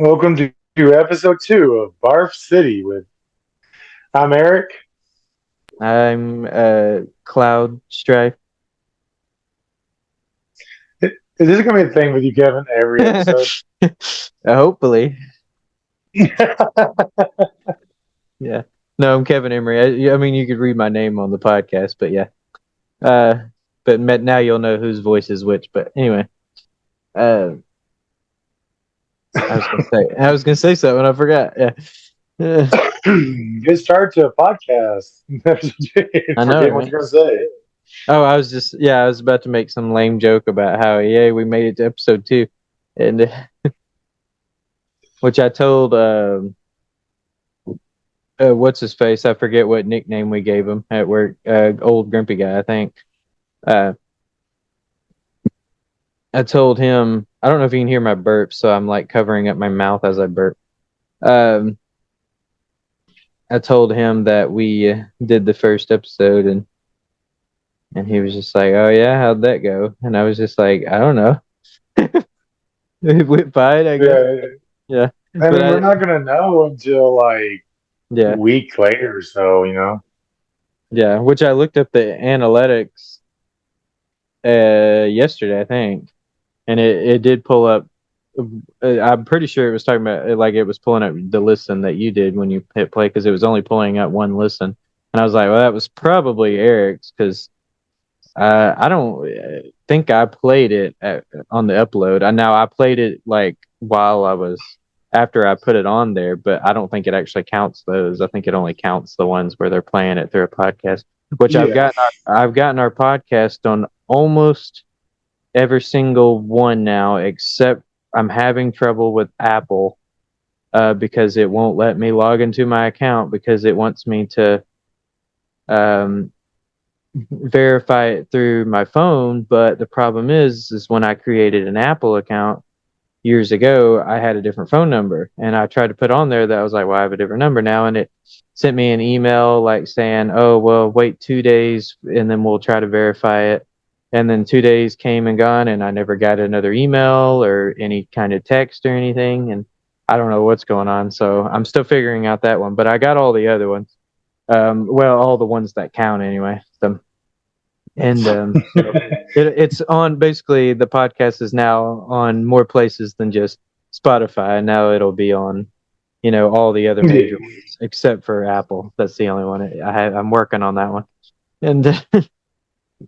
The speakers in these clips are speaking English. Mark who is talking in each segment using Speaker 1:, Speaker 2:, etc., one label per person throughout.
Speaker 1: Welcome to episode 2 of Barf City with I'm Eric.
Speaker 2: I'm Cloud Strife.
Speaker 1: Is this gonna be a thing with you, Kevin, every episode?
Speaker 2: Hopefully, yeah. No, I'm Kevin Emery. I mean, you could read my name on the podcast, but yeah. Uh, but now you'll know whose voice is which. But anyway, uh, I was gonna say something. I forgot. Yeah.
Speaker 1: Good start to a podcast.
Speaker 2: I know,
Speaker 1: Forget what
Speaker 2: right?
Speaker 1: you're gonna say.
Speaker 2: Oh, I was about to make some lame joke about how, yay, we made it to episode 2, and which I told what's his face? I forget what nickname we gave him at work. Old grumpy guy, I think. Uh, I told him. I don't know if you can hear my burp, so I'm like covering up my mouth as I burp. Um, I told him that we did the first episode, and he was just like, "Oh yeah, how'd that go?" And I was just like, "I don't know. It went fine, I guess."
Speaker 1: Yeah,
Speaker 2: Yeah,
Speaker 1: I
Speaker 2: but
Speaker 1: mean, we're not gonna know until like a
Speaker 2: yeah,
Speaker 1: week later or so.
Speaker 2: yeah. Which I looked up the analytics yesterday, I think, and it did pull up. I'm pretty sure it was talking about like it was pulling up the listen that you did when you hit play because it was only pulling up one listen, and I was like, well, that was probably Eric's because I don't think I played it on the upload. Now I played it like while I was after I put it on there, but I don't think it actually counts those. I think it only counts the ones where they're playing it through a podcast. Which
Speaker 1: Yeah.
Speaker 2: I've gotten our podcast on almost every single one now, except I'm having trouble with Apple because it won't let me log into my account because it wants me to um, verify it through my phone. But the problem is when I created an Apple account years ago, I had a different phone number, and I tried to put on there that I was like, well, I have a different number now, and it sent me an email like saying, oh, well, wait 2 days, and then we'll try to verify it. And then 2 days came and gone, and I never got another email or any kind of text or anything, and I don't know what's going on. So I'm still figuring out that one, but I got all the other ones. Well, all the ones that count anyway. So, and so it's on basically the podcast is now on more places than just Spotify. Now it'll be on, all the other
Speaker 1: Yeah.
Speaker 2: major ones except for Apple. That's the only one I'm working on that one. And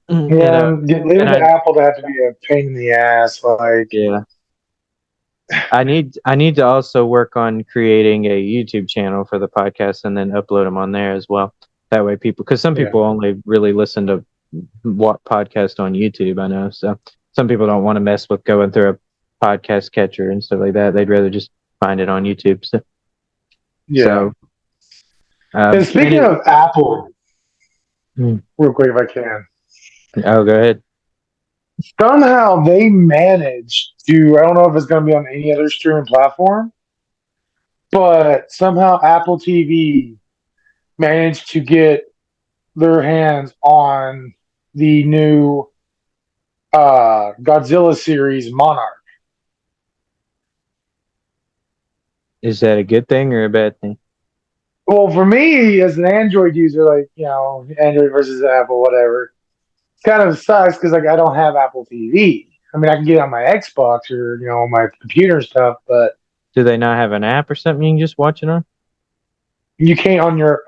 Speaker 1: Yeah,
Speaker 2: and
Speaker 1: leaving the
Speaker 2: I
Speaker 1: Apple to have to be a pain in the ass. Like,
Speaker 2: yeah, I need to also work on creating a YouTube channel for the podcast and then upload them on there as well. That way people, because some
Speaker 1: yeah,
Speaker 2: people only really listen to what podcast on YouTube, I know. So some people don't want to mess with going through a podcast catcher and stuff like that. They'd rather just find it on YouTube. So,
Speaker 1: yeah.
Speaker 2: so
Speaker 1: And speaking
Speaker 2: anyway,
Speaker 1: of Apple,
Speaker 2: hmm.
Speaker 1: real quick if I can.
Speaker 2: Oh, go ahead.
Speaker 1: Somehow they managed to, I don't know if it's going to be on any other streaming platform, but somehow Apple TV managed to get their hands on the new Godzilla series Monarch.
Speaker 2: Is that a good thing or a bad thing?
Speaker 1: Well, for me as an Android user, like, Android versus Apple, whatever, it kind of sucks because like I don't have Apple TV. I mean, I can get it on my Xbox or, on my computer and stuff, but
Speaker 2: Do they not have an app or something you can just watch it on?
Speaker 1: you can't on your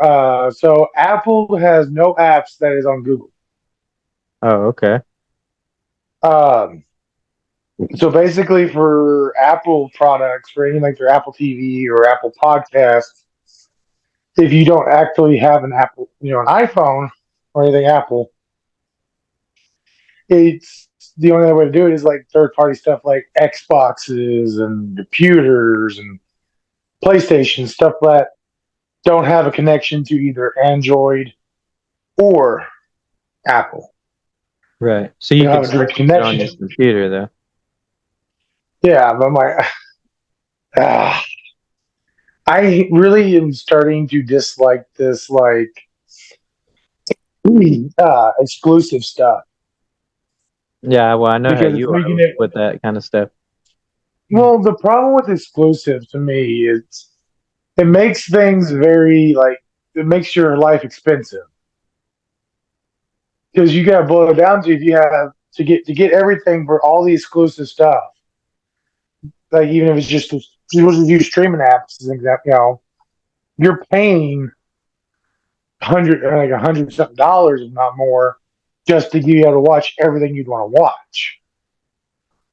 Speaker 1: so Apple has no apps that is on Google.
Speaker 2: Oh, okay.
Speaker 1: Um so basically for Apple products, for anything like their Apple TV or Apple Podcasts, if you don't actually have an Apple, an iPhone or anything Apple, it's the only other way to do it is like third party stuff like Xboxes and computers and PlayStation, stuff that don't have a connection to either Android or Apple.
Speaker 2: Right. So
Speaker 1: They
Speaker 2: you
Speaker 1: don't
Speaker 2: could
Speaker 1: have a
Speaker 2: still
Speaker 1: direct
Speaker 2: use it on your
Speaker 1: connection.
Speaker 2: computer though.
Speaker 1: Yeah, but I'm like, ah, I really am starting to dislike this like exclusive stuff
Speaker 2: Yeah, well, I know how
Speaker 1: because it's
Speaker 2: you are
Speaker 1: making it.
Speaker 2: with that kind of stuff.
Speaker 1: Well, the problem with exclusive to me is it makes things very like it makes your life expensive because you got to boil it down to if you have to get everything for all the exclusive stuff. Like even if it's just you use streaming apps as an example, you're paying $100 something dollars, if not more, just to be able to watch everything you'd want to watch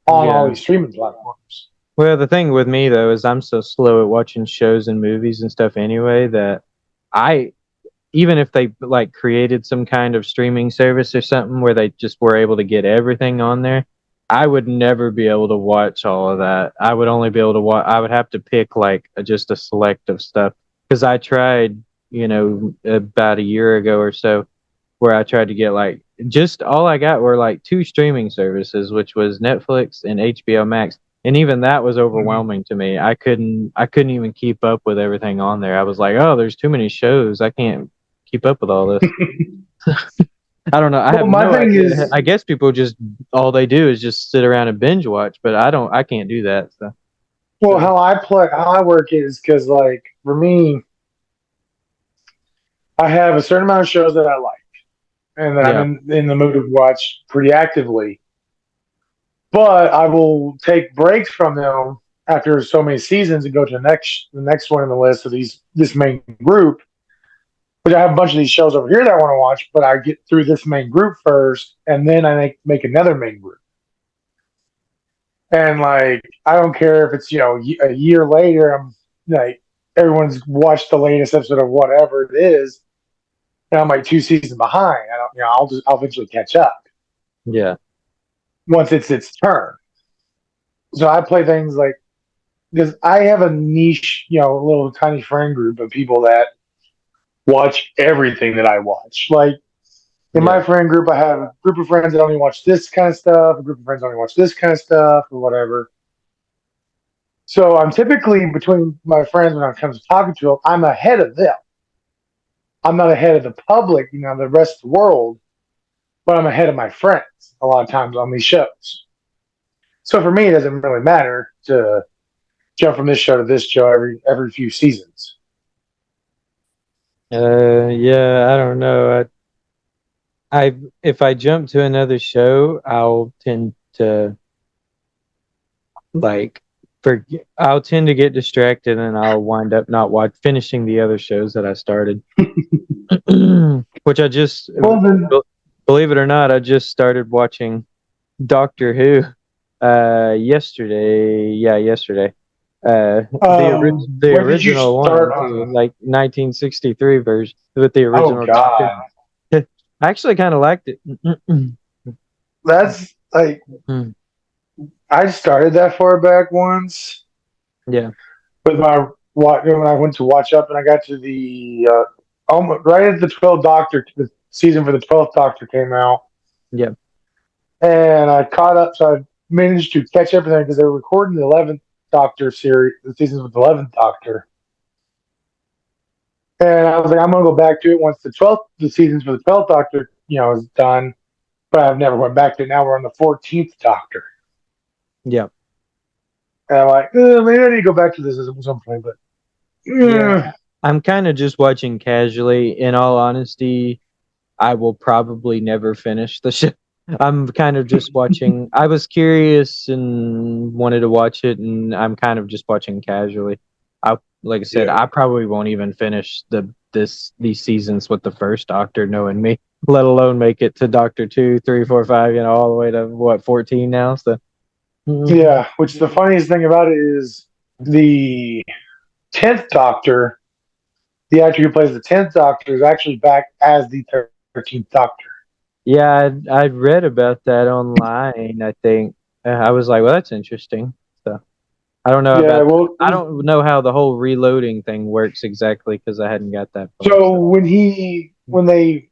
Speaker 1: on all
Speaker 2: Yeah.
Speaker 1: these streaming platforms.
Speaker 2: Well, the thing with me though is I'm so slow at watching shows and movies and stuff anyway that I even if they like created some kind of streaming service or something where they just were able to get everything on there, I would never be able to watch all of that. I would only be able to watch. I would have to pick like just a select of stuff because I tried, about a year ago or so, where I tried to get like just all I got were like two streaming services, which was Netflix and HBO Max. And even that was
Speaker 1: Mhm.
Speaker 2: overwhelming to me. I couldn't even keep up with everything on there. I was like, oh, there's too many shows. I can't keep up with all this. I don't know. I
Speaker 1: Well,
Speaker 2: have
Speaker 1: my
Speaker 2: no
Speaker 1: thing
Speaker 2: idea.
Speaker 1: is,
Speaker 2: I guess people just all they do is just sit around and binge watch, but I can't do that.
Speaker 1: well,
Speaker 2: So
Speaker 1: how I work is because, like, for me, I have a certain amount of shows that I like and that I'm
Speaker 2: yeah,
Speaker 1: in the mood to watch pretty actively. But I will take breaks from them after so many seasons and go to the next one in the list of this main group. But I have a bunch of these shows over here that I want to watch, but I get through this main group first, and then I make another main group. And like, I don't care if it's a year later. I'm like, everyone's watched the latest episode of whatever it is, and I'm like 2 seasons behind. I don't, I'll eventually catch up
Speaker 2: yeah,
Speaker 1: once it's its turn. So I play things like because I have a niche, a little tiny friend group of people that watch everything that I watch. Like in
Speaker 2: yeah,
Speaker 1: my friend group, I have a group of friends that only watch this kind of stuff, a group of friends that only watch this kind of stuff, or whatever. So I'm typically between my friends when it comes to talking to them, I'm ahead of them. I'm not ahead of the public, the rest of the world, but I'm ahead of my friends a lot of times on these shows. So for me, it doesn't really matter to jump from this show to this show every few seasons.
Speaker 2: yeah. I don't know. I if I jump to another show, I'll tend to like I'll tend to get distracted and I'll wind up not finishing the other shows that I started. Which I just
Speaker 1: Well, then,
Speaker 2: believe it or not, I just started watching Doctor Who yesterday. Yeah, yesterday. The
Speaker 1: when did you
Speaker 2: original
Speaker 1: start
Speaker 2: one too,
Speaker 1: on?
Speaker 2: like 1963 version with the
Speaker 1: Oh
Speaker 2: original Doctor.
Speaker 1: God,
Speaker 2: I actually kind of liked it.
Speaker 1: that's like I started that far back once
Speaker 2: Yeah,
Speaker 1: with my when I went to watch up and I got to the almost right as the 12th Doctor, the season for the 12th Doctor came out,
Speaker 2: yeah,
Speaker 1: and I caught up. So I managed to catch everything because they were recording the 11th Doctor series, the seasons with the 11th Doctor. And I was like, I'm gonna go back to it once the seasons for the 12th Doctor, is done. But I've never went back to it. Now we're on the 14th Doctor.
Speaker 2: yeah,
Speaker 1: And I'm like, maybe I need to go back to this at some point, but
Speaker 2: yeah. I'm kind of just watching casually. In all honesty, I will probably never finish the show. I'm kind of just watching. I was curious and wanted to watch it, and I'm kind of just watching casually. Like I said,
Speaker 1: yeah.
Speaker 2: I probably won't even finish these seasons with the first Doctor, knowing me, let alone make it to Doctor 2, 3, 4, 5, all the way to what 14 now. So
Speaker 1: Yeah, which the funniest thing about it is the 10th Doctor, the actor who plays the 10th Doctor, is actually back as the 13th Doctor.
Speaker 2: yeah, I'd read about that online. I think I was like, well, that's interesting. So. I don't know
Speaker 1: Yeah,
Speaker 2: about that.
Speaker 1: well,
Speaker 2: I don't know how the whole reloading thing works exactly because I hadn't got that far.
Speaker 1: so
Speaker 2: So
Speaker 1: when they,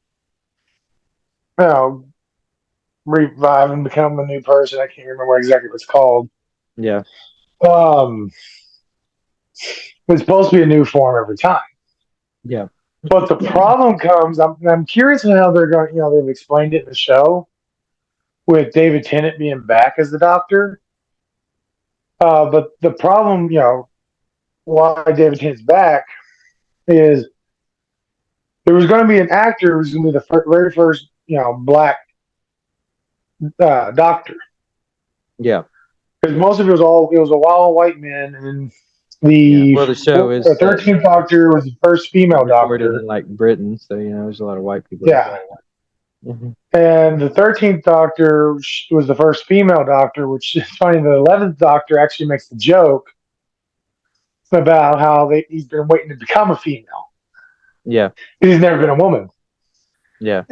Speaker 1: revive and become a new person, I can't remember exactly what it's called.
Speaker 2: yeah,
Speaker 1: Um, it's supposed to be a new form every time.
Speaker 2: yeah,
Speaker 1: But the problem comes, I'm curious on how they're going, they've explained it in the show with David Tennant being back as the Doctor. But the problem, why David Tennant's back is there was going to be an actor who was going to be the very first, black doctor.
Speaker 2: Yeah.
Speaker 1: Because most of it was a wild white man, and
Speaker 2: Yeah.
Speaker 1: the
Speaker 2: Well, the show is
Speaker 1: 13th Doctor was the first female
Speaker 2: recorded
Speaker 1: doctor.
Speaker 2: in like Britain, so there's a lot of white people.
Speaker 1: Yeah.
Speaker 2: Mm-hmm.
Speaker 1: And the 13th Doctor was the first female doctor, which is funny. The 11th Doctor actually makes the joke about how he's been waiting to become a female.
Speaker 2: Yeah.
Speaker 1: He's never been a woman.
Speaker 2: Yeah.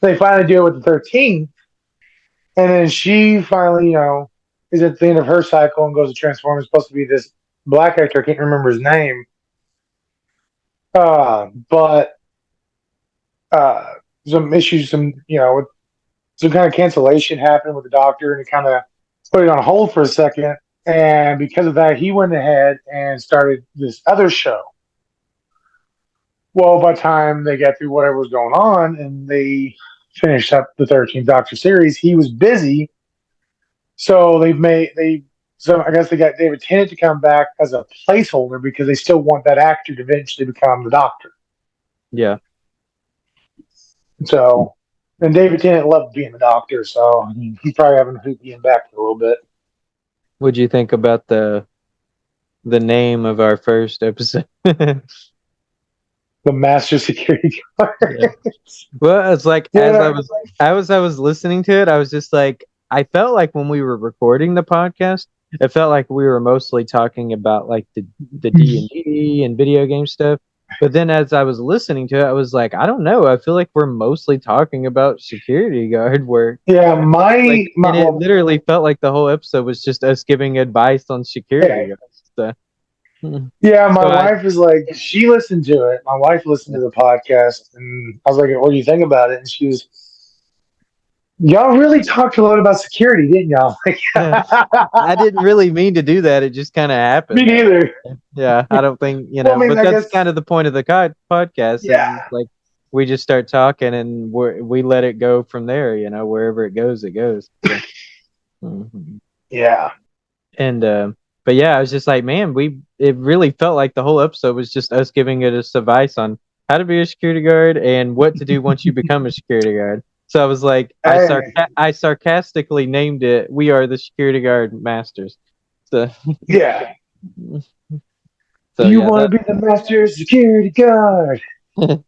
Speaker 1: They finally do it with the 13th. And then she finally, is at the end of her cycle and goes to transform. It's supposed to be this black actor. I can't remember his name. But some issues, some kind of cancellation happened with the doctor, and it kind of put it on hold for a second. And because of that, he went ahead and started this other show. Well, by the time they got through whatever was going on and they finished up the 13th Doctor series, he was busy. So so I guess they got David Tennant to come back as a placeholder because they still want that actor to eventually become the Doctor.
Speaker 2: Yeah.
Speaker 1: So, and David Tennant loved being the Doctor, so he's probably having to being back for a little bit.
Speaker 2: What'd you think about the name of our first episode?
Speaker 1: The Master Security Guard.
Speaker 2: Yeah. Well, it's like as I was listening to it, I was just like, I felt like when we were recording the podcast, it felt like we were mostly talking about like the D&D and video game stuff. But then as I was listening to it, I was like, I don't know. I feel like we're mostly talking about security guard work.
Speaker 1: Yeah,
Speaker 2: and it literally felt like the whole episode was just us giving advice on security guards. So.
Speaker 1: Yeah, my wife is like, she listened to it. My wife listened to the podcast, and I was like, what do you think about it? And she was, y'all really talked a lot about security, didn't y'all?
Speaker 2: I didn't really mean to do that. It just kind of happened.
Speaker 1: Me neither.
Speaker 2: Yeah, I don't think,
Speaker 1: Well, I mean,
Speaker 2: but that's kind of the point of the podcast.
Speaker 1: Yeah.
Speaker 2: Like, we just start talking and we let it go from there, wherever it goes, it goes. So,
Speaker 1: Yeah.
Speaker 2: And, but yeah, I was just like, man, it really felt like the whole episode was just us giving it a advice on how to be a security guard and what to do once you become a security guard. So I was like, I sarcastically named it, "We Are the Security Guard Masters." So
Speaker 1: yeah.
Speaker 2: So
Speaker 1: you want to be the Master Security Guard? Now I'm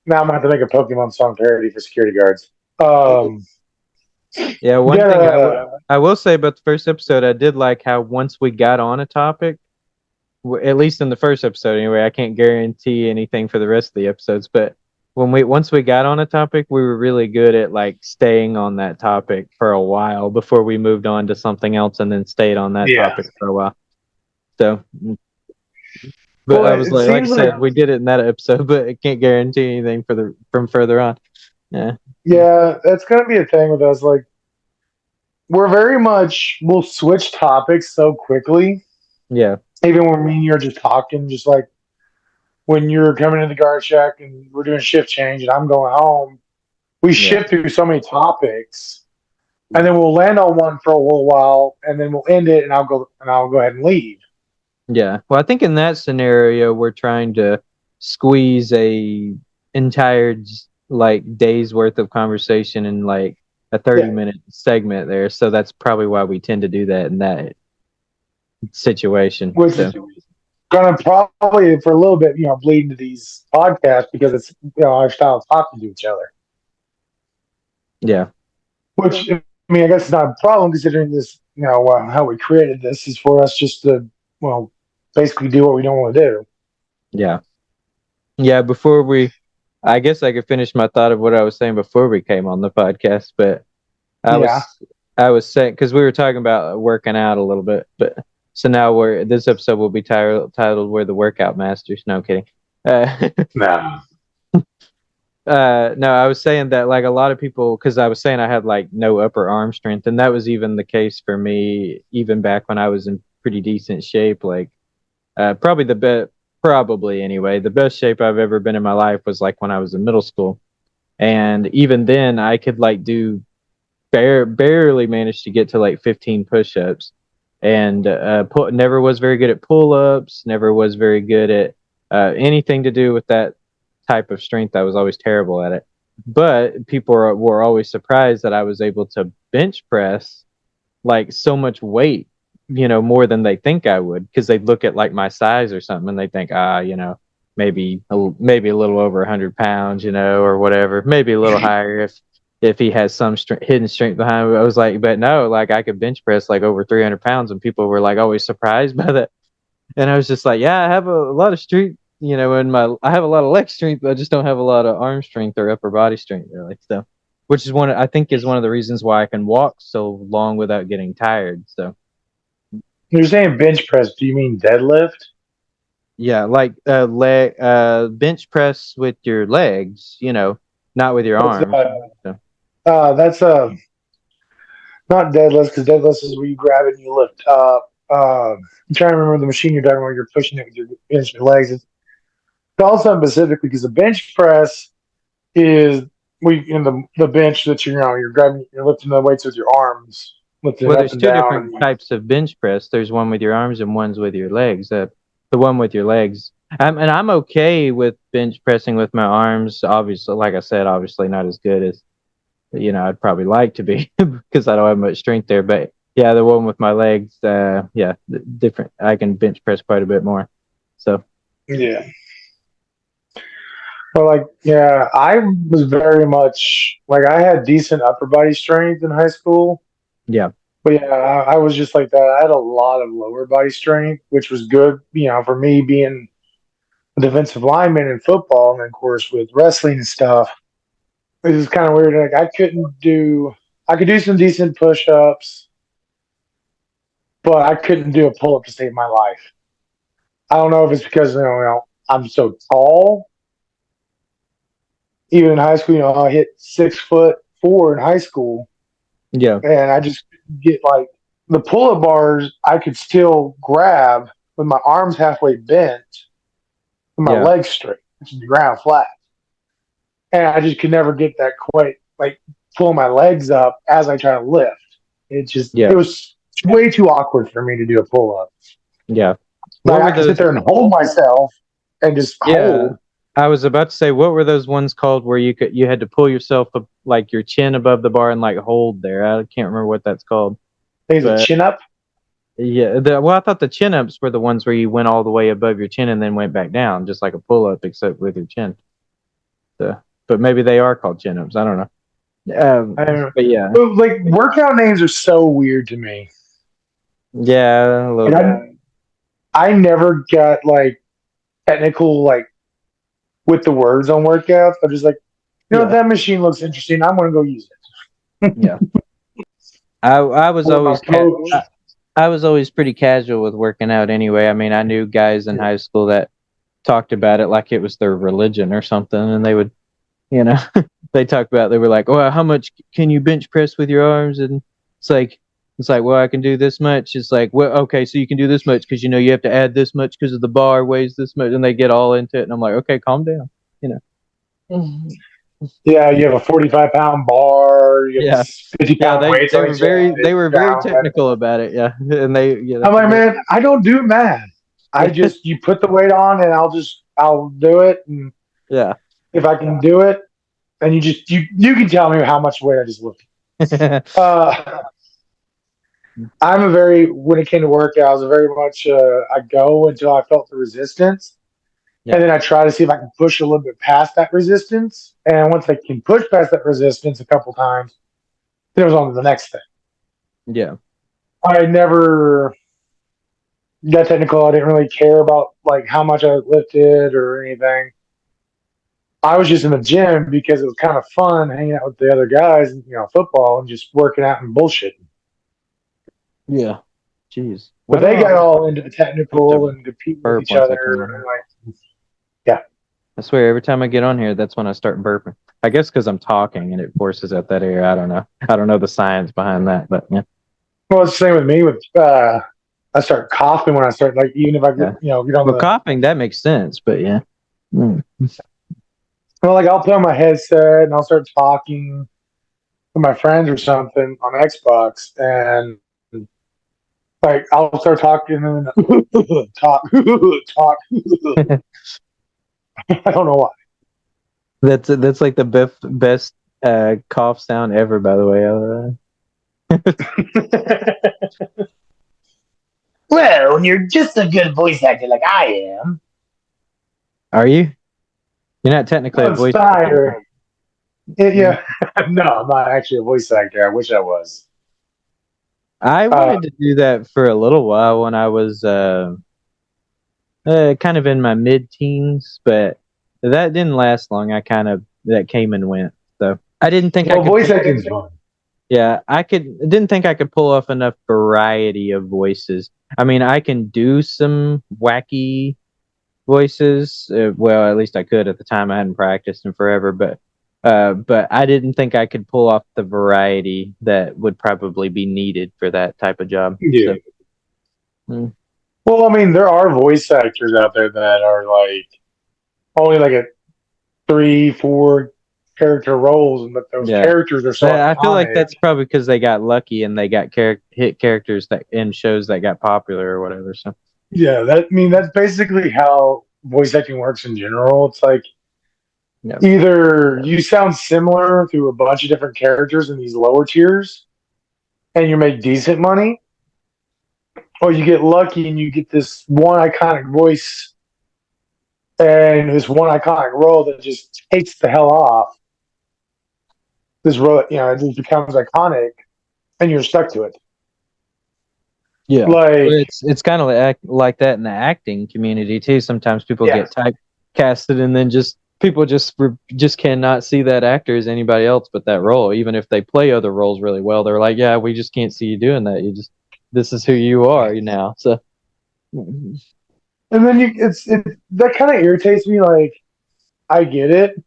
Speaker 1: gonna have to make a Pokemon song parody for security guards.
Speaker 2: Yeah, one thing I will say about the first episode, I did like how once we got on a topic, at least in the first episode anyway, I can't guarantee anything for the rest of the episodes, but once we got on a topic, we were really good at like staying on that topic for a while before we moved on to something else and then stayed on that topic for a while. So, but I was like I said, we did it in that episode, but I can't guarantee anything from further on.
Speaker 1: Yeah, that's gonna be a thing with us. Like, we'll switch topics so quickly.
Speaker 2: Yeah.
Speaker 1: Even when me and you're just talking, just like when you're coming into the guard shack and we're doing shift change and I'm going home, we shift through so many topics, and then we'll land on one for a little while, and then we'll end it, and I'll go ahead and leave.
Speaker 2: Yeah. Well, I think in that scenario, we're trying to squeeze a entire like day's worth of conversation in like a 30-minute segment there. So that's probably why we tend to do that in that situation.
Speaker 1: Which is going to probably for a little bit, bleed into these podcasts because it's our style of talking to each other.
Speaker 2: Yeah.
Speaker 1: Which, I mean, I guess it's not a problem considering this, how we created this is for us just to, basically do what we don't want to do.
Speaker 2: Yeah. Yeah. I guess I could finish my thought of what I was saying before we came on the podcast, but I was saying, because we were talking about working out a little bit, but so now this episode will be titled "We're the Workout Masters." No, I'm kidding.
Speaker 1: No.
Speaker 2: No, I was saying that like a lot of people, because I was saying I had like no upper arm strength, and that was even the case for me even back when I was in pretty decent shape. Like probably the best shape I've ever been in my life was like when I was in middle school, and even then I could like do barely manage to get to like 15 push-ups, and never was very good at pull-ups. Never was very good at anything to do with that type of strength. I was always terrible at it. But people were always surprised that I was able to bench press like so much weight, more than they think I would, because they'd look at like my size or something and they think, maybe maybe a little over 100 pounds, or whatever, maybe a little higher if he has some hidden strength behind it. I was like, but no, like I could bench press like over 300 pounds, and people were like always surprised by that. And I was just like, yeah, I have a lot of strength, I have a lot of leg strength, but I just don't have a lot of arm strength or upper body strength, really. So, which is I think is one of the reasons why I can walk so long without getting tired. So,
Speaker 1: You're saying bench press. Do you mean deadlift?
Speaker 2: yeah, like bench press with your legs, not with your
Speaker 1: What's
Speaker 2: arms.
Speaker 1: that?
Speaker 2: So,
Speaker 1: That's not deadlift, because deadlift is where you grab it and you lift up. I'm trying to remember the machine you're talking about. You're pushing it with your legs. It's called something specifically because the bench press is in the bench that you're grabbing, you're lifting the weights with your arms, lifting it
Speaker 2: well,
Speaker 1: up
Speaker 2: there's
Speaker 1: and
Speaker 2: two
Speaker 1: down.
Speaker 2: different types of bench press. There's one with your arms and one's with your legs. The one with your legs. And I'm okay with bench pressing with my arms. Obviously, like I said, obviously not as good as I'd probably like to be because I don't have much strength there. But yeah, the one with my legs, yeah, different. I can bench press quite a bit more. So
Speaker 1: Yeah. Well, like, yeah, I was very much like I had decent upper body strength in high school.
Speaker 2: yeah,
Speaker 1: But yeah, I was just like that. I had a lot of lower body strength, which was good, for me being a defensive lineman in football, and then, of course, with wrestling and stuff. It was kind of weird. Like I could do some decent push ups, but I couldn't do a pull up to save my life. I don't know if it's because I'm so tall. Even in high school, I hit 6'4" in high school,
Speaker 2: yeah,
Speaker 1: and I just get like the pull up bars. I could still grab with my arms halfway bent, with my
Speaker 2: yeah,
Speaker 1: legs straight, which is the ground flat, and I just could never get that quite like pull my legs up as I try to lift. It
Speaker 2: yeah,
Speaker 1: was way too awkward for me to do a pull up.
Speaker 2: yeah. What
Speaker 1: Like
Speaker 2: were
Speaker 1: I could sit
Speaker 2: those?
Speaker 1: there and hold myself and just
Speaker 2: Yeah,
Speaker 1: hold.
Speaker 2: I was about to say, what were those ones called where you had to pull yourself up, like your chin above the bar and like hold there? I can't remember what that's called.
Speaker 1: There's a
Speaker 2: But
Speaker 1: chin up.
Speaker 2: yeah, I thought the chin ups were the ones where you went all the way above your chin and then went back down, just like a pull up, except with your chin. So, but maybe they are called chin ups. I don't know.
Speaker 1: I don't know.
Speaker 2: But yeah,
Speaker 1: But, like workout names are so weird to me.
Speaker 2: yeah, a little
Speaker 1: And
Speaker 2: bit.
Speaker 1: I never got like technical like with the words on workouts. I'm just like,
Speaker 2: Yeah,
Speaker 1: that machine looks interesting. I'm gonna go use it.
Speaker 2: yeah. I was
Speaker 1: With my
Speaker 2: always
Speaker 1: coach.
Speaker 2: I was always pretty casual with working out anyway. I mean, I knew guys in high school that talked about it like it was their religion or something, and they would, you know, they were like, well, how much can you bench press with your arms? And it's like, well, I can do this much. It's like, well, okay, so you can do this much because you have to add this much because of the bar weighs this much, and they get all into it, and I'm like, okay, calm down, you know.
Speaker 1: Yeah, you have a 45-pound bar. You have
Speaker 2: Yeah,
Speaker 1: 50
Speaker 2: yeah,
Speaker 1: pound weights on each
Speaker 2: they
Speaker 1: end.
Speaker 2: were very technical about it, yeah, and
Speaker 1: I'm like, man, I don't do math. You put the weight on and I'll do it. And
Speaker 2: yeah,
Speaker 1: if I can do it, then you can tell me how much weight I just lifted. Uh, when it came to workout, I was very much, I go until I felt the resistance.
Speaker 2: yeah,
Speaker 1: And then I try to see if I can push a little bit past that resistance. And once I can push past that resistance a couple times, then it was on to the next thing.
Speaker 2: yeah,
Speaker 1: I never got technical. I didn't really care about like how much I lifted or anything. I was just in the gym because it was kind of fun hanging out with the other guys, football and just working out and bullshitting.
Speaker 2: yeah. Jeez,
Speaker 1: But they got all into the technical and competing with
Speaker 2: burp
Speaker 1: each
Speaker 2: one second.
Speaker 1: other. And like, yeah.
Speaker 2: I swear, every time I get on here, that's when I start burping. I guess because I'm talking and it forces out that air. I don't know. I don't know the science behind that, but yeah.
Speaker 1: Well, it's the same with me. I start coughing when I start like even if I
Speaker 2: Yeah.
Speaker 1: get get on
Speaker 2: Well,
Speaker 1: the
Speaker 2: coughing, that makes sense, but yeah. Mm.
Speaker 1: well, like I'll put on my headset and I'll start talking with my friends or something on Xbox, and Like I'll start talking and then talk, talk. I don't know why.
Speaker 2: That's like the best cough sound ever, by the way.
Speaker 1: Well, when you're just a good voice actor like I am,
Speaker 2: Are you? You're not technically a voice actor.
Speaker 1: inspiring. Yeah, no, I'm not actually a voice actor. I wish I was.
Speaker 2: I wanted to do that for a little while when I was kind of in my mid-teens, but that didn't last long. That came and went. So I didn't think I
Speaker 1: Well,
Speaker 2: could.
Speaker 1: voice acting is fun.
Speaker 2: Yeah, didn't think I could pull off enough variety of voices. I mean, I can do some wacky voices. Well, at least I could at the time. I hadn't practiced in forever, but I didn't think I could pull off the variety that would probably be needed for that type of job.
Speaker 1: Yeah.
Speaker 2: So, mm,
Speaker 1: Well, I mean, there are voice actors out there that are like only like a three, four character roles, but those
Speaker 2: yeah.
Speaker 1: characters are so
Speaker 2: I feel like
Speaker 1: iconic.
Speaker 2: that's probably because they got lucky and they got hit characters that in shows that got popular or whatever. So,
Speaker 1: Yeah, that I mean that's basically how voice acting works in general. It's like
Speaker 2: yeah,
Speaker 1: either you sound similar to a bunch of different characters in these lower tiers and you make decent money, or you get lucky and you get this one iconic voice and this one iconic role that just takes the hell off. This role, it just becomes iconic and you're stuck to it.
Speaker 2: yeah.
Speaker 1: Like,
Speaker 2: It's kind of like that in the acting community too. Sometimes people
Speaker 1: yeah,
Speaker 2: get typecasted and then people just cannot see that actor as anybody else but that role. Even if they play other roles really well, they're like, yeah, we just can't see you doing that. This is who you are now. So,
Speaker 1: and then that kind of irritates me. Like, I get it,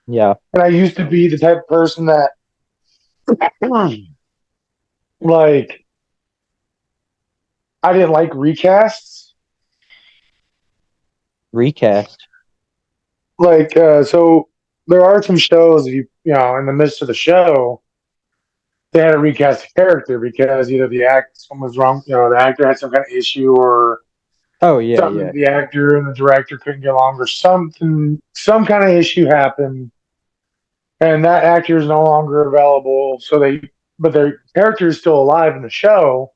Speaker 2: yeah,
Speaker 1: and I used to be the type of person that, like, I didn't like recasts.
Speaker 2: recast.
Speaker 1: Like, so there are some shows, in the midst of the show, they had to recast a character because either something was wrong, the actor had some kind of issue, or
Speaker 2: Oh yeah,
Speaker 1: something
Speaker 2: yeah,
Speaker 1: the actor and the director couldn't get along, or some kind of issue happened, and that actor is no longer available. But their character is still alive in the show,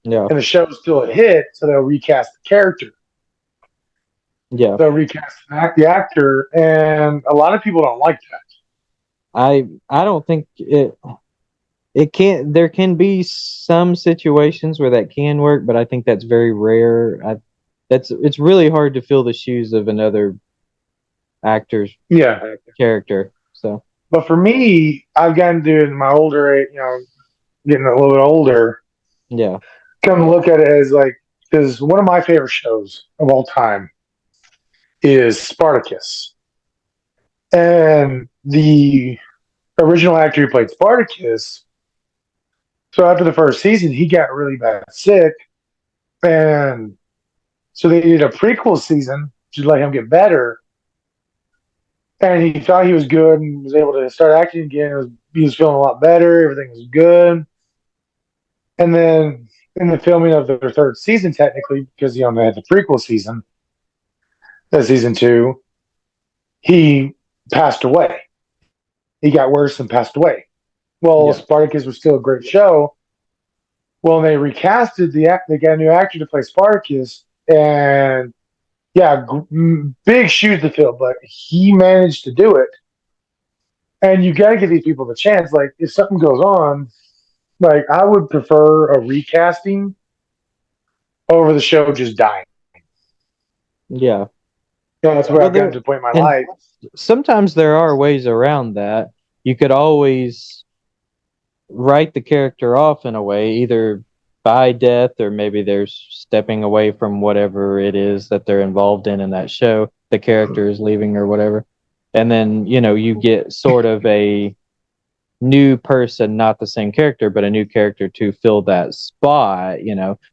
Speaker 2: yeah,
Speaker 1: and the show is still a hit, so they'll recast the character.
Speaker 2: yeah.
Speaker 1: They'll recast the actor, and a lot of people don't like that.
Speaker 2: I don't think it can. There can be some situations where that can work, but I think that's very rare. It's really hard to fill the shoes of another actor's
Speaker 1: Yeah,
Speaker 2: character. So
Speaker 1: but for me, I've gotten to in my older, getting a little bit older,
Speaker 2: yeah,
Speaker 1: come to look at it as like because one of my favorite shows of all time is Spartacus, and the original actor who played Spartacus. So after the first season, he got really bad sick, and so they did a prequel season to let him get better. And he thought he was good and was able to start acting again. He was feeling a lot better. Everything was good. And then in the filming of their third season, technically, because they had the prequel season, that season two, he passed away. He got worse and passed away. Well,
Speaker 2: yeah,
Speaker 1: Spartacus was still a great show. Well, they recasted they got a new actor to play Spartacus, and yeah, big shoes to fill, but he managed to do it. And you got to give these people the chance. Like, if something goes on, like I would prefer a recasting over the show just dying.
Speaker 2: yeah.
Speaker 1: That's where
Speaker 2: Well,
Speaker 1: I've gotten to a point in my
Speaker 2: and
Speaker 1: life.
Speaker 2: sometimes there are ways around that. You could always write the character off in a way, either by death or maybe there's stepping away from whatever it is that they're involved in that show. The character is leaving or whatever, and then you get sort of a new person, not the same character, but a new character to fill that spot.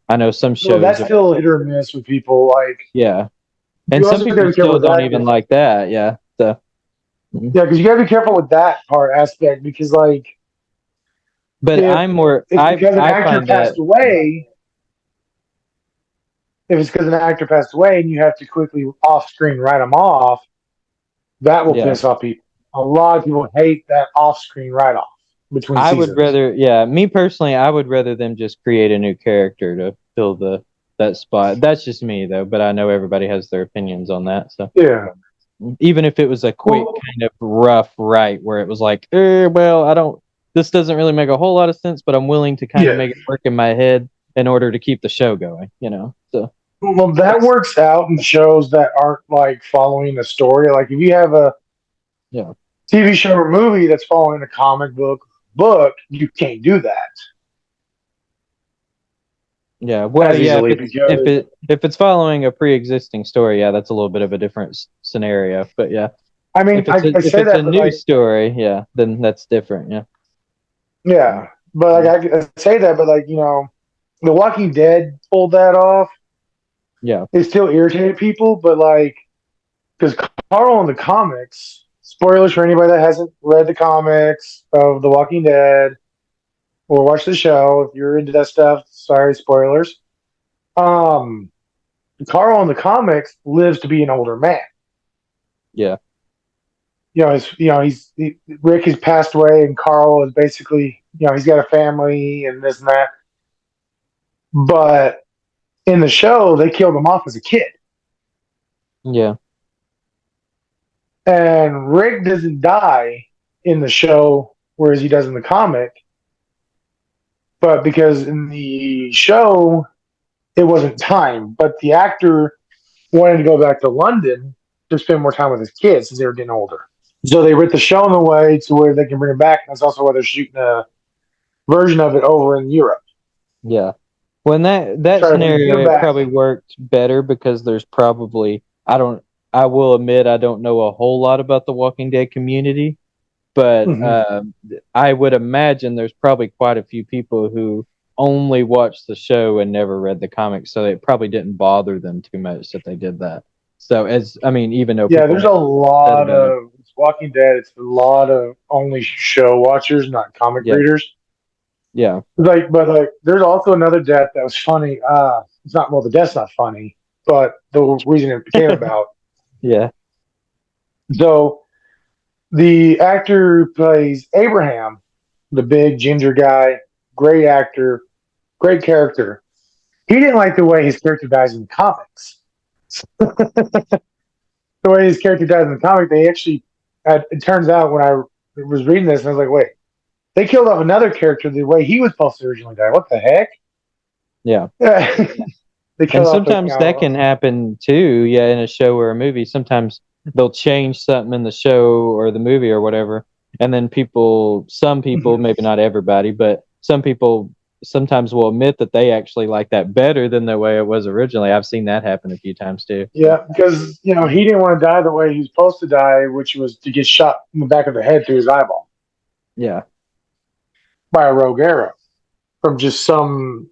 Speaker 2: I know some
Speaker 1: So
Speaker 2: shows.
Speaker 1: that's still hit or miss with people. Like,
Speaker 2: Yeah, and
Speaker 1: you
Speaker 2: some
Speaker 1: also got to
Speaker 2: people
Speaker 1: be careful
Speaker 2: still
Speaker 1: with
Speaker 2: don't
Speaker 1: that.
Speaker 2: even like that. Yeah, so.
Speaker 1: Yeah, because you got to be careful with that part aspect because, like,
Speaker 2: But
Speaker 1: if
Speaker 2: I'm more.
Speaker 1: it's because an
Speaker 2: I
Speaker 1: actor
Speaker 2: find that.
Speaker 1: passed away, if it's because an actor passed away and you have to quickly off screen write them off, that will
Speaker 2: Yeah.
Speaker 1: piss off people. A lot of people hate that off screen write off between
Speaker 2: I would
Speaker 1: seasons.
Speaker 2: rather, yeah, me personally, I would rather them just create a new character to fill that spot. That's just me though, but I know everybody has their opinions on that. So
Speaker 1: Yeah.
Speaker 2: even if it was a quick
Speaker 1: Well,
Speaker 2: kind of rough write where it was like, well, I don't, this doesn't really make a whole lot of sense, but I'm willing to kind of
Speaker 1: yeah.
Speaker 2: make it work in my head in order to keep the show going, you know? So
Speaker 1: Well, that
Speaker 2: that's,
Speaker 1: works out in shows that aren't like following the story. Like if you have a
Speaker 2: yeah.
Speaker 1: TV show or movie that's following a comic book, you can't do that
Speaker 2: Yeah, well,
Speaker 1: as
Speaker 2: yeah.
Speaker 1: easily because
Speaker 2: If it's following a pre-existing story, yeah, that's a little bit of a different scenario. But yeah,
Speaker 1: I mean I
Speaker 2: if
Speaker 1: say
Speaker 2: it's a
Speaker 1: that, but
Speaker 2: new
Speaker 1: like
Speaker 2: story, yeah, then that's different. Yeah,
Speaker 1: yeah, but like I say that, but like The Walking Dead pulled that off.
Speaker 2: yeah,
Speaker 1: It still irritated people, but like because Carl in the comics, spoilers for anybody that hasn't read the comics of The Walking Dead or watched the show, if you're into that stuff, sorry, spoilers. Um, Carl in the comics lives to be an older man.
Speaker 2: yeah,
Speaker 1: Rick has passed away, and Carl is basically, he's got a family and this and that. But in the show, they killed him off as a kid,
Speaker 2: yeah,
Speaker 1: and Rick doesn't die in the show, whereas he does in the comic. But because in the show, it wasn't time, but the actor wanted to go back to London to spend more time with his kids as they were getting older. So they writ the show in a way to where they can bring it back. And that's also why they're shooting a version of it over in Europe.
Speaker 2: yeah. When that
Speaker 1: Try to bring him
Speaker 2: scenario it
Speaker 1: back.
Speaker 2: probably worked better because there's probably I will admit I don't know a whole lot about the Walking Dead community, but
Speaker 1: Mm-hmm.
Speaker 2: I would imagine there's probably quite a few people who only watched the show and never read the comics, so it probably didn't bother them too much that they did that. So as I mean, even though
Speaker 1: Yeah,
Speaker 2: people
Speaker 1: there's a
Speaker 2: said
Speaker 1: lot
Speaker 2: about it,
Speaker 1: of Walking Dead. It's a lot of only show watchers, not comic
Speaker 2: yeah,
Speaker 1: readers.
Speaker 2: yeah,
Speaker 1: But like, there's also another death that was funny. It's not well, the death's not funny, but the reason it came about.
Speaker 2: yeah,
Speaker 1: So the actor who plays Abraham, the big ginger guy, great actor, great character. He didn't like the way his character dies in the comics. The way his character dies in the comic, they actually, it turns out when I was reading this, I was like, wait, they killed off another character the way he was supposed to originally die. What the heck?
Speaker 2: yeah.
Speaker 1: They
Speaker 2: And
Speaker 1: killed off like,
Speaker 2: sometimes that can happen too, yeah, in a show or a movie. Sometimes they'll change something in the show or the movie or whatever, and then some people, maybe not everybody, but some people sometimes will admit that they actually like that better than the way it was originally. I've seen that happen a few times too.
Speaker 1: yeah, because he didn't want to die the way he was supposed to die, which was to get shot in the back of the head through his eyeball
Speaker 2: Yeah,
Speaker 1: by a rogue arrow from just some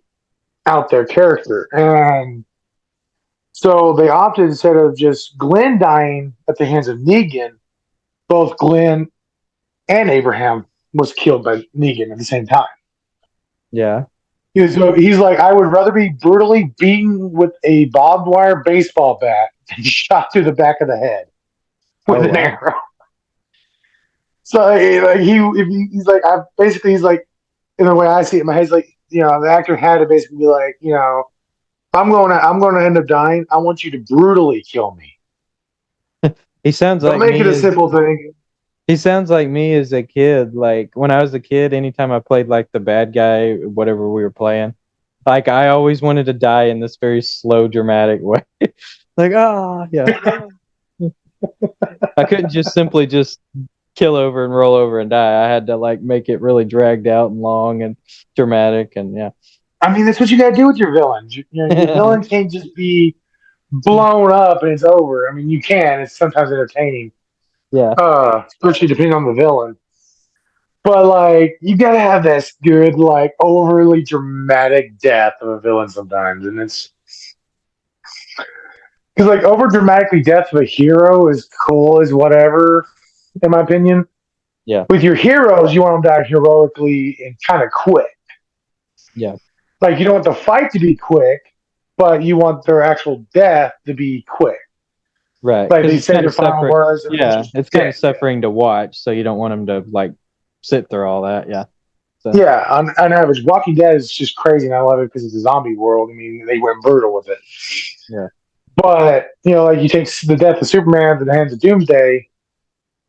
Speaker 1: out there character. And so they opted, instead of just Glenn dying at the hands of Negan, both Glenn and Abraham was killed by Negan at the same time.
Speaker 2: yeah.
Speaker 1: He's like, I would rather be brutally beaten with a barbed wire baseball bat than shot through the back of the head with
Speaker 2: Oh
Speaker 1: an
Speaker 2: wow.
Speaker 1: arrow. So like he's like, he's like, in the way I see it in my head, he's like, the actor had to basically be like, I'm going to end up dying. I want you to brutally kill me.
Speaker 2: He sounds
Speaker 1: Don't
Speaker 2: like
Speaker 1: make it
Speaker 2: me
Speaker 1: a
Speaker 2: as
Speaker 1: simple thing.
Speaker 2: he sounds like me as a kid. Like when I was a kid, anytime I played like the bad guy, whatever we were playing, like I always wanted to die in this very slow, dramatic way. Like, yeah. I couldn't just simply just kill over and roll over and die. I had to like make it really dragged out and long and dramatic and yeah.
Speaker 1: I mean, that's what you got to do with your villains. Your villain can't just be blown up and it's over. I mean, you can. It's sometimes entertaining.
Speaker 2: Yeah.
Speaker 1: Especially depending on the villain. But like, you gotta have this good, like, overly dramatic death of a villain sometimes, and it's because like over dramatically death of a hero is cool as whatever, in my opinion.
Speaker 2: Yeah.
Speaker 1: With your heroes, you want them to die heroically and kind of quick.
Speaker 2: Yeah.
Speaker 1: Like you don't want the fight to be quick, but you want their actual death to be quick.
Speaker 2: Right,
Speaker 1: Like
Speaker 2: because
Speaker 1: they
Speaker 2: it's
Speaker 1: say
Speaker 2: kind
Speaker 1: their
Speaker 2: of
Speaker 1: final
Speaker 2: suffering.
Speaker 1: words and they're
Speaker 2: Yeah,
Speaker 1: just
Speaker 2: it's kind
Speaker 1: dead.
Speaker 2: of suffering to watch, so you don't want them to like sit through all that. Yeah. So
Speaker 1: Yeah, on average, Walking Dead is just crazy, and I love it because it's a zombie world. I mean, they went brutal with it.
Speaker 2: yeah,
Speaker 1: But like you take the death of Superman to the hands of Doomsday.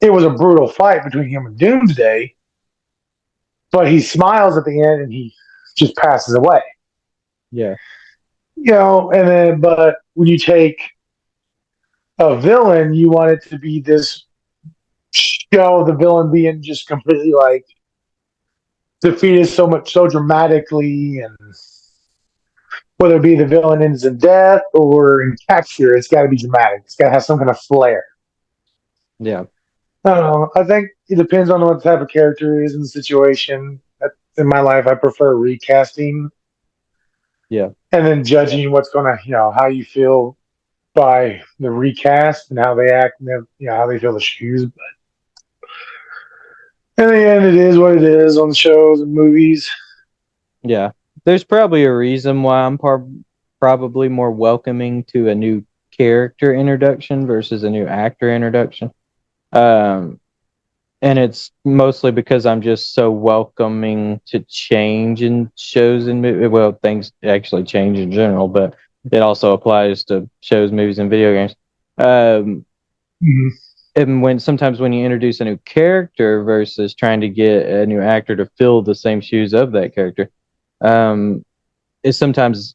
Speaker 1: It was a brutal fight between him and Doomsday, but he smiles at the end and he just passes away.
Speaker 2: yeah,
Speaker 1: And then but when you take a villain, you want it to be this show of the villain being just completely like defeated so dramatically, and whether it be the villain ends in death or in capture, it's got to be dramatic. It's got to have some kind of flair.
Speaker 2: yeah,
Speaker 1: I don't know. I think it depends on what type of character it is in the situation. In my life, I prefer recasting
Speaker 2: yeah,
Speaker 1: and then judging what's going to, how you feel by the recast and how they act and how they fill the shoes. But in the end, it is what it is on the shows and movies.
Speaker 2: yeah. There's probably a reason why I'm probably more welcoming to a new character introduction versus a new actor introduction. Um, and it's mostly because I'm just so welcoming to change in shows and movies. Well, things actually change in general, but it also applies to shows, movies, and video games. Um,
Speaker 1: Mm-hmm.
Speaker 2: and sometimes when you introduce a new character versus trying to get a new actor to fill the same shoes of that character, um, it sometimes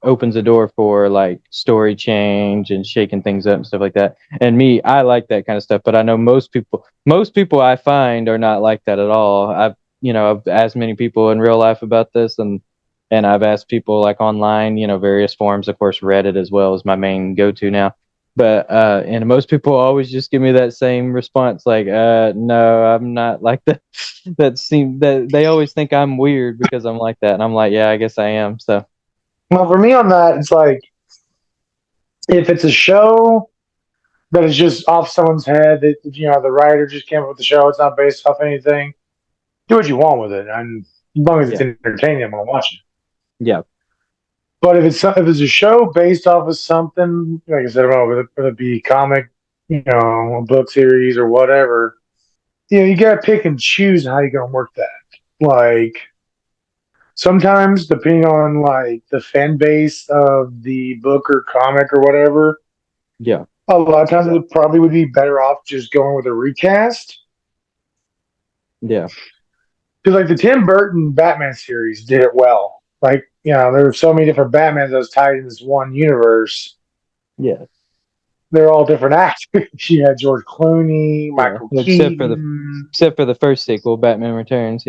Speaker 2: opens a door for like story change and shaking things up and stuff like that. And me, I like that kind of stuff, but I know most people I find are not like that at all. I've asked many people in real life about this, and I've asked people like online, various forums, of course, Reddit as well is my main go-to now. But and most people always just give me that same response, like, no, I'm not like that. That they always think I'm weird because I'm like that, and I'm like, yeah, I guess I am. So
Speaker 1: Well, for me on that, it's like if it's a show that is just off someone's head, that the writer just came up with the show, it's not based off anything. Do what you want with it, and as long as it's
Speaker 2: yeah,
Speaker 1: entertaining, I'm gonna watch it.
Speaker 2: yeah,
Speaker 1: But if it's a show based off of something, like I said, whether it be comic, a book series or whatever, you gotta pick and choose how you're gonna work that. Like sometimes, depending on like the fan base of the book or comic or whatever,
Speaker 2: yeah,
Speaker 1: a lot of times it probably would be better off just going with a recast.
Speaker 2: yeah,
Speaker 1: Because like the Tim Burton Batman series did it well. Like there were so many different Batmans that was tied in this one universe.
Speaker 2: yeah,
Speaker 1: They're all different actors. You had George Clooney,
Speaker 2: yeah.
Speaker 1: Michael
Speaker 2: Except
Speaker 1: Keaton.
Speaker 2: for the first sequel, Batman Returns.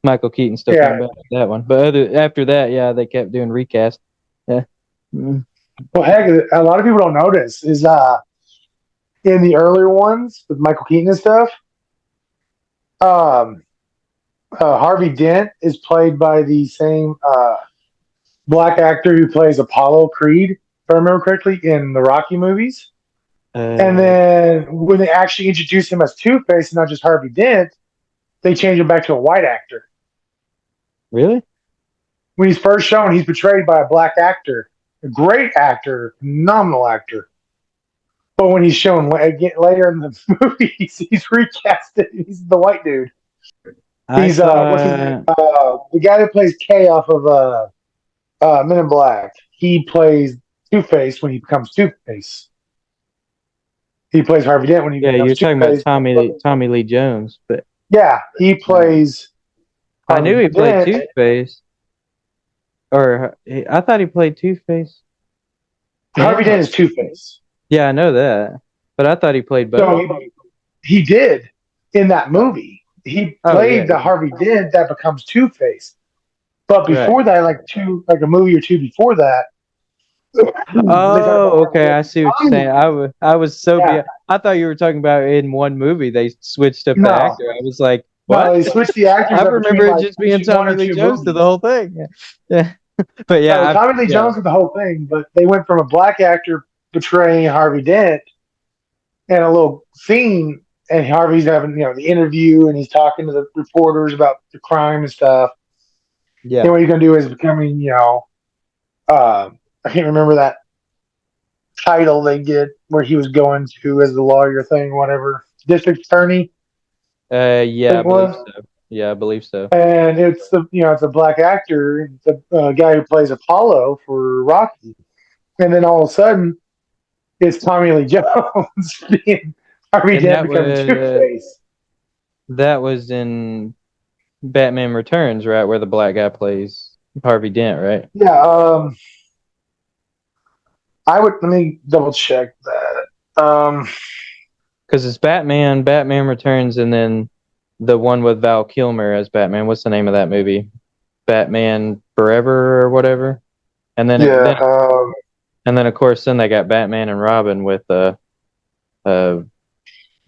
Speaker 2: Michael Keaton still came
Speaker 1: Yeah.
Speaker 2: back with that one, but after that, yeah, they kept doing recast. Yeah, mm,
Speaker 1: Well, heck, a lot of people don't notice is in the earlier ones with Michael Keaton and stuff. Um, Harvey Dent is played by the same black actor who plays Apollo Creed, if I remember correctly, in the Rocky movies. And
Speaker 2: uh,
Speaker 1: then when they actually introduce him as Two Face and not just Harvey Dent, they change him back to a white actor.
Speaker 2: really?
Speaker 1: When he's first shown, he's portrayed by a black actor, a great actor, phenomenal actor. But when he's shown again later in the movies, he's recasted. He's the white dude.
Speaker 2: I
Speaker 1: He's what's his name?
Speaker 2: thought
Speaker 1: The guy that plays K off of Men in Black. He plays Two Face when he becomes Two Face. He plays Harvey Dent when he
Speaker 2: yeah,
Speaker 1: becomes
Speaker 2: you're
Speaker 1: Two
Speaker 2: talking about
Speaker 1: Face.
Speaker 2: Tommy Lee Jones, but
Speaker 1: Yeah, he plays
Speaker 2: I knew
Speaker 1: Harvey
Speaker 2: he played
Speaker 1: Dent.
Speaker 2: Two Face, or I thought he played Two Face.
Speaker 1: Harvey Dent is Two Face.
Speaker 2: Yeah, I know that, but I thought he played both.
Speaker 1: So he did in that movie. He
Speaker 2: Oh yeah,
Speaker 1: played the Harvey Dent that becomes Two Face. But
Speaker 2: right.
Speaker 1: before that, like a movie or two before that,
Speaker 2: Oh, okay, I see what you're saying. I was so
Speaker 1: yeah,
Speaker 2: I thought you were talking about in one movie they switched up the
Speaker 1: no,
Speaker 2: actor. I was like,
Speaker 1: no,
Speaker 2: what?
Speaker 1: they switched the actors
Speaker 2: I
Speaker 1: up between
Speaker 2: remember it
Speaker 1: like
Speaker 2: just being
Speaker 1: one
Speaker 2: Tommy
Speaker 1: or
Speaker 2: Lee
Speaker 1: two
Speaker 2: Jones to the
Speaker 1: movies.
Speaker 2: whole thing. Yeah, but yeah,
Speaker 1: Tommy Lee
Speaker 2: yeah,
Speaker 1: Jones did the whole thing, but they went from a black actor portraying Harvey Dent and a little scene, and Harvey's having the interview, and he's talking to the reporters about the crime and stuff.
Speaker 2: yeah,
Speaker 1: And what he's gonna do is becoming I can't remember that title they get where he was going to as the lawyer thing, whatever district attorney. I
Speaker 2: Yeah, I
Speaker 1: think it
Speaker 2: believe
Speaker 1: was.
Speaker 2: so. Yeah, I believe so.
Speaker 1: And it's it's a black actor, the guy who plays Apollo for Rocky, and then all of a sudden it's Tommy Lee Jones being Harvey
Speaker 2: And
Speaker 1: Dent becoming Two Face.
Speaker 2: that was in Batman Returns, right, where the black guy plays Harvey Dent, right?
Speaker 1: Yeah, I would let me double check that.
Speaker 2: Because it's Batman Returns, and then the one with Val Kilmer as Batman. What's the name of that movie? Batman Forever or whatever. And then
Speaker 1: yeah,
Speaker 2: of course then they got Batman and Robin with uh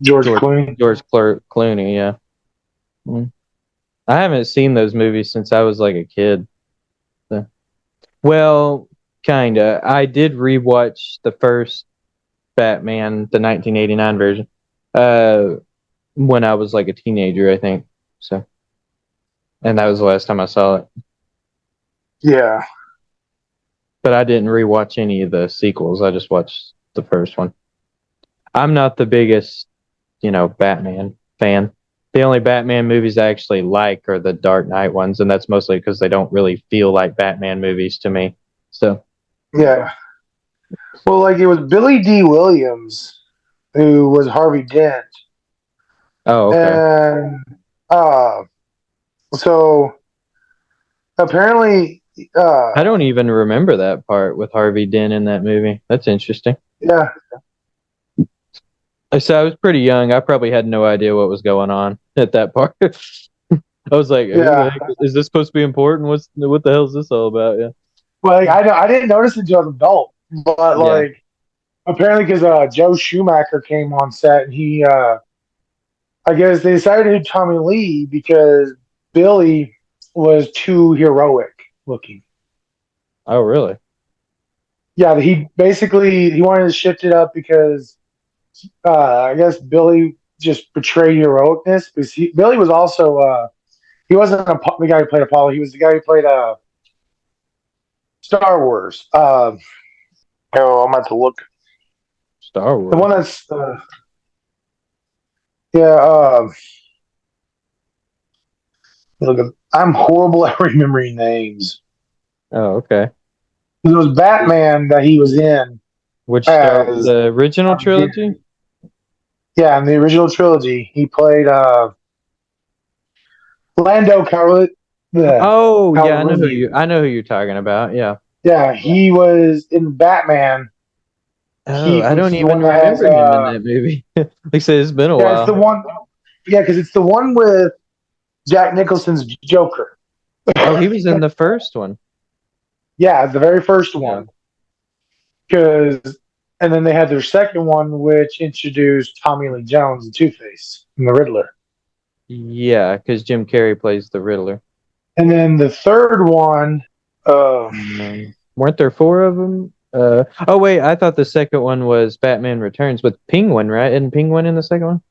Speaker 1: George Clooney.
Speaker 2: Clooney. Yeah. Mm. I haven't seen those movies since I was like a kid. So. Well, kinda. I did rewatch the first Batman, the 1989 version, when I was like a teenager, I think. So, and that was the last time I saw it.
Speaker 1: Yeah,
Speaker 2: But I didn't rewatch any of the sequels. I just watched the first one. I'm not the biggest, Batman fan. The only Batman movies I actually like are the Dark Knight ones, and that's mostly because they don't really feel like Batman movies to me. So,
Speaker 1: yeah. Well, like it was Billy D. Williams who was Harvey Dent,
Speaker 2: oh, okay.
Speaker 1: and uh, so apparently,
Speaker 2: I don't even remember that part with Harvey Dent in that movie. That's interesting.
Speaker 1: yeah,
Speaker 2: So I was pretty young. I probably had no idea what was going on at that part. I was like, "Who the
Speaker 1: yeah.
Speaker 2: heck is this supposed to be important? What the hell is this all about?" Yeah,
Speaker 1: Like I didn't notice it until I was an adult, but
Speaker 2: yeah.
Speaker 1: like apparently because Joe Schumacher came on set and he, I guess they decided to do Tommy Lee because Billy was too heroic looking.
Speaker 2: Oh, really?
Speaker 1: Yeah, he wanted to shift it up because I guess Billy just portrayed heroicness because Billy was also he wasn't the guy who played Apollo. He was the guy who played Star Wars. Oh, I'm about to look.
Speaker 2: Star
Speaker 1: The
Speaker 2: Wars.
Speaker 1: one that's yeah. Look, I'm horrible at remembering names.
Speaker 2: Oh, okay.
Speaker 1: It was Batman that he was in as
Speaker 2: The original trilogy?
Speaker 1: yeah, in the original trilogy, he played Lando
Speaker 2: Oh, yeah,
Speaker 1: Calrissian.
Speaker 2: I know who you're talking about. Yeah.
Speaker 1: Yeah, he was in Batman.
Speaker 2: Oh, I
Speaker 1: It's
Speaker 2: don't
Speaker 1: the
Speaker 2: even
Speaker 1: one that has
Speaker 2: remember him in that movie. Like I said, it's been a
Speaker 1: yeah, it's the
Speaker 2: while.
Speaker 1: one. Yeah, because it's the one with Jack Nicholson's Joker.
Speaker 2: Oh, he was in the first one.
Speaker 1: Yeah, the very first
Speaker 2: Yeah.
Speaker 1: one. Because and then they had their second one, which introduced Tommy Lee Jones, the Two Face, and the Riddler.
Speaker 2: Yeah, because Jim Carrey plays the Riddler.
Speaker 1: And then the third one,
Speaker 2: Weren't there four of them? Oh wait, I thought the second one was Batman Returns with Penguin, right? Isn't Penguin in the second one?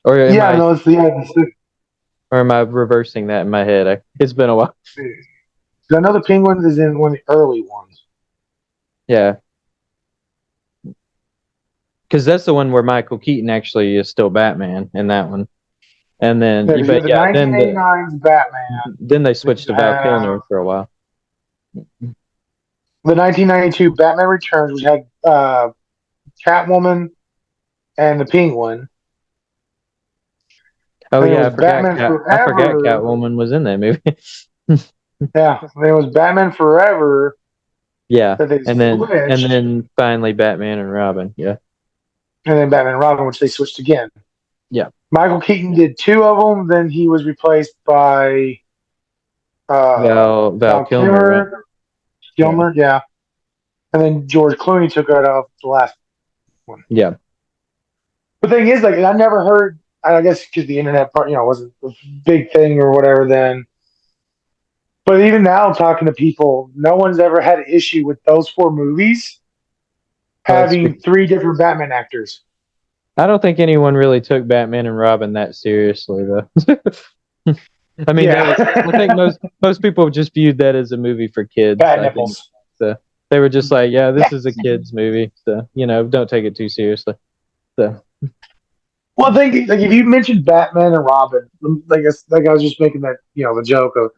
Speaker 2: Or am
Speaker 1: yeah,
Speaker 2: I
Speaker 1: no, it's
Speaker 2: or am I reversing that in my head? It's been a while.
Speaker 1: another Penguin is in one of the early ones.
Speaker 2: Yeah, because that's the one where Michael Keaton actually is still Batman in that one. And then,
Speaker 1: Yeah, you have
Speaker 2: but
Speaker 1: the
Speaker 2: yeah,
Speaker 1: 1989's Batman,
Speaker 2: then they switched to Val
Speaker 1: uh,
Speaker 2: Kilmer for a while.
Speaker 1: the 1992 Batman Returns, which had Catwoman and the Penguin.
Speaker 2: Oh
Speaker 1: Then it
Speaker 2: yeah,
Speaker 1: was Batman
Speaker 2: I forgot
Speaker 1: Forever.
Speaker 2: Catwoman was in that movie.
Speaker 1: Yeah, then it was Batman Forever
Speaker 2: Yeah,
Speaker 1: that they
Speaker 2: and
Speaker 1: switched,
Speaker 2: then finally Batman and Robin. Yeah,
Speaker 1: and then Batman and Robin, which they switched again.
Speaker 2: yeah.
Speaker 1: Michael Keaton did two of them. Then he was replaced by
Speaker 2: Val
Speaker 1: Val
Speaker 2: Kilmer, right? Yeah,
Speaker 1: Kilmer, yeah. And then George Clooney took it off the last one.
Speaker 2: yeah.
Speaker 1: The thing is, like, I never heard. I guess because the internet part, wasn't a big thing or whatever then. But even now, talking to people, no one's ever had an issue with those four movies having three different Batman actors.
Speaker 2: I don't think anyone really took Batman and Robin that seriously, though. I mean,
Speaker 1: Yeah,
Speaker 2: I think most people just viewed that as a movie for kids.
Speaker 1: bad
Speaker 2: I think.
Speaker 1: nipples.
Speaker 2: So they were just like, yeah, this
Speaker 1: Yeah.
Speaker 2: is a kids movie, so don't take it too seriously. So
Speaker 1: Well, I think like if you mentioned Batman and Robin, like I was just making that the joke of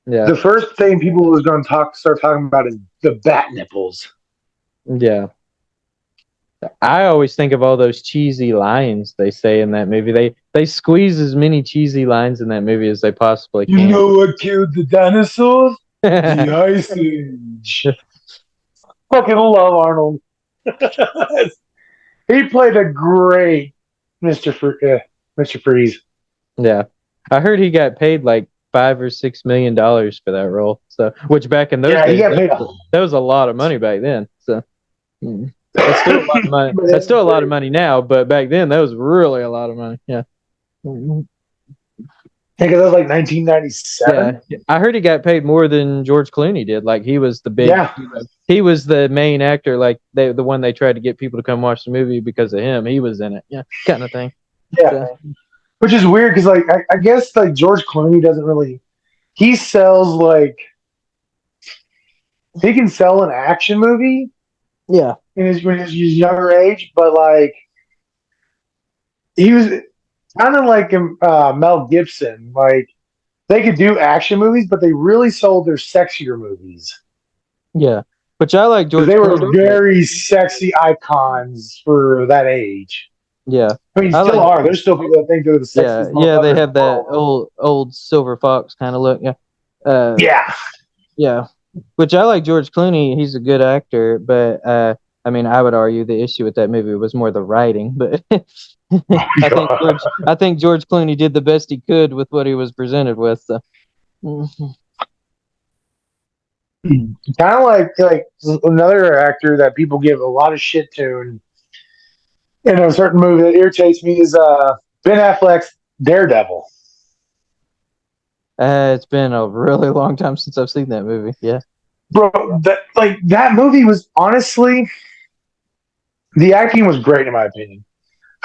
Speaker 2: yeah,
Speaker 1: the first thing people was going to start talking about is the bat nipples.
Speaker 2: yeah. I always think of all those cheesy lines they say in that movie. They squeeze as many cheesy lines in that movie as they possibly
Speaker 1: You
Speaker 2: can.
Speaker 1: know what killed the dinosaurs? The Ice Age. Fucking love Arnold. He played a great Mr. Freeze.
Speaker 2: Yeah, I heard he got paid like $5 or $6 million for that role. So, which back in those
Speaker 1: Yeah, he
Speaker 2: days,
Speaker 1: got paid.
Speaker 2: that was a lot of money back then. So, that's still a lot of money.
Speaker 1: But
Speaker 2: That's
Speaker 1: that's
Speaker 2: still a lot of
Speaker 1: great.
Speaker 2: money now, but back then that was really a lot of money. Yeah.
Speaker 1: Yeah, because that was like 1997.
Speaker 2: Yeah, I heard he got paid more than George Clooney did. Like he was the big,
Speaker 1: Yeah,
Speaker 2: he was the main actor. Like the one they tried to get people to come watch the movie because of him. He was in it. Yeah, kind of thing.
Speaker 1: yeah.
Speaker 2: So,
Speaker 1: Which is weird because like I guess like George Clooney doesn't really. He sells like he can sell an action movie
Speaker 2: yeah,
Speaker 1: in his younger age, but like he was kind of like Mel Gibson. Like they could do action movies, but they really sold their sexier movies
Speaker 2: yeah. Which I like
Speaker 1: because
Speaker 2: George
Speaker 1: they were
Speaker 2: Clooney.
Speaker 1: very sexy icons for that age.
Speaker 2: Yeah,
Speaker 1: I mean,
Speaker 2: I
Speaker 1: still
Speaker 2: like.
Speaker 1: are. There's still people that think they're the
Speaker 2: Yeah,
Speaker 1: sexiest
Speaker 2: yeah. They
Speaker 1: motherfuckers in
Speaker 2: have
Speaker 1: the
Speaker 2: that
Speaker 1: world.
Speaker 2: old silver fox kind of look. Yeah,
Speaker 1: Yeah,
Speaker 2: yeah. Which I like George Clooney. He's a good actor, but I mean, I would argue the issue with that movie was more the writing. But I think George Clooney did the best he could with what he was presented with. So. Mhm.
Speaker 1: kind of like another actor that people give a lot of shit to, and in a certain movie that irritates me is Ben Affleck's Daredevil.
Speaker 2: It's been a really long time since I've seen that movie. Yeah,
Speaker 1: Bro, that movie was honestly the acting was great in my opinion.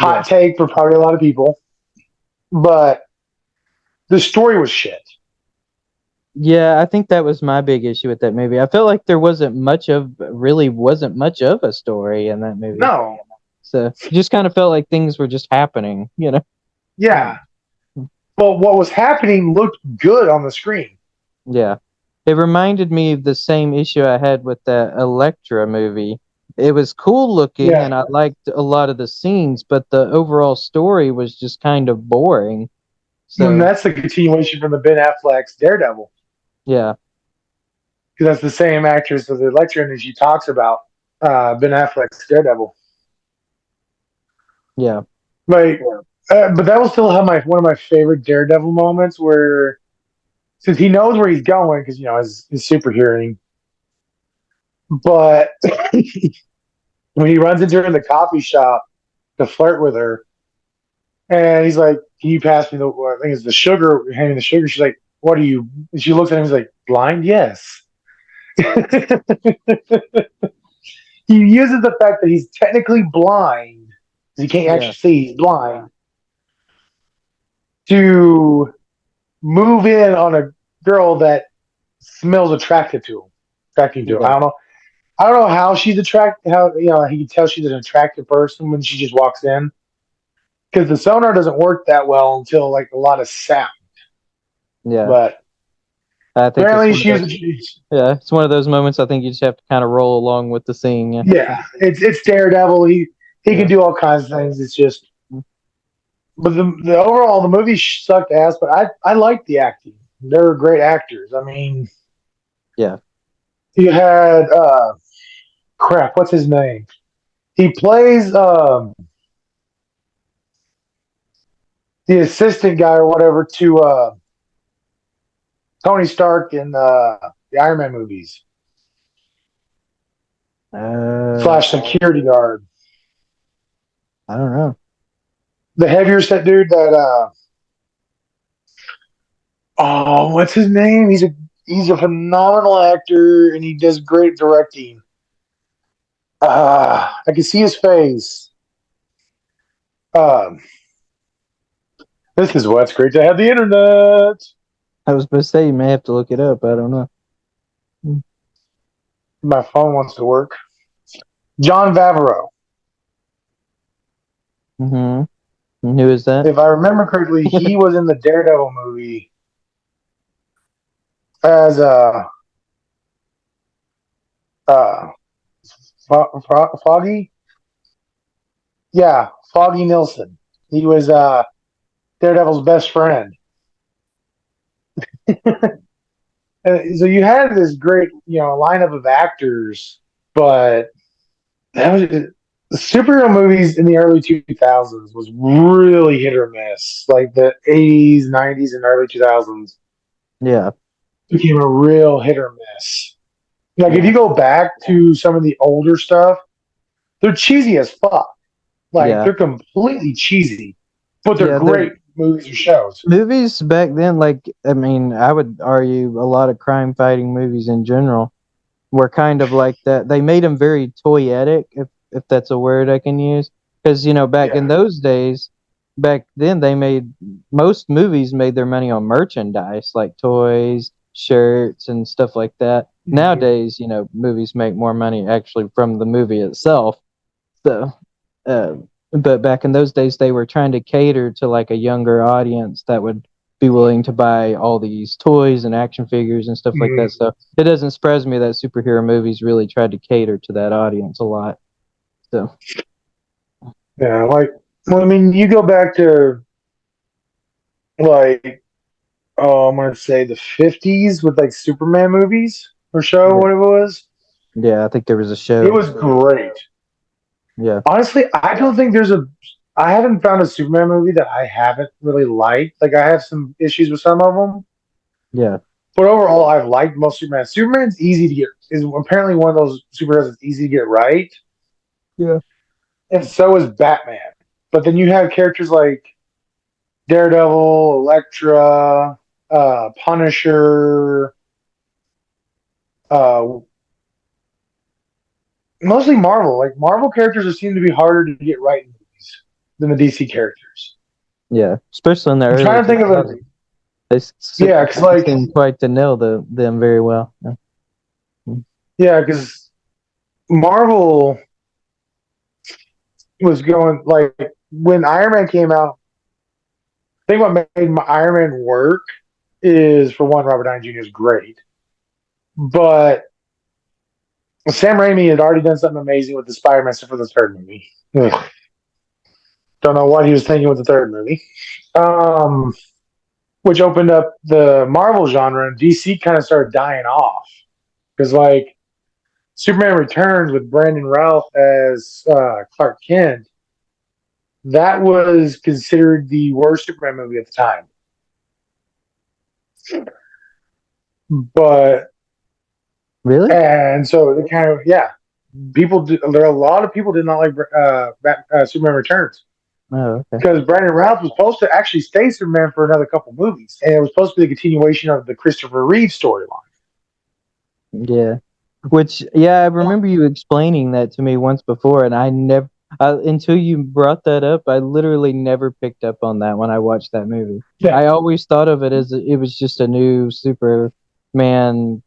Speaker 2: yeah,
Speaker 1: Hot take for probably a lot of people, but the story was shit.
Speaker 2: yeah. I think that was my big issue with that movie. I felt like there wasn't much of a story in that movie.
Speaker 1: No,
Speaker 2: So it just kind of felt like things were just happening.
Speaker 1: yeah, but what was happening looked good on the screen.
Speaker 2: Yeah. It reminded me of the same issue I had with the Elektra movie. It was cool looking
Speaker 1: Yeah,
Speaker 2: and I liked a lot of the scenes, but the overall story was just kind of boring.
Speaker 1: and
Speaker 2: So,
Speaker 1: that's the continuation from the Ben Affleck's Daredevil
Speaker 2: yeah,
Speaker 1: because that's the same actress of the lecture, and she talks about Ben Affleck's Daredevil.
Speaker 2: yeah,
Speaker 1: Like, but that will still have my one of my favorite Daredevil moments where since he knows where he's going because his super hearing, but when he runs into her in the coffee shop to flirt with her, and he's like, "Can you pass me the? I think it's the sugar. Handing the sugar." She's like, "What are you?" And she looks at him. He's like, "Blind? Yes." He uses the fact that he's technically blind, because he can't
Speaker 2: yeah,
Speaker 1: actually see. He's blind to move in on a girl that smells attracting to him.
Speaker 2: yeah,
Speaker 1: I don't know how she's attracted. How he can tell she's an attractive person when she just walks in because the sonar doesn't work that well until like a lot of sound.
Speaker 2: yeah.
Speaker 1: But
Speaker 2: I think it's
Speaker 1: apparently
Speaker 2: one of those, yeah, it's one of those moments I think you just have to kind of roll along with the scene. Yeah,
Speaker 1: yeah, it's Daredevil. He can
Speaker 2: yeah,
Speaker 1: do all kinds of things. It's just, but the overall the movie sucked ass. But I like the acting. They're great actors. I mean,
Speaker 2: yeah.
Speaker 1: you had crap. What's his name? He plays the assistant guy or whatever to Tony Stark in the Iron Man movies. Slash security guard.
Speaker 2: I don't know.
Speaker 1: The heavier set dude that oh, what's his name? He's a phenomenal actor and he does great directing. I can see his face. Um, this is what's great to have the internet.
Speaker 2: I was supposed to say you may have to look it up. I don't know.
Speaker 1: My phone wants to work. John Favreau.
Speaker 2: Mm-hmm. Who is that?
Speaker 1: If I remember correctly, he was in the Daredevil movie as uh, Foggy. Yeah, Foggy Nilsson. He was Daredevil's best friend. So you had this great, lineup of actors, but that was the superhero movies in the early 2000s was really hit or miss. Like the 80s, 90s, and early 2000s
Speaker 2: Yeah.
Speaker 1: became a real hit or miss. Like if you go back to some of the older stuff, they're cheesy as fuck. Like
Speaker 2: Yeah.
Speaker 1: they're completely cheesy, but they're
Speaker 2: Yeah.
Speaker 1: great movies or shows.
Speaker 2: Movies back then, like, I mean, I would argue a lot of crime fighting movies in general were kind of like that. They made them very toyetic, if that's a word I can use, because back in
Speaker 1: Yeah.
Speaker 2: those days, back then they made most movies made their money on merchandise like toys, shirts, and stuff like that.
Speaker 1: Mhm.
Speaker 2: Nowadays, movies make more money actually from the movie itself. So, uh, but back in those days, they were trying to cater to like a younger audience that would be willing to buy all these toys and action figures and stuff like
Speaker 1: Mhm.
Speaker 2: that. So it doesn't surprise me that superhero movies really tried to cater to that audience a lot. So
Speaker 1: Yeah, like, well, I mean, you go back to like, oh, I'm gonna say the '50s with like Superman movies or show,
Speaker 2: yeah,
Speaker 1: what it was.
Speaker 2: yeah, I think there was a
Speaker 1: It
Speaker 2: show.
Speaker 1: was great.
Speaker 2: Yeah,
Speaker 1: Honestly, I don't think I haven't found a Superman movie that I haven't really liked. Like, I have some issues with some of them,
Speaker 2: yeah,
Speaker 1: but overall, I've liked most Superman. Superman's easy to get, is apparently one of those superheroes that's easy to get right,
Speaker 2: yeah,
Speaker 1: and so is Batman. But then you have characters like Daredevil, Elektra, Punisher, uh, mostly Marvel. Like Marvel characters seem to be harder to get right in movies than the DC characters.
Speaker 2: yeah. Especially in the
Speaker 1: I'm
Speaker 2: early
Speaker 1: trying to think of a
Speaker 2: 2000s, they
Speaker 1: yeah, because like
Speaker 2: seemed quite to nail them very well. Yeah.
Speaker 1: yeah, because Marvel was going like when Iron Man came out. I think what made my Iron Man work is for one, Robert Downey Jr. is great, but Sam Raimi had already done something amazing with the Spider-Man stuff for the third movie. Ugh. Don't know what he was thinking with the third movie. Um, which opened up the Marvel genre, and DC kind of started dying off because like Superman Returns with Brandon Routh as Clark Kent, that was considered the worst Superman movie at the time. But
Speaker 2: Really?
Speaker 1: and so it kind of there are a lot of people did not like Superman Returns
Speaker 2: Oh, okay.
Speaker 1: because Brandon Routh was supposed to actually stay Superman for another couple movies, and it was supposed to be the continuation of the Christopher Reeve storyline.
Speaker 2: Yeah. Which, yeah, I remember you explaining that to me once before, and I never, until you brought that up, I literally never picked up on that when I watched that movie.
Speaker 1: Yeah,
Speaker 2: I always thought of it as it was just a new Superman,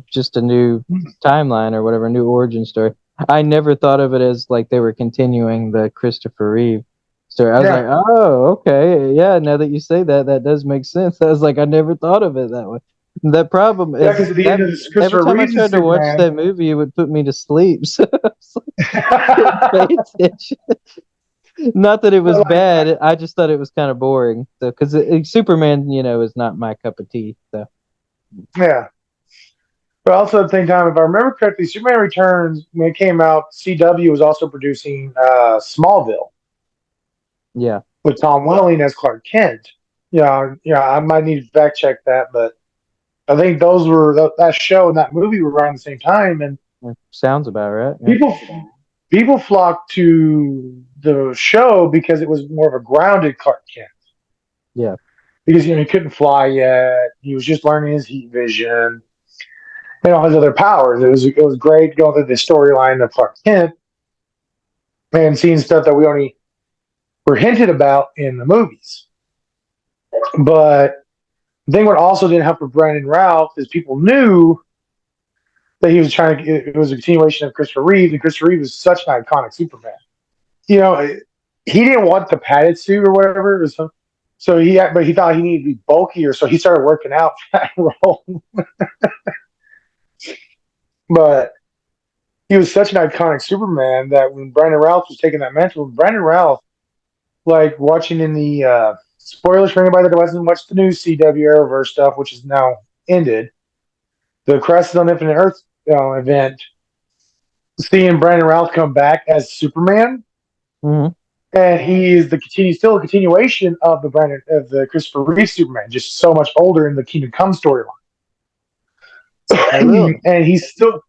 Speaker 2: just a new timeline or whatever, new origin story. I never thought of it as like they were continuing the Christopher Reeve story. I was like,
Speaker 1: yeah,
Speaker 2: oh, okay, yeah. Now that you say that, that does make sense. I was like, I never thought of it that way. The problem
Speaker 1: yeah.
Speaker 2: is
Speaker 1: Because at the
Speaker 2: that
Speaker 1: end of this
Speaker 2: every
Speaker 1: Christopher
Speaker 2: time I
Speaker 1: Reeve's
Speaker 2: tried to watch
Speaker 1: Superman,
Speaker 2: that movie, it would put me to sleep. So I was like, pay attention. Not that it was
Speaker 1: like
Speaker 2: bad. I just thought it was kind of boring. So because Superman, is not my cup of tea. So
Speaker 1: yeah. But also at the same time, if I remember correctly, Superman Returns when it came out, CW was also producing Smallville
Speaker 2: yeah,
Speaker 1: with Tom Welling as Clark Kent. Yeah, I might need to fact check that, but I think those were that show and that movie were around the same time, and
Speaker 2: that sounds about right. Yeah,
Speaker 1: people people flocked to the show because it was more of a grounded Clark Kent.
Speaker 2: yeah,
Speaker 1: Because he couldn't fly yet, he was just learning his heat vision and all his other powers. It was great going through the storyline of Clark Kent and seeing stuff that we only were hinted about in the movies. But the thing what also didn't help with Brandon Routh is people knew that he was trying to. It was a continuation of Christopher Reeve, and Christopher Reeve was such an iconic Superman. You know, he didn't want the padded suit or whatever. So but he thought he needed to be bulkier, so he started working out for that role. But he was such an iconic Superman that when Brandon Routh was taking that mantle, Brandon Routh, like watching in the spoilers for anybody that hasn't watched the new CW Arrowverse stuff, which is now ended, the Crisis on Infinite Earth event, seeing Brandon Routh come back as Superman, and he is still a continuation of the Christopher Reeve Superman, just so much older in the Kingdom Come storyline.
Speaker 2: Oh, really?
Speaker 1: And he's still,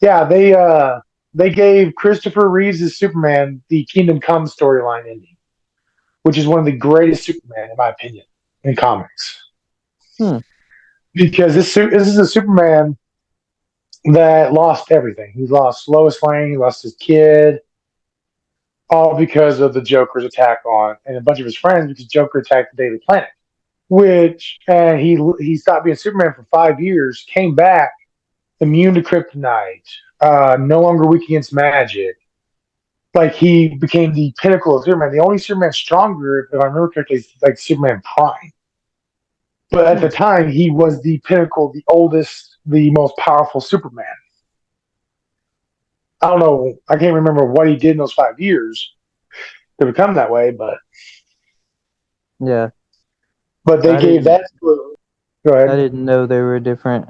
Speaker 1: yeah, they gave Christopher Reeves' Superman the Kingdom Come storyline ending, which is one of the greatest Superman, in my opinion, in comics. Because this is a Superman that lost everything. He lost Lois Lane, he lost his kid, all because of the Joker's attack on and a bunch of his friends because Joker attacked the Daily Planet. And he stopped being Superman for 5 years, came back immune to kryptonite, no longer weak against magic. Like he became the pinnacle of Superman. The only Superman stronger, if I remember correctly, is like Superman Prime. But at the time, he was the pinnacle, the oldest, the most powerful Superman. I don't know. I can't remember what he did in those 5 years to become that way, but
Speaker 2: yeah.
Speaker 1: But they gave that. Go ahead.
Speaker 2: I didn't know they were different.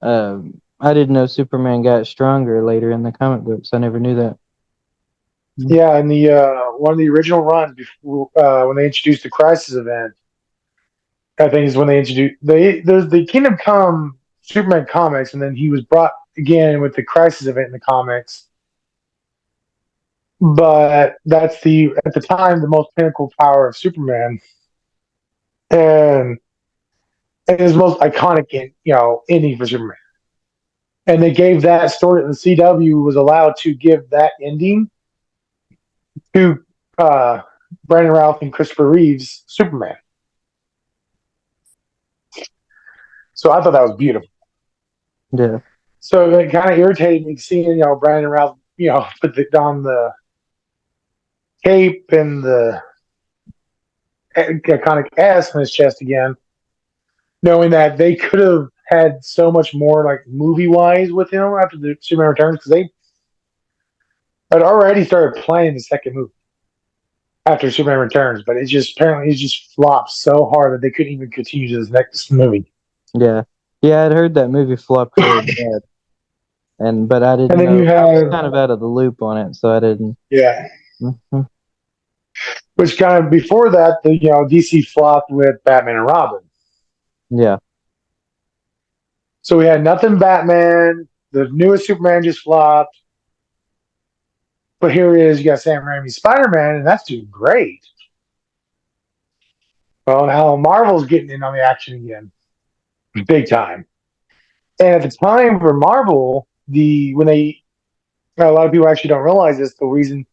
Speaker 2: I didn't know Superman got stronger later in the comic books. I never knew that.
Speaker 1: Yeah, in the one of the original runs before when they introduced the Crisis event, I think is when they introduced there's the Kingdom Come Superman comics, and then he was brought again with the Crisis event in the comics. But that's at the time the most pinnacle power of Superman, and his most iconic ending for Superman. And they gave that story. The CW was allowed to give that ending to Brandon Routh and Christopher Reeve's Superman. So I thought that was beautiful.
Speaker 2: Yeah.
Speaker 1: So it kind of irritated me seeing, Brandon Routh, put on the cape and the iconic S on his chest again, knowing that they could have had so much more, like movie-wise, with him after the Superman Returns, because they had already started planning the second movie after Superman Returns, but it just flopped so hard that they couldn't even continue to this next movie.
Speaker 2: Yeah, I'd heard that movie flopped really bad, but I didn't know. I was kind of out of the loop on it, so I didn't.
Speaker 1: Yeah. Mm-hmm. Which kind of before that, the DC flopped with Batman and Robin.
Speaker 2: Yeah.
Speaker 1: So we had nothing Batman. The newest Superman just flopped. But here it is, you got Sam Raimi's Spider-Man, and that's doing great. Well, now Marvel's getting in on the action again. Big time. And at the time for Marvel, a lot of people actually don't realize this, the reason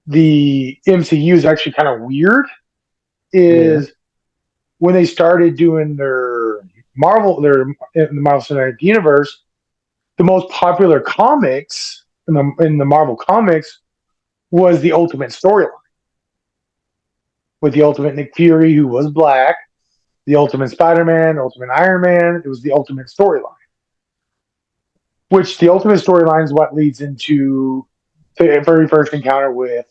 Speaker 1: the MCU is actually kind of weird is when they started doing their in the Marvel Cinematic Universe, the most popular comics in the Marvel comics was the Ultimate storyline. With the Ultimate Nick Fury, who was black, the Ultimate Spider-Man, Ultimate Iron Man, it was the Ultimate storyline. Which the Ultimate storyline is what leads into the very first encounter with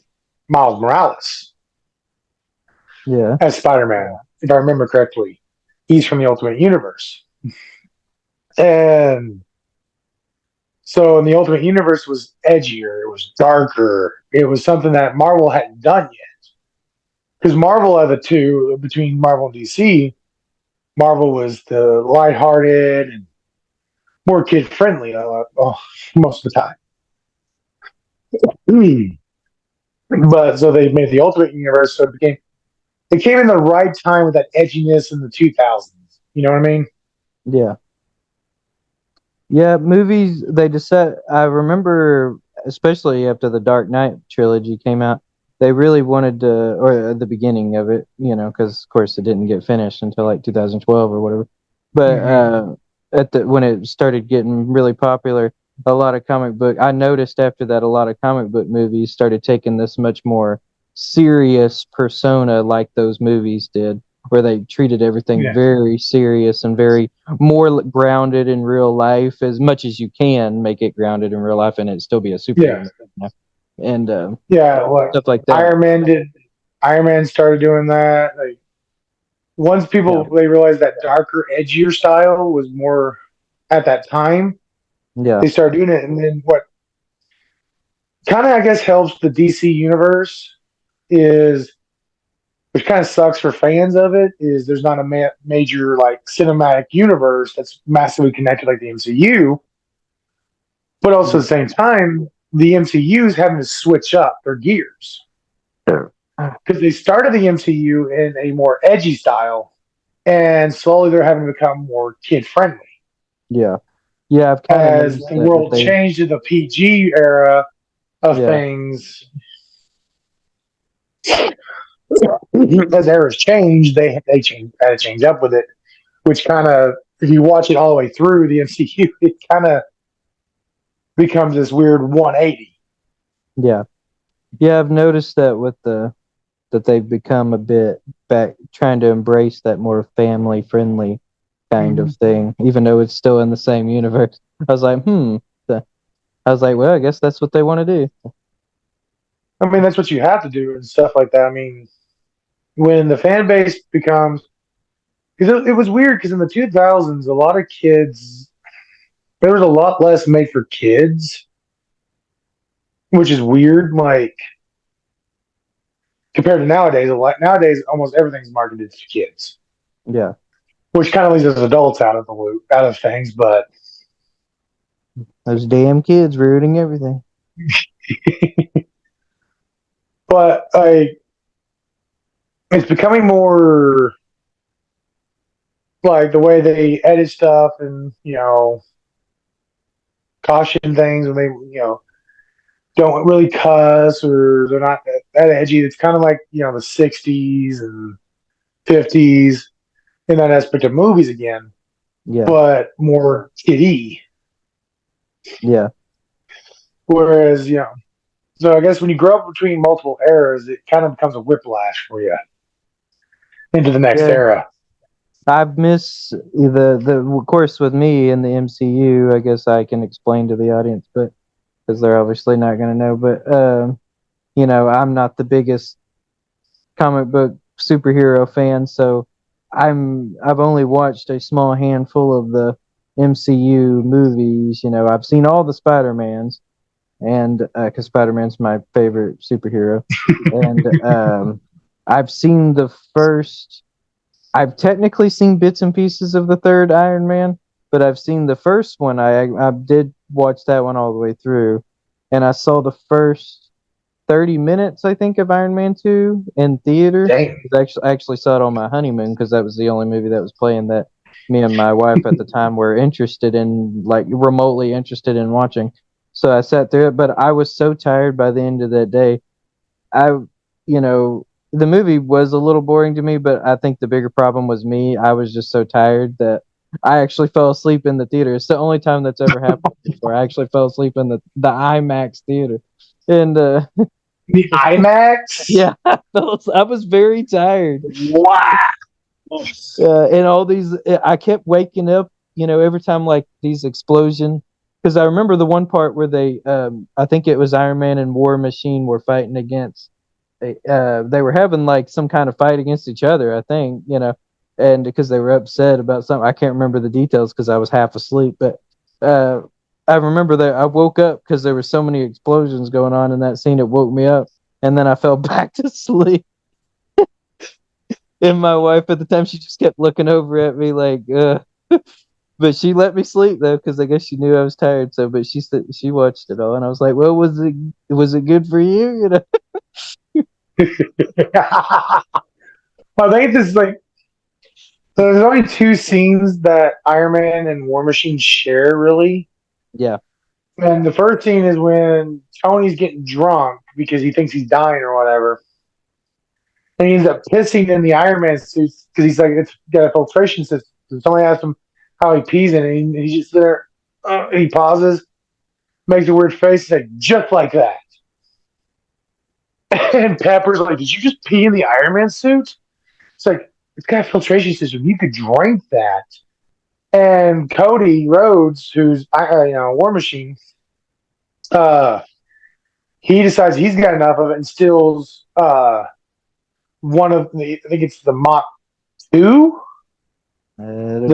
Speaker 1: Miles Morales.
Speaker 2: Yeah.
Speaker 1: As Spider-Man, if I remember correctly. He's from the Ultimate Universe. And so in the Ultimate Universe was edgier, it was darker, it was something that Marvel hadn't done yet. Because Marvel of the two, between Marvel and DC, Marvel was the lighthearted and more kid-friendly most of the time. But so they made the Ultimate Universe, so it came in the right time with that edginess in the 2000s. You know what I mean?
Speaker 2: Yeah. Yeah, movies, I remember, especially after the Dark Knight trilogy came out, they really wanted to, or at the beginning of it, because of course it didn't get finished until like 2012 or whatever. But when it started getting really popular, a lot of comic book. I noticed after that a lot of comic book movies started taking this much more serious persona like those movies did, where they treated everything
Speaker 1: Yeah,
Speaker 2: very serious and very more grounded in real life as much as you can make it grounded in real life and it still be a
Speaker 1: yeah,
Speaker 2: superhero, and
Speaker 1: yeah. Like
Speaker 2: stuff like that.
Speaker 1: Iron Man did. Iron Man started doing that. Like once
Speaker 2: Yeah,
Speaker 1: people they realized that darker, edgier style was more at that time,
Speaker 2: yeah,
Speaker 1: they started doing it. And then what kind of I guess helps the DC universe is, which kind of sucks for fans of it, is there's not a major like cinematic universe that's massively connected like the MCU. But also at
Speaker 2: yeah.
Speaker 1: the same time, the MCU is having to switch up their gears because they started the MCU in a more edgy style, and slowly they're having to become more kid friendly.
Speaker 2: Yeah, yeah. I've kind of
Speaker 1: As
Speaker 2: noticed
Speaker 1: the
Speaker 2: that
Speaker 1: world
Speaker 2: they,
Speaker 1: changed to the PG era of
Speaker 2: yeah,
Speaker 1: things, as eras changed, they had to change up with it. Which kind of, if you watch it all the way through the MCU, it kind of becomes this weird 180.
Speaker 2: yeah, yeah. I've noticed that with that they've become a bit back trying to embrace that more family friendly kind
Speaker 1: Mm-hmm.
Speaker 2: of thing, even though it's still in the same universe. I was like, I was like, well, I guess that's what they want to do.
Speaker 1: I mean, that's what you have to do and stuff like that. I mean, when the fan base becomes, because it was weird because in the 2000s, a lot of kids, there was a lot less made for kids, which is weird. Like compared to nowadays, nowadays almost everything's marketed to kids,
Speaker 2: Yeah,
Speaker 1: which kind of leaves us adults out of the loop, out of things. But
Speaker 2: those damn kids ruining everything.
Speaker 1: like it's becoming more like the way they edit stuff and caution things when they don't really cuss or they're not that edgy. It's kind of like the '60s and '50s in that aspect of movies again,
Speaker 2: Yeah,
Speaker 1: but more kiddie.
Speaker 2: yeah,
Speaker 1: Whereas so I guess when you grow up between multiple eras, it kind of becomes a whiplash for you into the next
Speaker 2: yeah.
Speaker 1: era.
Speaker 2: I've missed the of course with me in the MCU. I guess I can explain to the audience, but because they're obviously not going to know. But I'm not the biggest comic book superhero fan, so I've only watched a small handful of the MCU movies. I've seen all the Spider-Mans, and because Spider-Man's my favorite superhero, and I've seen the first. I've technically seen bits and pieces of the third Iron Man, but I've seen the first one. I did watch that one all the way through, and I saw the first 30 minutes, I think, of Iron Man 2 in theater.
Speaker 1: Dang.
Speaker 2: I actually saw it on my honeymoon because that was the only movie that was playing that me and my wife at the time were interested in, like remotely interested in watching. So I sat through it, but I was so tired by the end of that day. I, you know, the movie was a little boring to me, but I think the bigger problem was me. I was just so tired that I actually fell asleep in the theater. It's the only time that's ever happened before. I actually fell asleep in the IMAX theater, and
Speaker 1: The IMAX?
Speaker 2: yeah, I was very tired.
Speaker 1: Wow.
Speaker 2: And all these, I kept waking up, every time like these explosion. Because I remember the one part where I think it was Iron Man and War Machine were fighting against. They were having like some kind of fight against each other, I think, and because they were upset about something. I can't remember the details because I was half asleep, but uh, I remember that I woke up because there were so many explosions going on in that scene. It woke me up, and then I fell back to sleep. And my wife at the time, she just kept looking over at me like, but she let me sleep though, because I guess she knew I was tired. So, but she said she watched it all, and I was like, "Well, was it good for you?"
Speaker 1: I think this is like so there's only two scenes that Iron Man and War Machine share really.
Speaker 2: Yeah,
Speaker 1: And the first scene is when Tony's getting drunk because he thinks he's dying or whatever. And he ends up pissing in the Iron Man suit because he's like, it's got a filtration system. So somebody asked him, how he pees in it. And he's just there. He pauses, makes a weird face. He's like, just like that. And Pepper's like, did you just pee in the Iron Man suit? It's like, it's got a filtration system. You could drink that. And Cody Rhodes, who's War Machine, uh, he decides he's got enough of it and steals one of the, I think it's the Mach 2,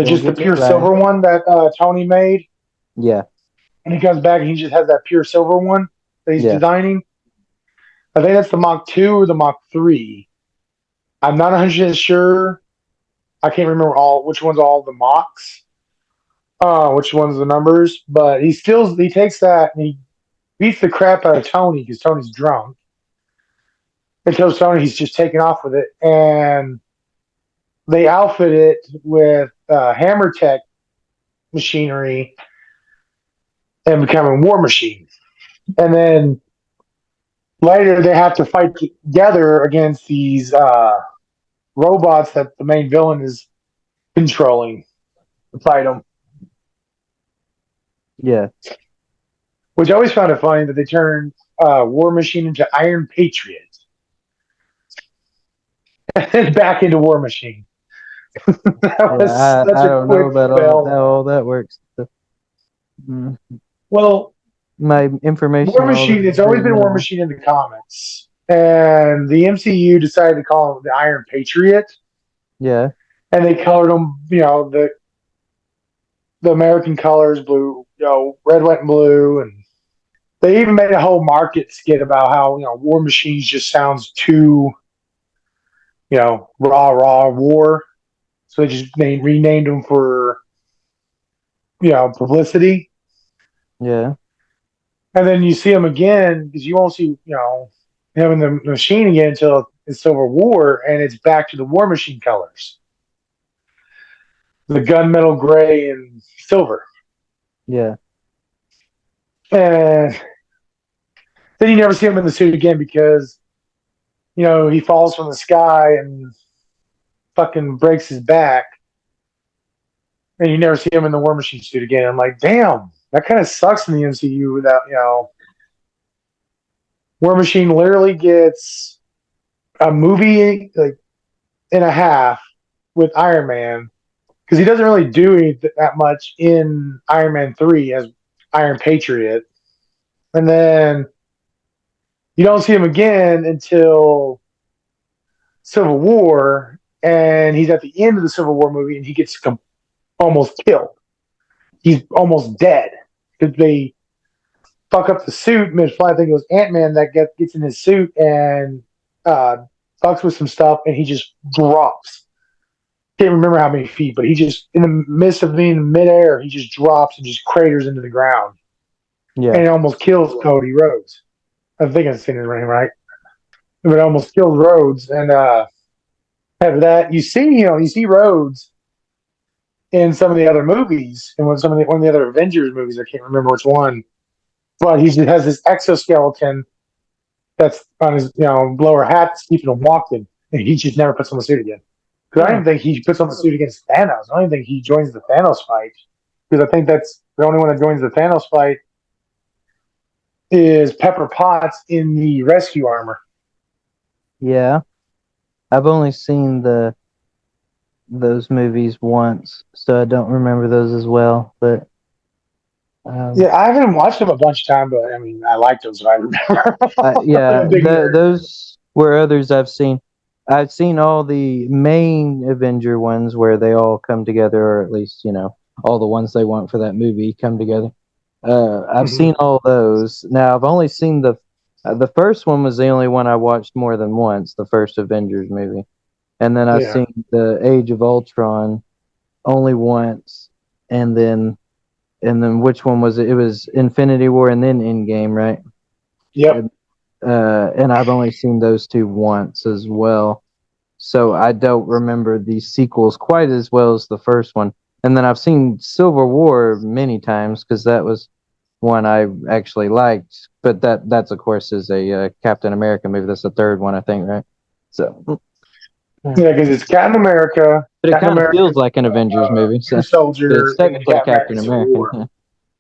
Speaker 1: just the pure silver one that Tony made.
Speaker 2: Yeah.
Speaker 1: And he comes back and he just has that pure silver one that he's designing. I think that's the Mach 2 or the Mach 3. I'm not 100% sure. I can't remember which one's all the Machs, which one's the numbers. But he takes that and he beats the crap out of Tony because Tony's drunk. And tells Tony he's just taking off with it. And they outfit it with Hammer Tech machinery and become a war machine. And then later they have to fight together against these robots that the main villain is controlling to fight them.
Speaker 2: Yeah.
Speaker 1: Which I always found it funny that they turned War Machine into Iron Patriot. And back into War Machine. That was
Speaker 2: I don't know about how all that works.
Speaker 1: Well,
Speaker 2: my information.
Speaker 1: War Machine, it's always been War Machine in the comics. And the MCU decided to call him the Iron Patriot.
Speaker 2: Yeah.
Speaker 1: And they colored him, the American colors, blue, red, white, and blue. And they even made a whole market skit about how, War Machines just sounds too, rah, war. So they just renamed him for, publicity.
Speaker 2: Yeah.
Speaker 1: And then you see him again because you won't see, him in the machine again until it's Civil War, and it's back to the War Machine colors. The gunmetal gray and silver.
Speaker 2: Yeah.
Speaker 1: And then you never see him in the suit again because, he falls from the sky and fucking breaks his back. And you never see him in the War Machine suit again. I'm like, damn, that kind of sucks in the MCU without, War Machine literally gets a movie like and a half with Iron Man because he doesn't really do that much in Iron Man 3 as Iron Patriot. And then you don't see him again until Civil War, and he's at the end of the Civil War movie and he gets almost killed. He's almost dead because they fuck up the suit mid-flight. I think it was Ant-Man that gets in his suit and fucks with some stuff, and he just drops. Can't remember how many feet, but he just, in the midst of being in midair, he just drops and just craters into the ground.
Speaker 2: Yeah.
Speaker 1: And it almost kills Cody Rhodes. I think I'm saying his name right. But it almost kills Rhodes. And after that, you see Rhodes in some of the other movies, and one of the other Avengers movies, I can't remember which one. But he just has this exoskeleton that's on his lower half keeping him walking, and he just never puts on the suit again. Because I don't think he puts on the suit against Thanos. I don't think he joins the Thanos fight. Because I think that's the only one that joins the Thanos fight is Pepper Potts in the rescue armor.
Speaker 2: Yeah. I've only seen those movies once, so I don't remember those as well. But
Speaker 1: yeah, I haven't watched them a bunch of times, but I mean, I liked them, so I remember.
Speaker 2: Yeah, those were others I've seen. I've seen all the main Avenger ones where they all come together, or at least all the ones they want for that movie come together. I've seen all those. Now I've only seen the first one was the only one I watched more than once. The first Avengers movie, and then I've seen the Age of Ultron only once, and then which one was it? It was Infinity War and then Endgame, right?
Speaker 1: Yep.
Speaker 2: And I've only seen those two once as well, so I don't remember the sequels quite as well as the first one. And then I've seen Civil War many times because that was one I actually liked. But that's of course is a Captain America movie. That's the third one, I think, right? So
Speaker 1: Yeah, because it's Captain America,
Speaker 2: But it
Speaker 1: Captain
Speaker 2: kind of
Speaker 1: America,
Speaker 2: feels like an Avengers movie, so
Speaker 1: Winter
Speaker 2: it's
Speaker 1: Soldier, and then
Speaker 2: technically
Speaker 1: Captain America
Speaker 2: Captain
Speaker 1: Civil
Speaker 2: America.
Speaker 1: War.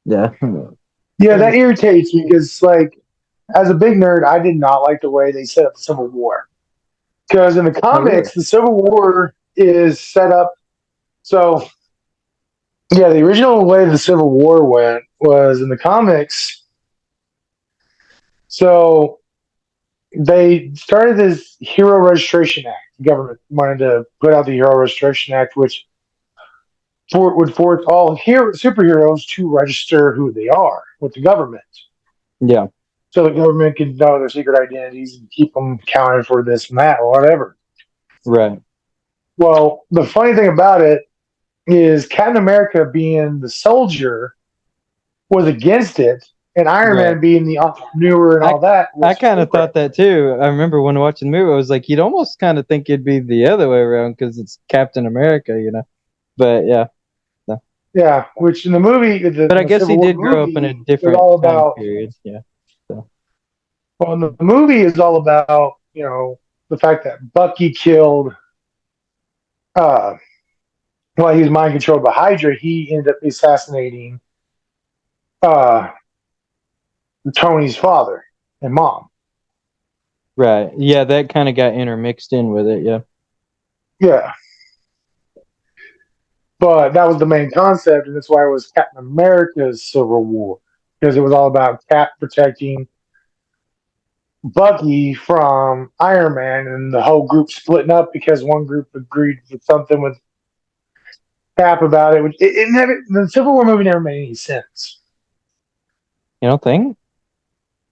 Speaker 2: Yeah.
Speaker 1: Yeah, that irritates me because, like, as a big nerd, I did not like the way they set up the Civil War. Because in the
Speaker 2: Oh, really?
Speaker 1: comics, the Civil War is set up. So, yeah, the original way the Civil War went was in the comics. So they started this Hero Registration Act. The government wanted to put out the Hero Registration Act, which would force all superheroes to register who they are with the government.
Speaker 2: Yeah.
Speaker 1: So the government can know their secret identities and keep them counted for this and that or whatever.
Speaker 2: Right.
Speaker 1: Well, the funny thing about it is Captain America being the soldier was against it, and Iron
Speaker 2: Right.
Speaker 1: Man being the entrepreneur and
Speaker 2: I
Speaker 1: all that
Speaker 2: I
Speaker 1: was
Speaker 2: kind of
Speaker 1: for it.
Speaker 2: thought that too. I remember when watching the movie, I was like, you'd almost kind of think it'd be the other way around because it's Captain America, you know. But yeah. No.
Speaker 1: Yeah, which in the movie,
Speaker 2: But I
Speaker 1: the
Speaker 2: guess
Speaker 1: Civil
Speaker 2: he
Speaker 1: War
Speaker 2: did grow up in a
Speaker 1: movie, was
Speaker 2: different
Speaker 1: all
Speaker 2: time
Speaker 1: about.
Speaker 2: period. Yeah. So.
Speaker 1: Well, the movie is all about the fact that Bucky killed. Uh, while he was mind controlled by Hydra, he ended up assassinating uh, Tony's father and mom.
Speaker 2: Right. Yeah, that kind of got intermixed in with it. Yeah.
Speaker 1: Yeah, but that was the main concept, and that's why it was Captain America's Civil War because it was all about Cap protecting Bucky from Iron Man, and the whole group splitting up because one group agreed with something with Cap about it. It never, the Civil War movie never made any sense.
Speaker 2: You don't think?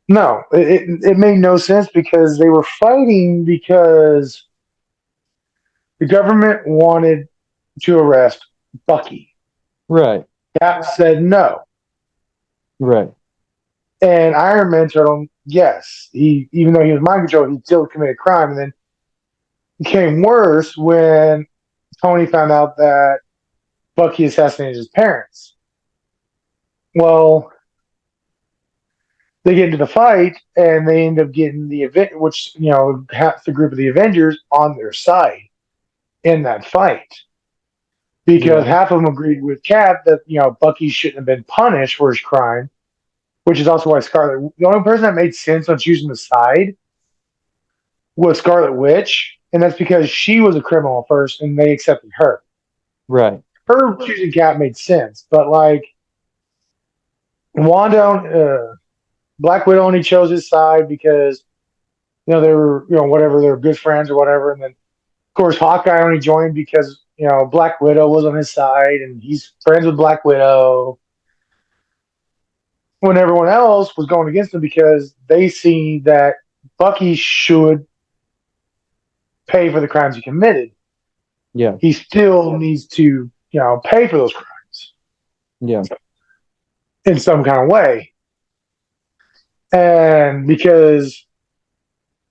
Speaker 1: No, it made no sense because they were fighting because the government wanted to arrest Bucky.
Speaker 2: Right.
Speaker 1: Cap said no.
Speaker 2: Right.
Speaker 1: And Iron Man told him yes. He, even though he was mind controlled, he still committed crime. And then it became worse when Tony found out that Bucky assassinated his parents. Well, they get into the fight and they end up getting the event, which half the group of the Avengers on their side in that fight because
Speaker 2: Yeah.
Speaker 1: half of them agreed with Cap that Bucky shouldn't have been punished for his crime, which is also why Scarlet. The only person that made sense on choosing the side was Scarlet Witch, and that's because she was a criminal first, and they accepted her.
Speaker 2: Right.
Speaker 1: Her choosing Cap made sense, but like Wanda, Black Widow only chose his side because they were whatever, they were good friends or whatever, and then of course Hawkeye only joined because Black Widow was on his side and he's friends with Black Widow. When everyone else was going against him because they see that Bucky should pay for the crimes he committed.
Speaker 2: Yeah.
Speaker 1: He still needs to pay for those crimes.
Speaker 2: Yeah.
Speaker 1: In some kind of way. And because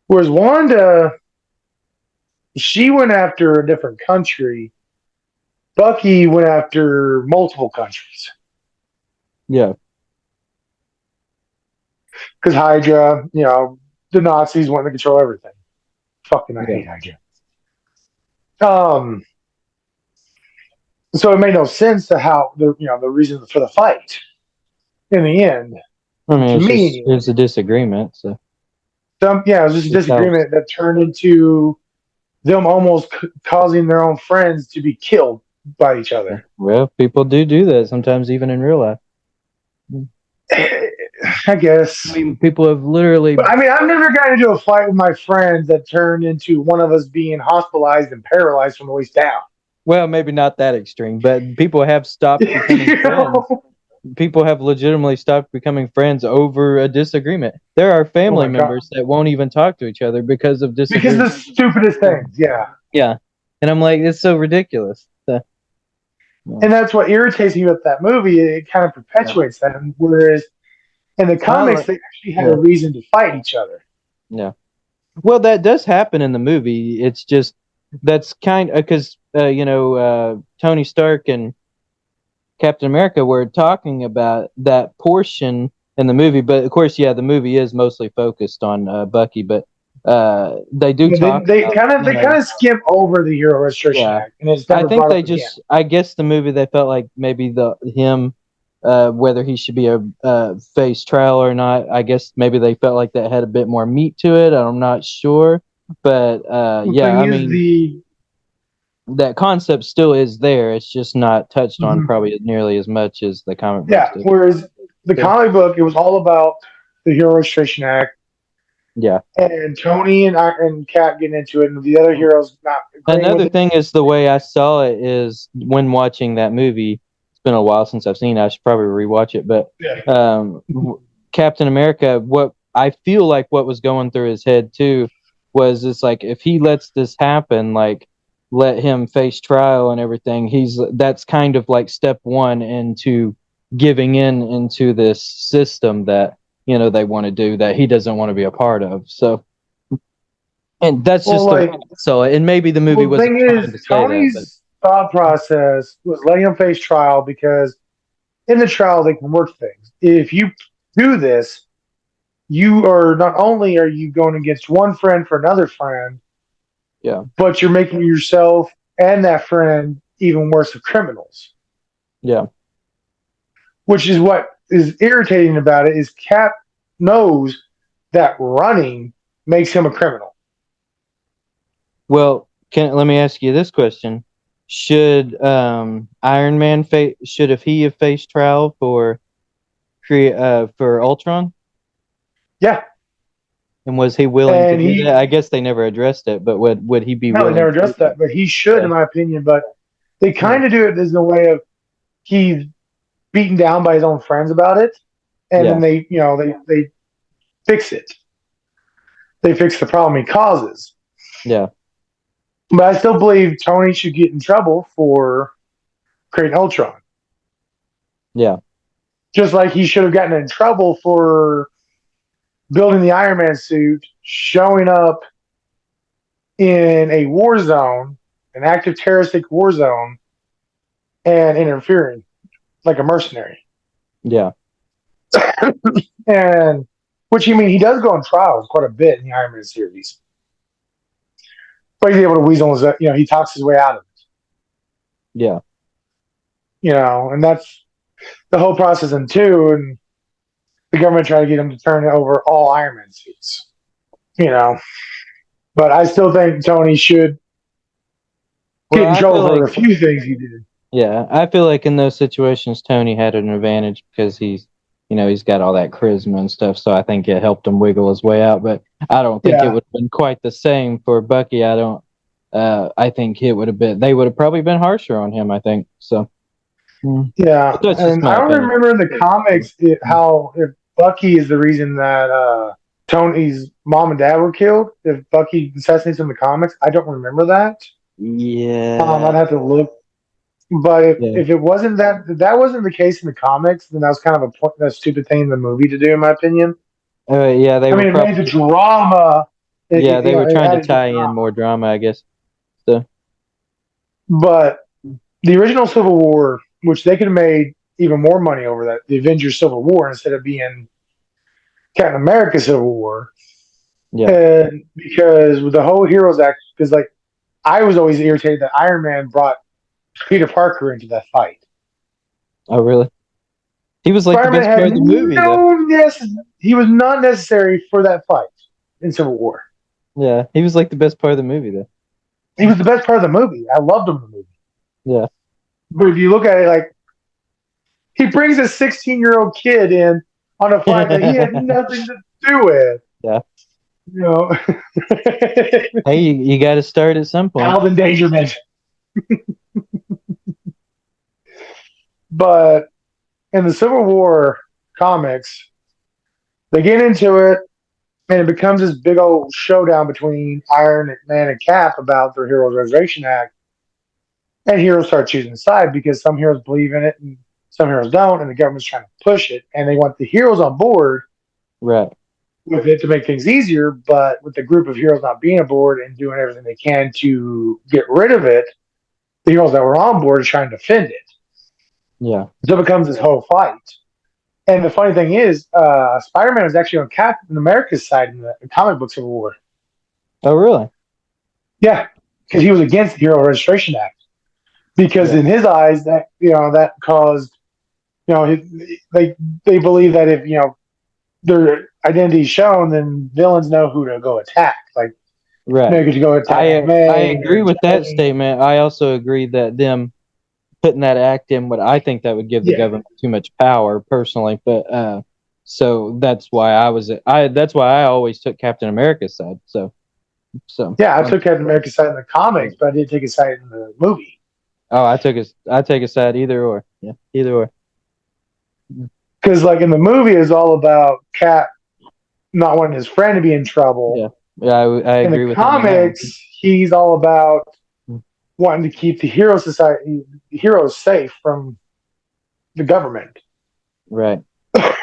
Speaker 1: whereas Wanda, she went after a different country, Bucky went after multiple countries.
Speaker 2: Yeah.
Speaker 1: Because Hydra, the Nazis wanted to control everything. Fucking I hate Hydra. So it made no sense to how the reason for the fight in the end.
Speaker 2: I mean,
Speaker 1: To me,
Speaker 2: it's a disagreement. So
Speaker 1: it was just a disagreement that turned into them almost causing their own friends to be killed by each other.
Speaker 2: Well, people do that sometimes, even in real life.
Speaker 1: I guess.
Speaker 2: I mean, people have literally.
Speaker 1: But, I mean, I've never gotten into a fight with my friends that turned into one of us being hospitalized and paralyzed from the waist down.
Speaker 2: Well, maybe not that extreme, but people have stopped becoming friends. People have legitimately stopped becoming friends over a disagreement. There are family members that won't even talk to each other because of disagreement.
Speaker 1: Because of the stupidest things, yeah.
Speaker 2: Yeah. And I'm like, it's so ridiculous.
Speaker 1: And that's what irritates me with that movie. It kind of perpetuates that. Whereas in the comics, they actually had a reason to fight each other.
Speaker 2: Yeah. Well, that does happen in the movie. It's just that's kind of because Tony Stark and Captain America were talking about that portion in the movie, but of course, yeah, the movie is mostly focused on Bucky. But They do talk
Speaker 1: They
Speaker 2: about,
Speaker 1: kind of skim over the Hero Registration
Speaker 2: yeah.
Speaker 1: Act, and it's
Speaker 2: I
Speaker 1: never
Speaker 2: think
Speaker 1: brought
Speaker 2: they
Speaker 1: up again.
Speaker 2: just, I guess the movie they felt like maybe him, whether he should be a face trial or not. I guess maybe they felt like that had a bit more meat to it. I'm not sure, but
Speaker 1: The
Speaker 2: yeah,
Speaker 1: thing
Speaker 2: I
Speaker 1: is,
Speaker 2: mean that concept still is there. It's just not touched on
Speaker 1: Mhm.
Speaker 2: probably nearly as much as the comic books
Speaker 1: Yeah.
Speaker 2: do.
Speaker 1: Whereas the
Speaker 2: So,
Speaker 1: comic book, it was all about the Hero Registration Act
Speaker 2: yeah.
Speaker 1: and Tony and Cap getting into it, and the other heroes not agreeing with
Speaker 2: Another
Speaker 1: it.
Speaker 2: thing is the way I saw it is when watching that movie. It's been a while since I've seen it. I should probably rewatch it. But
Speaker 1: Yeah.
Speaker 2: Captain America, what I feel like what was going through his head too was it's like if he lets this happen, like let him face trial and everything. That's kind of like step one into giving in into this system that they want to do that he doesn't want to be a part of. So. And that's
Speaker 1: Well,
Speaker 2: just the way I saw it. And maybe the movie
Speaker 1: the
Speaker 2: wasn't
Speaker 1: thing
Speaker 2: trying
Speaker 1: is,
Speaker 2: to say that, but
Speaker 1: Tony's thought process was letting him face trial because in the trial they can work things. If you do this, you are not only are you going against one friend for another friend,
Speaker 2: yeah,
Speaker 1: but you're making yourself and that friend even worse of criminals.
Speaker 2: yeah.
Speaker 1: Which is what is irritating about it is Cap knows that running makes him a criminal.
Speaker 2: Well, let me ask you this question: should Iron Man should have he have faced trial for Ultron?
Speaker 1: Yeah,
Speaker 2: And was he willing to
Speaker 1: and
Speaker 2: do that?
Speaker 1: he
Speaker 2: I guess they never addressed it, but would he be
Speaker 1: no, they
Speaker 2: willing
Speaker 1: never
Speaker 2: to do
Speaker 1: addressed
Speaker 2: that?
Speaker 1: that, but he should,
Speaker 2: Yeah,
Speaker 1: in my opinion. But they
Speaker 2: yeah,
Speaker 1: kind of do it as a way of he's beaten down by his own friends about it, and then
Speaker 2: yeah,
Speaker 1: they fix it. They fix the problem he causes.
Speaker 2: yeah,
Speaker 1: But I still believe Tony should get in trouble for creating Ultron,
Speaker 2: yeah,
Speaker 1: just like he should have gotten in trouble for building the Iron Man suit, showing up in a war zone, an active terroristic war zone, and interfering like a mercenary.
Speaker 2: yeah,
Speaker 1: And which you mean he does go on trials quite a bit in the Iron Man series, but he's able to weasel his, he talks his way out of it,
Speaker 2: yeah.
Speaker 1: and that's the whole process in two. And the government tried to get him to turn over all Iron Man suits, you know. But I still think Tony should get
Speaker 2: Well,
Speaker 1: in
Speaker 2: I
Speaker 1: trouble
Speaker 2: feel
Speaker 1: for
Speaker 2: like
Speaker 1: a few things he did.
Speaker 2: Yeah, I feel like in those situations, Tony had an advantage because he's got all that charisma and stuff. So I think it helped him wiggle his way out. But I don't think it
Speaker 1: Yeah,
Speaker 2: would have been quite the same for Bucky. I don't. I think it would have been. They would have probably been harsher on him. I think so.
Speaker 1: yeah.
Speaker 2: But that's just
Speaker 1: And
Speaker 2: my
Speaker 1: I don't
Speaker 2: opinion.
Speaker 1: remember in the comics how if Bucky is the reason that Tony's mom and dad were killed. If Bucky assassinates in the comics, I don't remember that. I'd
Speaker 2: Yeah,
Speaker 1: have to look. But
Speaker 2: yeah.
Speaker 1: if it wasn't if that wasn't the case in the comics, then that was kind of a stupid thing in the movie to do, in my opinion.
Speaker 2: Yeah, they
Speaker 1: I
Speaker 2: were
Speaker 1: mean, it made the
Speaker 2: probably.
Speaker 1: drama.
Speaker 2: Yeah, they were
Speaker 1: It
Speaker 2: trying to
Speaker 1: added to the
Speaker 2: tie in
Speaker 1: drama.
Speaker 2: more drama, I guess. So
Speaker 1: But the original Civil War, which they could have made even more money over that, the Avengers Civil War instead of being Captain America Civil War,
Speaker 2: yeah.
Speaker 1: and because with the whole Heroes Act, because like I was always irritated that Iron Man brought Peter Parker into that fight.
Speaker 2: Oh, really? He was like the
Speaker 1: Spider-Man
Speaker 2: best
Speaker 1: had
Speaker 2: part of the movie, though.
Speaker 1: he was not necessary for that fight in Civil War.
Speaker 2: Yeah, he was like the best part of the movie, though.
Speaker 1: He was the best part of the movie. I loved him in the movie.
Speaker 2: Yeah.
Speaker 1: But if you look at it, like he brings a 16-year-old kid in on a fight that he had nothing to do with.
Speaker 2: Yeah.
Speaker 1: You know,
Speaker 2: Hey, you got to start at some point.
Speaker 1: child endangerment. But in the Civil War comics, they get into it, and it becomes this big old showdown between Iron Man and Cap about their Heroes Reservation Act. And heroes start choosing side because some heroes believe in it and some heroes don't, and the government's trying to push it. And they want the heroes on board
Speaker 2: Right.
Speaker 1: with it to make things easier, but with the group of heroes not being aboard and doing everything they can to get rid of it, the heroes that were on board are trying to defend it.
Speaker 2: Yeah.
Speaker 1: So it becomes this whole fight. And the funny thing is, Spider-Man was actually on Captain America's side in the comic books of war.
Speaker 2: Oh, really?
Speaker 1: Yeah, because he was against the Hero Registration Act. Because
Speaker 2: Yeah.
Speaker 1: in his eyes, that caused they believe that if their identity is shown, then villains know who to go attack. Like,
Speaker 2: Right.
Speaker 1: you could go attack
Speaker 2: I
Speaker 1: May,
Speaker 2: agree
Speaker 1: Mary
Speaker 2: with that
Speaker 1: Jane.
Speaker 2: statement. I also agree that them putting that act in what I think that would give the
Speaker 1: Yeah,
Speaker 2: government too much power personally. But so that's why that's why I always took Captain America's side. So
Speaker 1: yeah. I took Captain America's side in the comics, but I didn't take his side in the movie.
Speaker 2: oh, I take a side either or. Yeah, either or.
Speaker 1: Because like in the movie, it's all about Cap not wanting his friend to be in trouble.
Speaker 2: Yeah, yeah, I
Speaker 1: In the
Speaker 2: agree with him on that one.
Speaker 1: comics, he's all about wanting to keep the heroes safe from the government.
Speaker 2: Right.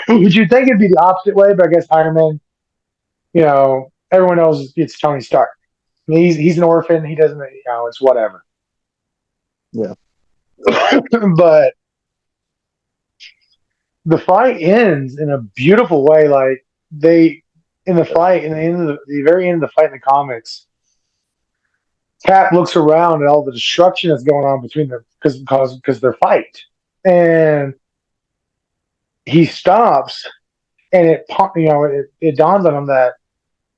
Speaker 1: Would you think it'd be the opposite way? But I guess Iron Man, everyone knows it's Tony Stark. He's an orphan. He doesn't, it's whatever.
Speaker 2: Yeah.
Speaker 1: But the fight ends in a beautiful way. Like they in the fight, in the end of the very end of the fight in the comics, Cap looks around at all the destruction that's going on between them because their fight, and he stops, and it dawns on him that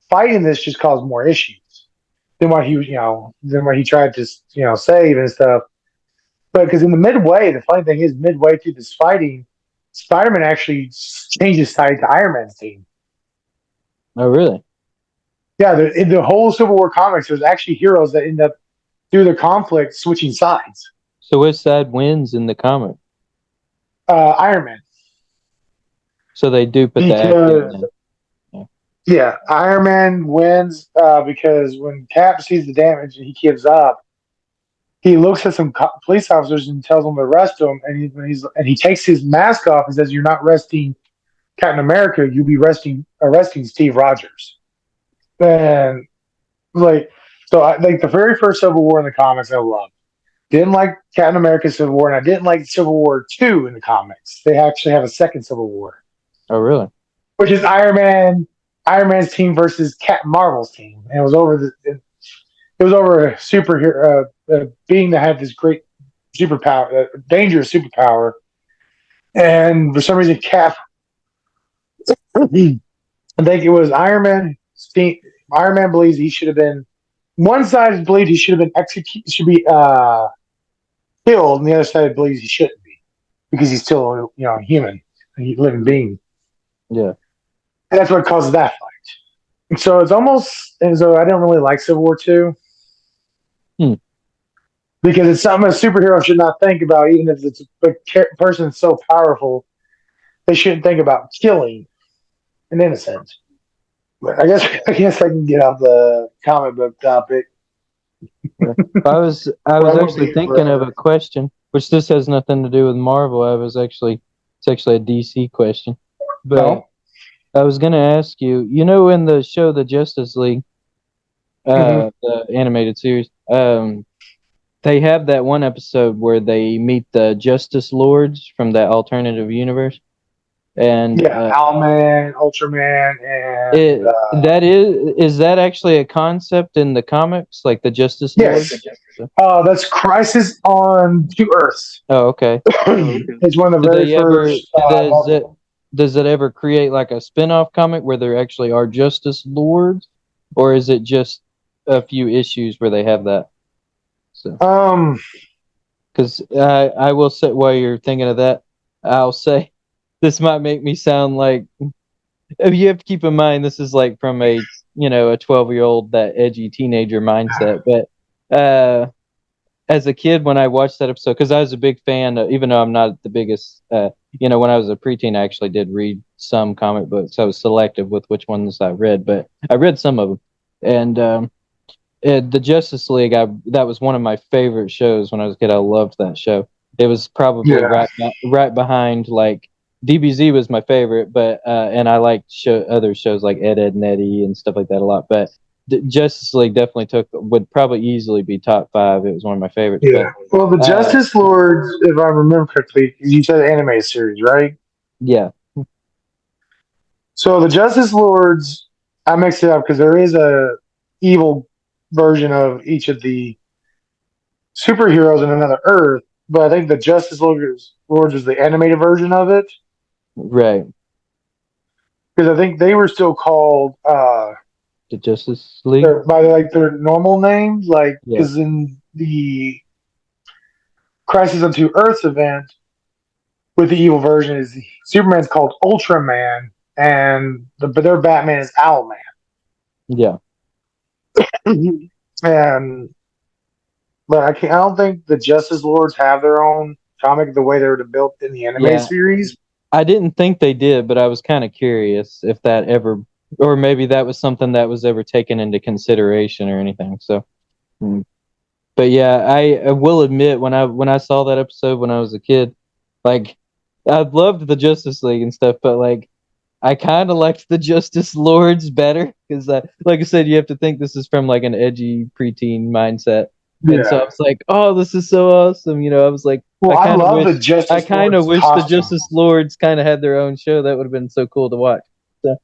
Speaker 1: fighting this just caused more issues than what he tried to save and stuff. But because in the midway, the funny thing is, midway through this fighting, Spider-Man actually changes side to Iron Man's team.
Speaker 2: Oh, really?
Speaker 1: Yeah, in the whole Civil War comics, there's actually heroes that end up through the conflict switching sides.
Speaker 2: So which side wins in the comic?
Speaker 1: Iron Man.
Speaker 2: So they do put the act in.
Speaker 1: Yeah, Iron Man wins because when Cap sees the damage and he gives up, he looks at some police officers and tells them to arrest him, and he takes his mask off and says, "You're not arresting Captain America. You'll be arresting Steve Rogers." And like the very first Civil War in the comics, I loved. Didn't like Captain America Civil War, and I didn't like Civil War 2 in the comics. They actually have a second Civil War,
Speaker 2: Oh, really?
Speaker 1: which is Iron Man's team versus Captain Marvel's team, and it was over a superhero being that had this great superpower, dangerous superpower, and for some reason Cap, I think it was Iron Man. Iron Man believes he should have been. One side believed he should have been executed, should be killed, and the other side believes he shouldn't be because he's still a human, a living being.
Speaker 2: Yeah.
Speaker 1: And that's what causes that fight. And so it's almost as though I don't really like Civil War 2 because it's something a superhero should not think about, even if it's a person so powerful, they shouldn't think about killing an innocent. But I guess I can get off the comic book topic.
Speaker 2: I was actually thinking of a question, which this has nothing to do with Marvel. It's actually a DC question. But I was going to ask you, in the show The Justice League, the animated series, they have that one episode where they meet the Justice Lords from that alternative universe. And
Speaker 1: Owlman, Ultraman, and
Speaker 2: that is that actually a concept in the comics, like the Justice Lords?
Speaker 1: That's Crisis on Two Earths.
Speaker 2: Oh, okay.
Speaker 1: It's one of the very first.
Speaker 2: Does it ever create like a spin-off comic where there actually are Justice Lords, or is it just a few issues where they have that? So, because I will say, while you're thinking of that, I'll say this might make me sound like, you have to keep in mind this is like from a 12-year-old, that edgy teenager mindset. But as a kid, when I watched that episode, because I was a big fan, even though I'm not the biggest, when I was a preteen, I actually did read some comic books. I was selective with which ones I read, but I read some of them. And the Justice League, that was one of my favorite shows when I was a kid. I loved that show. It was probably right behind, like, DBZ was my favorite, but and I liked other shows like Ed, Edd n Eddy and stuff like that a lot. But Justice League definitely would probably easily be top 5. It was one of my favorites.
Speaker 1: Yeah.
Speaker 2: But,
Speaker 1: well, the Justice Lords, if I remember correctly, you said anime series, right?
Speaker 2: Yeah.
Speaker 1: So the Justice Lords, I mixed it up because there is a evil version of each of the superheroes in another Earth. But I think the Lords was the animated version of it,
Speaker 2: Right.
Speaker 1: because I think they were still called
Speaker 2: The Justice League.
Speaker 1: by like their normal names, like
Speaker 2: Yeah.
Speaker 1: because in the Crisis on Two Earths event with the evil version is Superman's called Ultraman, and but their Batman is Owlman.
Speaker 2: Yeah.
Speaker 1: And but I can't. I don't think the Justice Lords have their own comic the way they were built in the anime
Speaker 2: Yeah.
Speaker 1: series.
Speaker 2: I didn't think they did, but I was kind of curious if that ever, or maybe that was something that was ever taken into consideration or anything. So, mm. But yeah, I will admit when I saw that episode when I was a kid, like I loved the Justice League and stuff, but like I kind of liked the Justice Lords better because, like I said, you have to think this is from like an edgy preteen mindset, and so I
Speaker 1: Yeah.
Speaker 2: was like, "Oh, this is so awesome!" I was like,
Speaker 1: Well, I love the
Speaker 2: I
Speaker 1: Justice
Speaker 2: kind of
Speaker 1: Lords
Speaker 2: wish the
Speaker 1: costume.
Speaker 2: Justice Lords kind of had their own show. That would have been so cool to watch. So,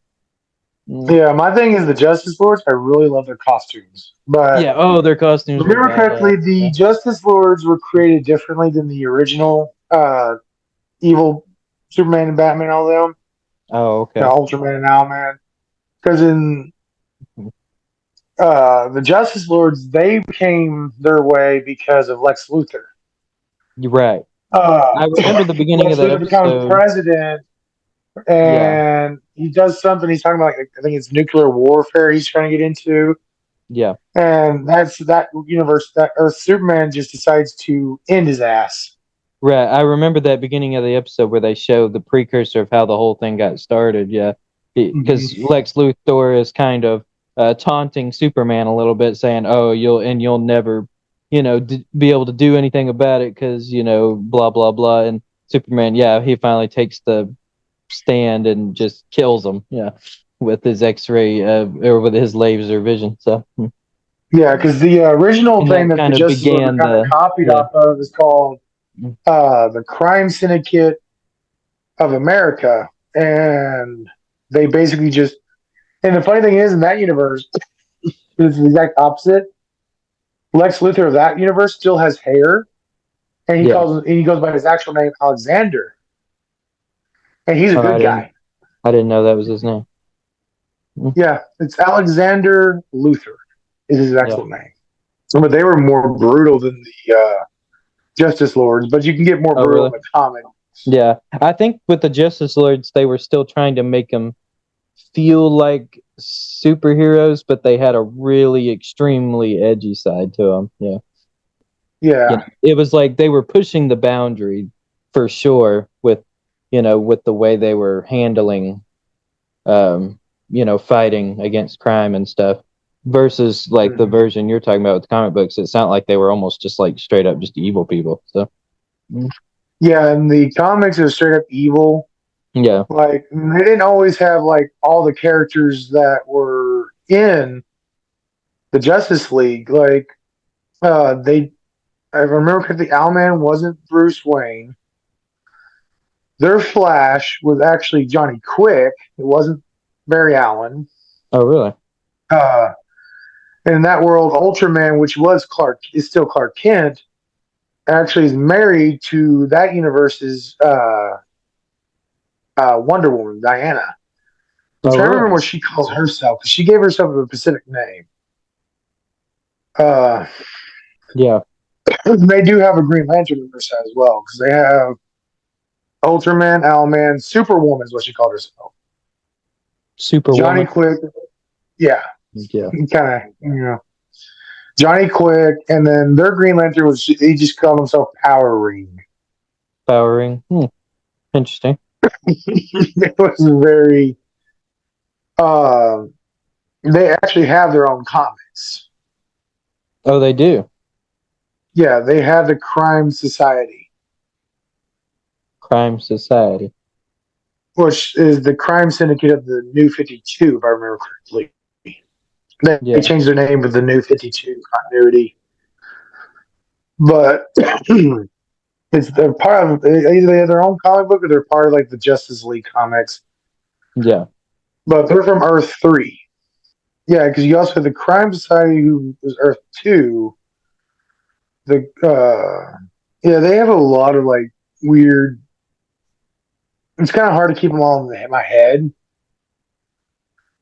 Speaker 1: Yeah, my thing is the Justice Lords. I really love their costumes, but
Speaker 2: yeah. Oh, their costumes were
Speaker 1: remember
Speaker 2: badass.
Speaker 1: correctly, the Justice Lords were created differently than the original evil Superman and Batman, all them.
Speaker 2: Oh,
Speaker 1: You
Speaker 2: okay.
Speaker 1: know, Ultraman and Owlman. Because in the Justice Lords, they became their way because of Lex Luthor.
Speaker 2: You're right.
Speaker 1: Uh,
Speaker 2: I remember the beginning of
Speaker 1: Lex
Speaker 2: that
Speaker 1: Luthor becomes
Speaker 2: episode.
Speaker 1: president,
Speaker 2: Yeah.
Speaker 1: and he does something. He's talking about, like, I think it's nuclear warfare. He's trying to get into,
Speaker 2: Yeah.
Speaker 1: and that's that universe. That Earth Superman just decides to end his ass.
Speaker 2: Right. I remember that beginning of the episode where they showed the precursor of how the whole thing got started. Yeah. Because Lex Luthor is kind of taunting Superman a little bit, saying, "Oh, you'll never, be able to do anything about it because blah blah blah." And Superman, yeah, he finally takes the stand and just kills him. Yeah, with his X-ray or with his laser vision. So,
Speaker 1: Yeah, because the original
Speaker 2: and
Speaker 1: thing
Speaker 2: that
Speaker 1: that the
Speaker 2: kind of
Speaker 1: Justice League were
Speaker 2: began
Speaker 1: kind of
Speaker 2: the
Speaker 1: copied
Speaker 2: yeah.
Speaker 1: off of is called the Crime Syndicate of America, and they basically just. And the funny thing is, in that universe, it's the exact opposite. Lex Luthor of that universe still has hair, and
Speaker 2: Yeah.
Speaker 1: he goes by his actual name Alexander, and he's a
Speaker 2: Oh,
Speaker 1: good guy.
Speaker 2: I didn't know that was his name.
Speaker 1: Yeah, it's Alexander Luthor is his
Speaker 2: Yeah.
Speaker 1: actual name. But they were more brutal than the Justice Lords, but you can get more
Speaker 2: Oh,
Speaker 1: brutal
Speaker 2: really?
Speaker 1: in the comic.
Speaker 2: Yeah. I think with the Justice Lords, they were still trying to make them feel like superheroes, but they had a really extremely edgy side to them. Yeah.
Speaker 1: Yeah.
Speaker 2: It was like they were pushing the boundary for sure with the way they were handling, fighting against crime and stuff versus like the version you're talking about with the comic books. It sounded like they were almost just like straight up just evil people. So,
Speaker 1: Yeah, and the comics are straight up evil.
Speaker 2: yeah.
Speaker 1: Like, they didn't always have like all the characters that were in the Justice League. Like, I remember the Owlman wasn't Bruce Wayne. Their Flash was actually Johnny Quick. It wasn't Barry Allen.
Speaker 2: Oh, really?
Speaker 1: Uh, and in that world, Ultraman, which was is still Clark Kent, actually is married to that universe's Wonder Woman, Diana. I'm trying to remember what she calls herself, because she gave herself a specific name.
Speaker 2: Yeah.
Speaker 1: They do have a Green Lantern in their set as well, because they have Ultraman, Owlman, Superwoman is what she called herself. Johnny
Speaker 2: Superwoman.
Speaker 1: Quick, yeah,
Speaker 2: Yeah.
Speaker 1: kind of, Johnny Quick, and then their Green Lantern he just called himself Power Ring.
Speaker 2: Power Ring. Interesting.
Speaker 1: It was very. They actually have their own comics.
Speaker 2: Oh, they do.
Speaker 1: Yeah, they have the Crime Society,
Speaker 2: Crime Society,
Speaker 1: which is the crime syndicate of the New 52, if I remember correctly. They changed their name to the New 52 continuity. But they're part of, either they have their own comic book or they're part of like the Justice League comics.
Speaker 2: Yeah.
Speaker 1: But they're from Earth 3. Yeah, because you also have the Crime Society, who was Earth 2. The yeah, they have a lot of like weird. It's kind of hard to keep them all in my head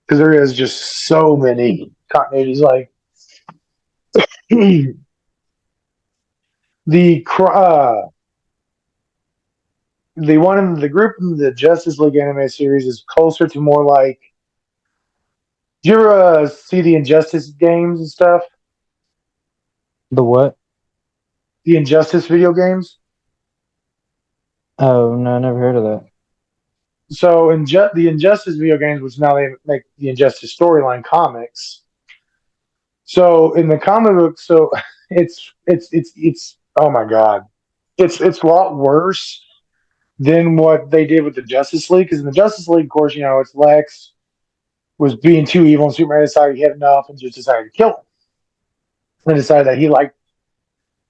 Speaker 1: because there is just so many continuities. Like the the one in the group in the Justice League anime series is closer to more like. Do you ever see the Injustice games and stuff?
Speaker 2: The what?
Speaker 1: The Injustice video games.
Speaker 2: Oh no, I never heard of that.
Speaker 1: So the Injustice video games, which now they make the Injustice storyline comics. So in the comic book, so it's oh my god, it's a lot worse than what they did with the Justice League. Because in the Justice League, of course, it's Lex was being too evil, and Superman decided he had enough and just decided to kill him. And decided that he liked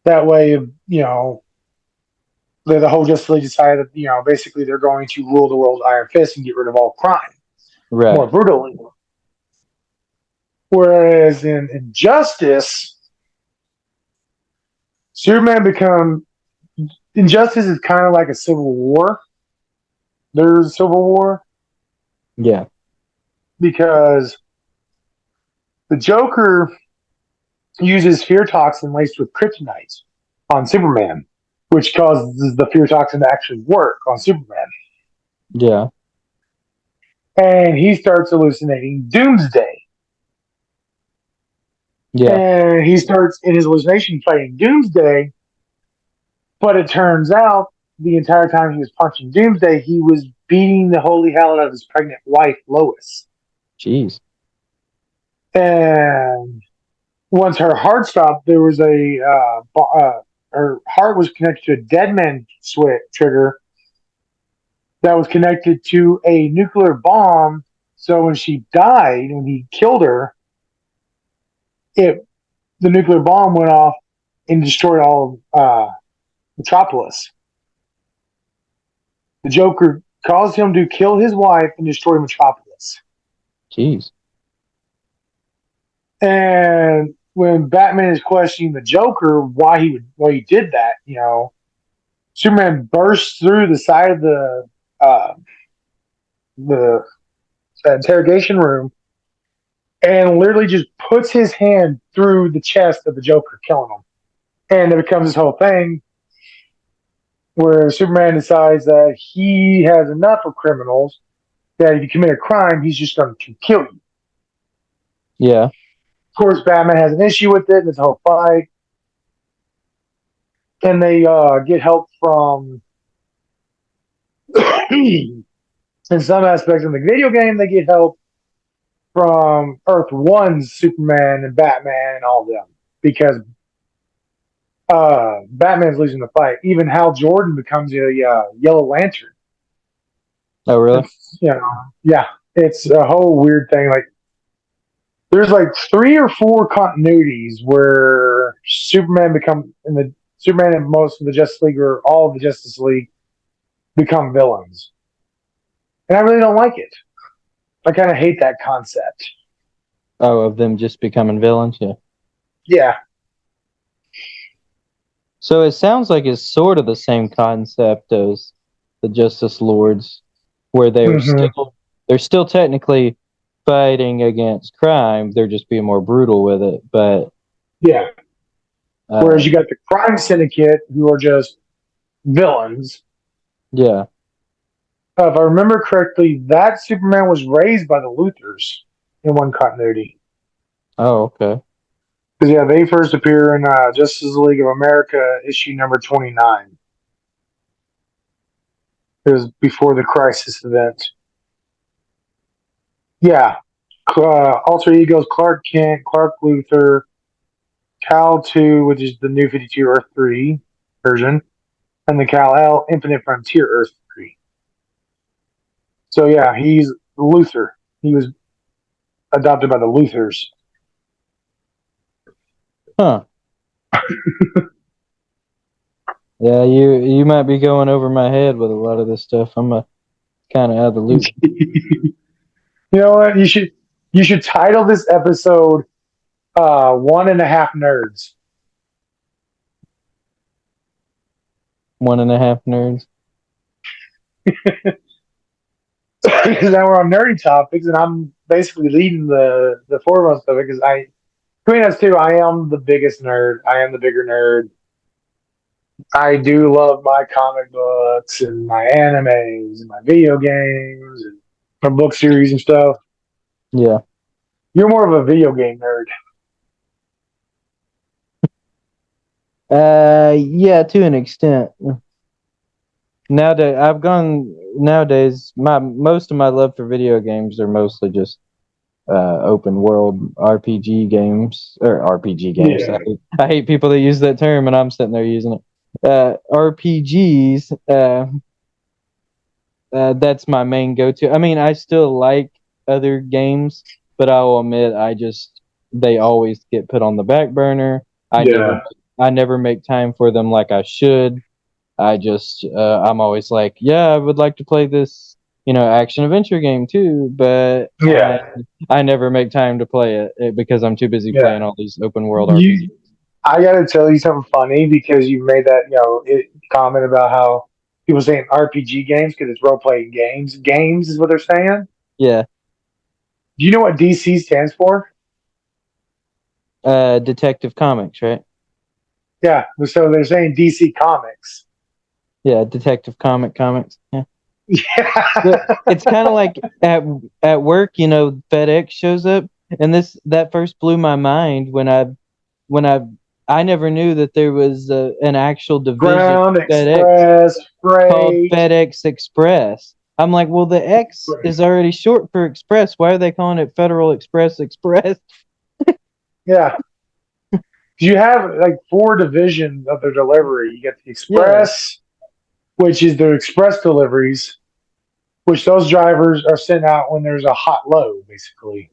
Speaker 1: that way of the whole Justice League decided that basically they're going to rule the world with iron fist and get rid of all crime more
Speaker 2: Right.
Speaker 1: brutally. Whereas in Injustice, Superman become Injustice is kind of like a civil war. There's a civil war
Speaker 2: Yeah.
Speaker 1: because the Joker uses fear toxin laced with kryptonite on Superman, which causes the fear toxin to actually work on Superman.
Speaker 2: Yeah.
Speaker 1: And he starts hallucinating Doomsday.
Speaker 2: Yeah.
Speaker 1: And he starts in his hallucination fighting Doomsday, but it turns out the entire time he was punching Doomsday, he was beating the holy hell out of his pregnant wife, Lois.
Speaker 2: Jeez.
Speaker 1: And once her heart stopped, there was her heart was connected to a dead man switch trigger that was connected to a nuclear bomb. So when she died, when he killed her, the nuclear bomb went off and destroyed all of Metropolis. The Joker caused him to kill his wife and destroy Metropolis.
Speaker 2: Jeez.
Speaker 1: And when Batman is questioning the Joker why he did that, Superman bursts through the side of the interrogation room and literally just puts his hand through the chest of the Joker, killing him. And it becomes this whole thing where Superman decides that he has enough of criminals that if you commit a crime, he's just going to kill you.
Speaker 2: Yeah.
Speaker 1: Of course, Batman has an issue with it, and it's a whole fight. And they get help from, in some aspects of the video game, they get help from Earth 1's Superman and Batman and all of them. Because Batman's losing the fight. Even Hal Jordan becomes a Yellow Lantern.
Speaker 2: Oh, really?
Speaker 1: Yeah, it's a whole weird thing. Like, there's like 3 or 4 continuities where Superman and most of the Justice League or all of the Justice League become villains, and I really don't like it. I kind of hate that concept.
Speaker 2: Oh, of them just becoming villains? Yeah.
Speaker 1: Yeah.
Speaker 2: So it sounds like it's sort of the same concept as the Justice Lords, where they're still technically fighting against crime. They're just being more brutal with it. But
Speaker 1: yeah. Whereas you got the crime syndicate who are just villains.
Speaker 2: Yeah.
Speaker 1: If I remember correctly, that Superman was raised by the Luthors in one continuity.
Speaker 2: Oh, okay.
Speaker 1: Because they first appear in Justice League of America issue number 29. It was before the Crisis event. Yeah. Alter Egos, Clark Kent, Clark Luthor, Cal 2, which is the New 52 Earth 3 version, and the Kal-El Infinite Frontier Earth 3. So yeah, he's Luthor. He was adopted by the Luthors.
Speaker 2: Huh. Yeah, you might be going over my head with a lot of this stuff. I'm kind of out of the loop.
Speaker 1: You know what? You You should title this episode "One and a Half Nerds."
Speaker 2: 1.5 nerds.
Speaker 1: Because now we're on nerdy topics, and I'm basically leading the foremost of it. Because between us two, I am the biggest nerd. I am the bigger nerd. I do love my comic books and my animes and my video games and my book series and stuff.
Speaker 2: Yeah.
Speaker 1: You're more of a video game nerd.
Speaker 2: Yeah, to an extent. Nowadays, most of my love for video games are mostly just open world RPG games or RPG games.
Speaker 1: Yeah.
Speaker 2: I hate people that use that term, and I'm sitting there using it. RPGs. That's my main go-to. I mean, I still like other games, but I will admit, they always get put on the back burner.
Speaker 1: Yeah.
Speaker 2: I never make time for them like I should. I'm always like, yeah, I would like to play this, action adventure game too, but
Speaker 1: Yeah.
Speaker 2: I never make time to play it because I'm too busy
Speaker 1: Yeah.
Speaker 2: playing all these open world RPGs.
Speaker 1: I got to tell you something funny because you made that comment about how people saying RPG games because it's role playing games. Games is what they're saying.
Speaker 2: Yeah.
Speaker 1: Do you know what DC stands for?
Speaker 2: Detective Comics, right?
Speaker 1: Yeah, so they're saying DC Comics.
Speaker 2: Yeah, Detective Comics. Yeah.
Speaker 1: Yeah.
Speaker 2: It's kind of like at work, FedEx shows up, and that first blew my mind when I never knew that there was an actual division
Speaker 1: Ground
Speaker 2: of FedEx
Speaker 1: Express,
Speaker 2: called
Speaker 1: Freight.
Speaker 2: FedEx Express. I'm like, well, the X is already short for Express. Why are they calling it Federal Express Express?
Speaker 1: Yeah. You have like 4 divisions of their delivery. You get the Express, which is their express deliveries, which those drivers are sent out when there's a hot load, basically.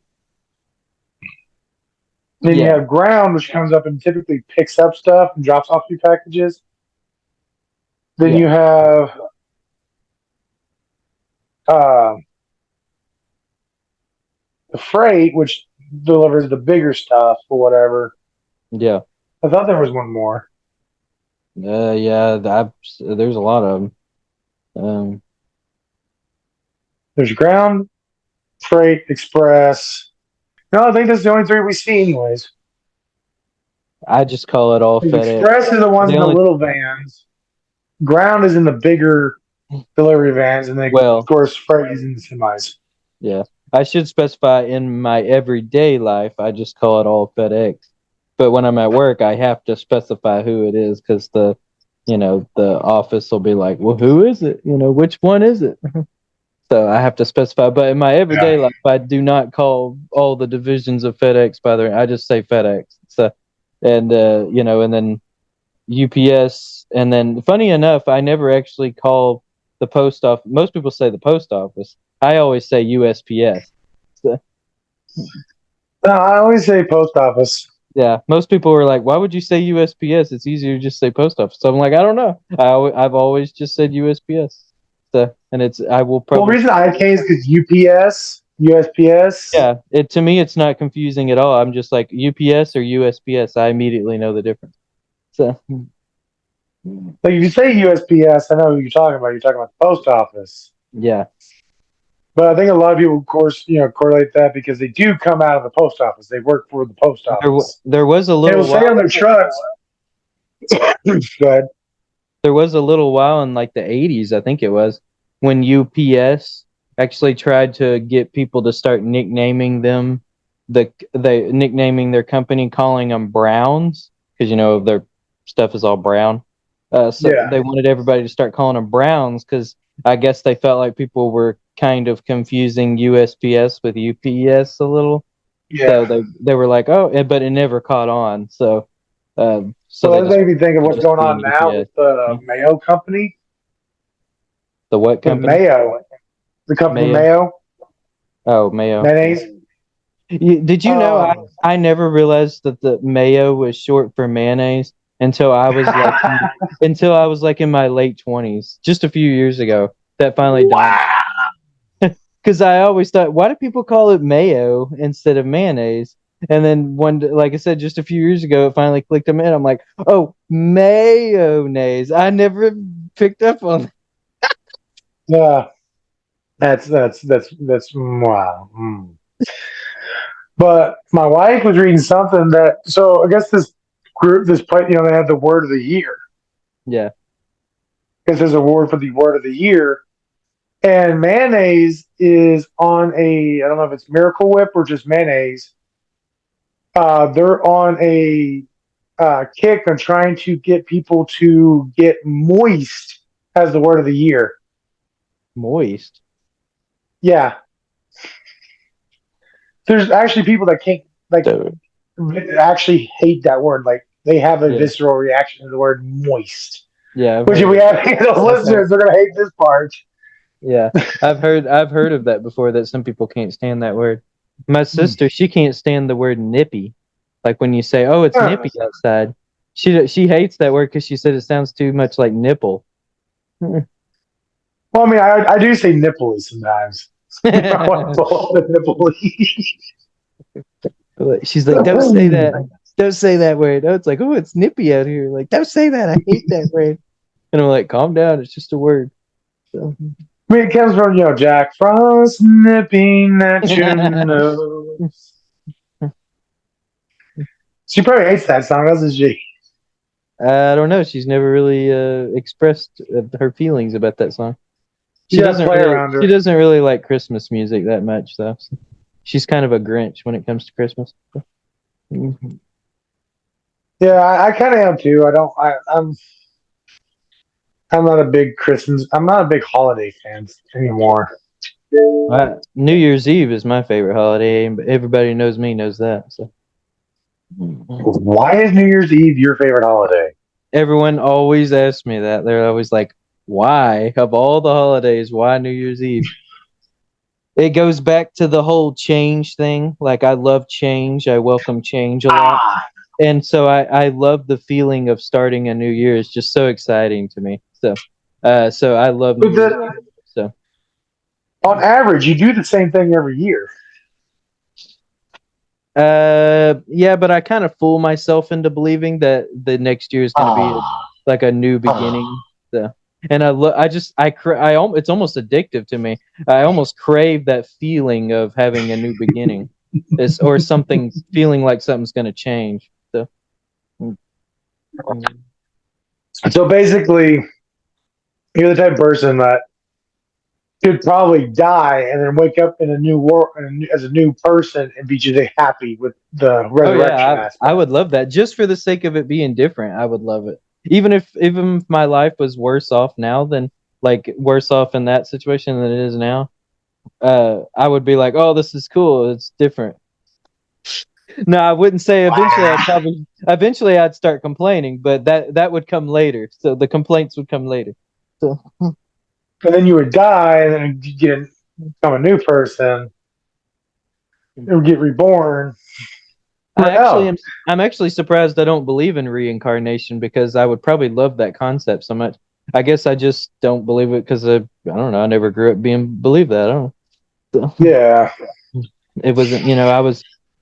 Speaker 1: Then you have ground, which comes up and typically picks up stuff and drops off your packages. Then you have the freight, which delivers the bigger stuff or whatever.
Speaker 2: Yeah.
Speaker 1: I thought there was one more.
Speaker 2: Yeah, there's a lot of them.
Speaker 1: There's ground, freight, express. No, I think that's the only 3 we see, anyways.
Speaker 2: I just call it all FedEx.
Speaker 1: Express is the ones in the little vans. Ground is in the bigger delivery vans, and then of course freight is in the semis.
Speaker 2: Yeah, I should specify in my everyday life, I just call it all FedEx. But when I'm at work, I have to specify who it is because the office will be like, well, who is it? Which one is it? So I have to specify. But in my everyday life, I do not call all the divisions of FedEx by their. I just say FedEx. So, and then UPS, and then funny enough, I never actually call the post office. Most people say the post office. I always say USPS. So,
Speaker 1: no, I always say post office.
Speaker 2: Yeah, most people were like, "Why would you say USPS? It's easier to just say post office." So I'm like, I don't know. I've always just said USPS. So, and I will probably.
Speaker 1: Well, the reason I came is because USPS.
Speaker 2: Yeah, to me, it's not confusing at all. I'm just like UPS or USPS. I immediately know the difference. So,
Speaker 1: like if you say USPS, I know who you're talking about. You're talking about the post office.
Speaker 2: Yeah.
Speaker 1: But I think a lot of people, of course, correlate that because they do come out of the post office. They work for the post office.
Speaker 2: There was a little.
Speaker 1: It'll say on their trucks. Go ahead.
Speaker 2: There was a little while in like the 80s, I think it was, when UPS actually tried to get people to start nicknaming them, nicknaming their company, calling them Browns because their stuff is all brown. They wanted everybody to start calling them Browns because I guess they felt like people were kind of confusing USPS with UPS a little.
Speaker 1: Yeah.
Speaker 2: So they were like, oh, but it never caught on. So
Speaker 1: that made me think of what's going on now with the Mayo company.
Speaker 2: The what company?
Speaker 1: Mayo. The company Mayo.
Speaker 2: Oh, Mayo.
Speaker 1: Mayonnaise.
Speaker 2: Did you know I never realized that the Mayo was short for mayonnaise until I was like in my late 20s, just a few years ago. That finally dawned. because I always thought, why do people call it mayo instead of mayonnaise? And then like I said, just a few years ago, it finally clicked in. I'm like, oh, mayonnaise. I never picked up on that.
Speaker 1: Yeah, that's wow. Mm. But my wife was reading something that so I guess this group, this play, they have the word of the year
Speaker 2: Yeah,
Speaker 1: because there's a award for the word of the year, and mayonnaise is on a I don't know if it's Miracle Whip or just mayonnaise. They're on a kick on trying to get people to get moist as the word of the year.
Speaker 2: moist.
Speaker 1: Yeah, there's actually people that can't like actually hate that word. Like they have a
Speaker 2: Yeah,
Speaker 1: visceral reaction to the word moist.
Speaker 2: yeah, I've
Speaker 1: Which if
Speaker 2: heard
Speaker 1: we
Speaker 2: of
Speaker 1: have any of those
Speaker 2: that.
Speaker 1: listeners, they're gonna hate this part.
Speaker 2: Yeah, I've heard of that before. That some people can't stand that word. My sister, she can't stand the word nippy. Like when you say, "Oh, it's
Speaker 1: Huh.
Speaker 2: nippy outside," she hates that word because she said it sounds too much like nipple.
Speaker 1: Well, I mean, I do say nipply sometimes. I want to pull the nipply.
Speaker 2: She's like, "Don't say that. Don't say that word." Oh, it's like, "Oh, it's nippy out here." Like, don't say that. I hate that word. And I'm like, "Calm down. It's just a word." So.
Speaker 1: I mean, it comes from Jack Frost nipping at your nose. She probably hates that song, doesn't she?
Speaker 2: I don't know. She's never really expressed her feelings about that song.
Speaker 1: You
Speaker 2: She
Speaker 1: got to
Speaker 2: doesn't
Speaker 1: play
Speaker 2: really.
Speaker 1: around
Speaker 2: She
Speaker 1: her.
Speaker 2: doesn't really like Christmas music that much, though. So she's kind of a Grinch when it comes to Christmas. Mhm.
Speaker 1: Yeah, I kind of am too. I don't. I'm not a big Christmas. I'm not a big holiday fan anymore.
Speaker 2: New Year's Eve is my favorite holiday, but everybody knows me knows that. So
Speaker 1: Why is New Year's Eve your favorite holiday?
Speaker 2: everyone always asks me that. They're always like, "Why of all the holidays, why New Year's Eve?" It goes back to the whole change thing. Like I love change. I welcome change a lot.
Speaker 1: Ah,
Speaker 2: And so I love the feeling of starting a new year. It's just so exciting to me. So I love New
Speaker 1: but
Speaker 2: Year's Eve. So
Speaker 1: on average, you do the same thing every year.
Speaker 2: yeah, but I kind of fool myself into believing that the next year is going to be
Speaker 1: Ah,
Speaker 2: like a new
Speaker 1: ah.
Speaker 2: beginning. So and I just it's almost addictive to me. I almost crave that feeling of having a new beginning. Or something feeling like something's going to change. So mm, mm.
Speaker 1: So basically, you're the type of person that could probably die and then wake up in a new world as a new person and be just happy with the
Speaker 2: Oh yeah,
Speaker 1: resurrection
Speaker 2: I
Speaker 1: aspect.
Speaker 2: would love that just for the sake of it being different. I would love it. Even if my life was worse off now than like worse off in that situation than it is now, I would be like, "Oh, this is cool. It's different." No, I wouldn't say
Speaker 1: Wow.
Speaker 2: eventually I'd start complaining, but that would come later. So the complaints would come later. So
Speaker 1: And then you would die, and then you become a new person and get reborn.
Speaker 2: I
Speaker 1: Like,
Speaker 2: actually
Speaker 1: oh,
Speaker 2: am I'm actually surprised I don't believe in reincarnation because I would probably love that concept so much. I guess I just don't believe it because I don't know, I never grew up being believe that. I don't know. So,
Speaker 1: yeah.
Speaker 2: it wasn't,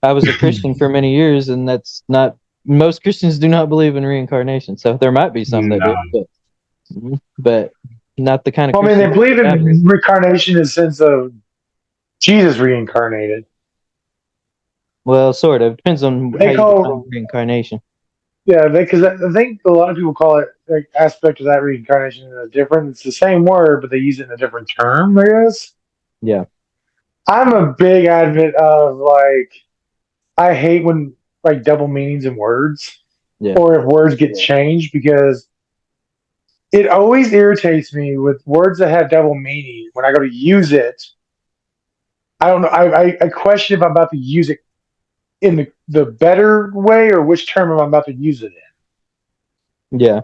Speaker 2: I was a Christian for many years and that's not most Christians do not believe in reincarnation. So there might be some that do,
Speaker 1: No.
Speaker 2: but not the kind of
Speaker 1: Well, I mean, they
Speaker 2: Christian
Speaker 1: believe
Speaker 2: I've raised.
Speaker 1: in reincarnation in the sense of Jesus reincarnated.
Speaker 2: Well, sort of. Depends on how
Speaker 1: They
Speaker 2: you define
Speaker 1: call,
Speaker 2: reincarnation.
Speaker 1: yeah, because I think a lot of people call it like aspect of that reincarnation is different. It's the same word, but they use it in a different term, I guess.
Speaker 2: Yeah.
Speaker 1: I'm a big advocate of like, I hate when like double meanings in words
Speaker 2: Yeah.
Speaker 1: or if words get changed because it always irritates me with words that have double meaning. When I go to use it, I don't know. I question if I'm about to use it in the better way or which term I'm about to use it
Speaker 2: Yeah.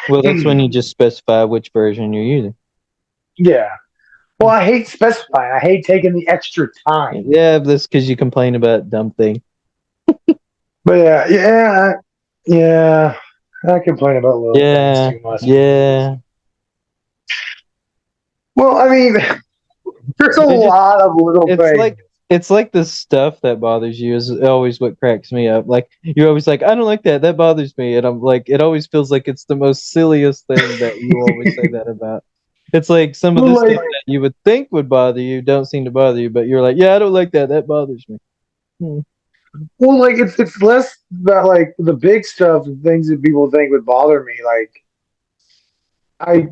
Speaker 2: Well, that's when you
Speaker 1: in.
Speaker 2: just specify which version you're using.
Speaker 1: Yeah. Well, I hate specifying. I hate taking the extra time.
Speaker 2: Yeah, that's because you complain about dumb thing.
Speaker 1: But yeah. I complain about little things
Speaker 2: Yeah,
Speaker 1: too much.
Speaker 2: yeah.
Speaker 1: Well, I mean, There's a
Speaker 2: It just
Speaker 1: lot of little
Speaker 2: it's
Speaker 1: things.
Speaker 2: like it's like the stuff that bothers you is always what cracks me up. Like you're always like, I don't like that. That bothers me, and I'm like, it always feels like it's the most silliest thing that you always say that about. It's like some of
Speaker 1: Well,
Speaker 2: this stuff
Speaker 1: like,
Speaker 2: that you would think would bother you don't seem to bother you, but you're like, yeah, I don't like that. That bothers me. Hmm.
Speaker 1: it's less about like the big stuff, the things that people think would bother me. Like I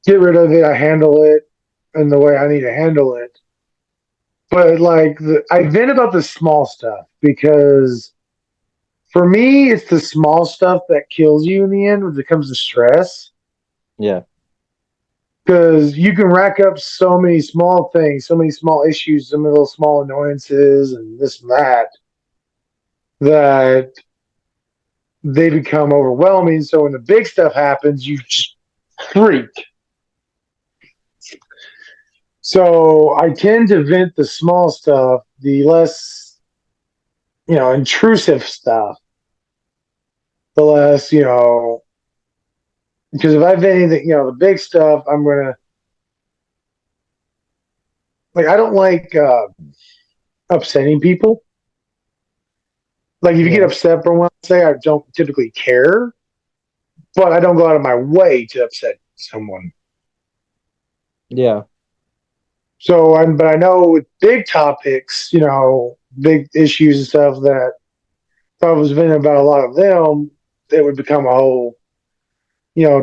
Speaker 1: get rid of it, I handle it in the way I need to handle it. But like I vent about the small stuff because for me, it's the small stuff that kills you in the end when it comes to stress.
Speaker 2: Yeah,
Speaker 1: Because you can rack up so many small things, so many small issues, some little small annoyances, and this and that, that they become overwhelming. So when the big stuff happens, you just freak. So I tend to vent the small stuff, the less, intrusive stuff, the less, because if I vent anything, the big stuff, I'm gonna like. I don't like upsetting people. Like if you get
Speaker 2: yeah,
Speaker 1: upset for one, say I don't typically care, but I don't go out of my way to upset someone.
Speaker 2: yeah,
Speaker 1: But I know with big topics, big issues and stuff that if I was venting about a lot of them, it would become a whole,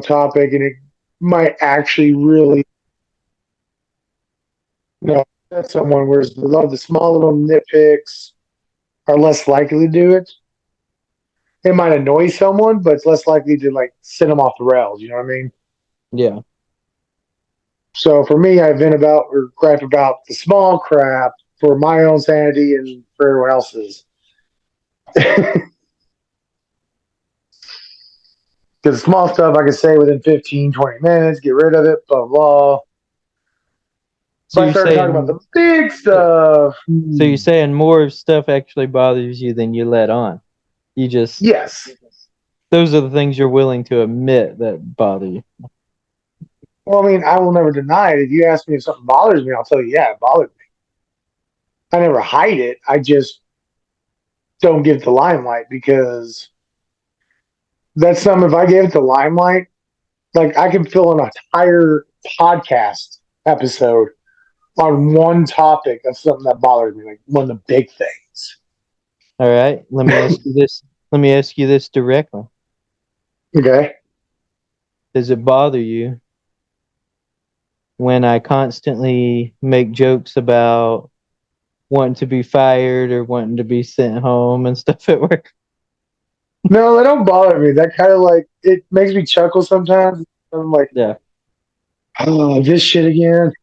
Speaker 1: topic and it might actually really, upset someone. Whereas a lot of the small little nitpicks are less likely to do it. It might annoy someone, but it's less likely to like send them off the rails. You know what I mean?
Speaker 2: yeah.
Speaker 1: So for me, I vent about or gripe about the small crap for my own sanity and for everyone else's. Because small stuff I can say within 15, 20 minutes, get rid of it, blah, blah.
Speaker 2: So
Speaker 1: If I
Speaker 2: you're
Speaker 1: started talking about
Speaker 2: saying
Speaker 1: the big stuff,
Speaker 2: so you're saying more stuff actually bothers you than you let on. You just
Speaker 1: yes.
Speaker 2: those are the things you're willing to admit that bother you.
Speaker 1: Well, I mean, I will never deny it. If you ask me if something bothers me, I'll tell you, yeah, it bothers me. I never hide it. I just don't give it the limelight because that's something, if I gave it the limelight, like I can fill an entire podcast episode on one topic of something that bothers me, like one of the big things.
Speaker 2: All right, let me ask you this. Let me ask you this directly.
Speaker 1: Okay.
Speaker 2: Does it bother you when I constantly make jokes about wanting to be fired or wanting to be sent home and stuff at work?
Speaker 1: No, they don't bother me. That kind of like it makes me chuckle sometimes. I'm like,
Speaker 2: Yeah,
Speaker 1: oh, this shit again.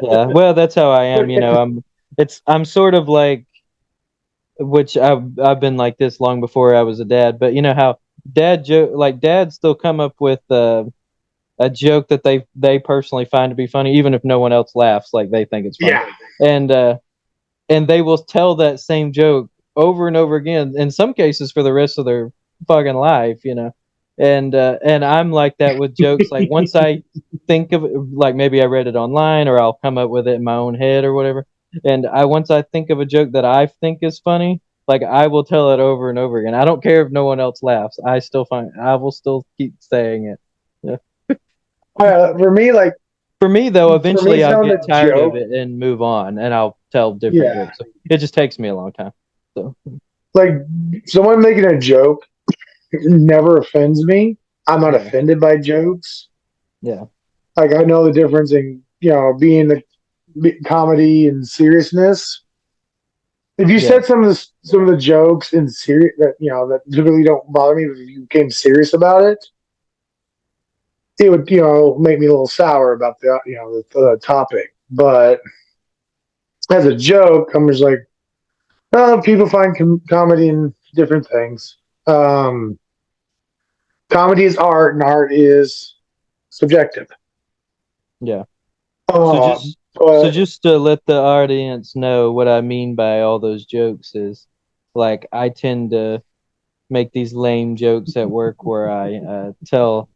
Speaker 2: yeah. Well, that's how I am. I'm sort of like, which I've been like this long before I was a dad. But you know how dads still come up with a joke that they personally find to be funny, even if no one else laughs, like they think it's funny.
Speaker 1: Yeah.
Speaker 2: And they will tell that same joke over and over again, in some cases for the rest of their fucking life. And I'm like that with jokes. Like once I think of it, like maybe I read it online or I'll come up with it in my own head or whatever. And once I think of a joke that I think is funny, like I will tell it over and over again. I don't care if no one else laughs. I will still keep saying it. Yeah.
Speaker 1: For me, like
Speaker 2: For me, though,
Speaker 1: for me,
Speaker 2: eventually I'll
Speaker 1: telling
Speaker 2: get
Speaker 1: a
Speaker 2: tired of
Speaker 1: joke,
Speaker 2: it and move on, and I'll tell different
Speaker 1: yeah,
Speaker 2: jokes. So it just takes me a long time. So
Speaker 1: like someone making a joke never offends me. I'm not
Speaker 2: yeah,
Speaker 1: offended by jokes.
Speaker 2: yeah,
Speaker 1: Like I know the difference in being the comedy and seriousness. If you
Speaker 2: yeah,
Speaker 1: said some of the jokes in serious that that typically don't bother me, but if you became serious about it, it would make me a little sour about the topic. But as a joke, I'm just like, oh, people find comedy in different things. Um, Comedy is art, and art is subjective.
Speaker 2: yeah. So
Speaker 1: Um,
Speaker 2: just so
Speaker 1: but
Speaker 2: just to let the audience know what I mean by all those jokes is, like I tend to make these lame jokes at work where I tell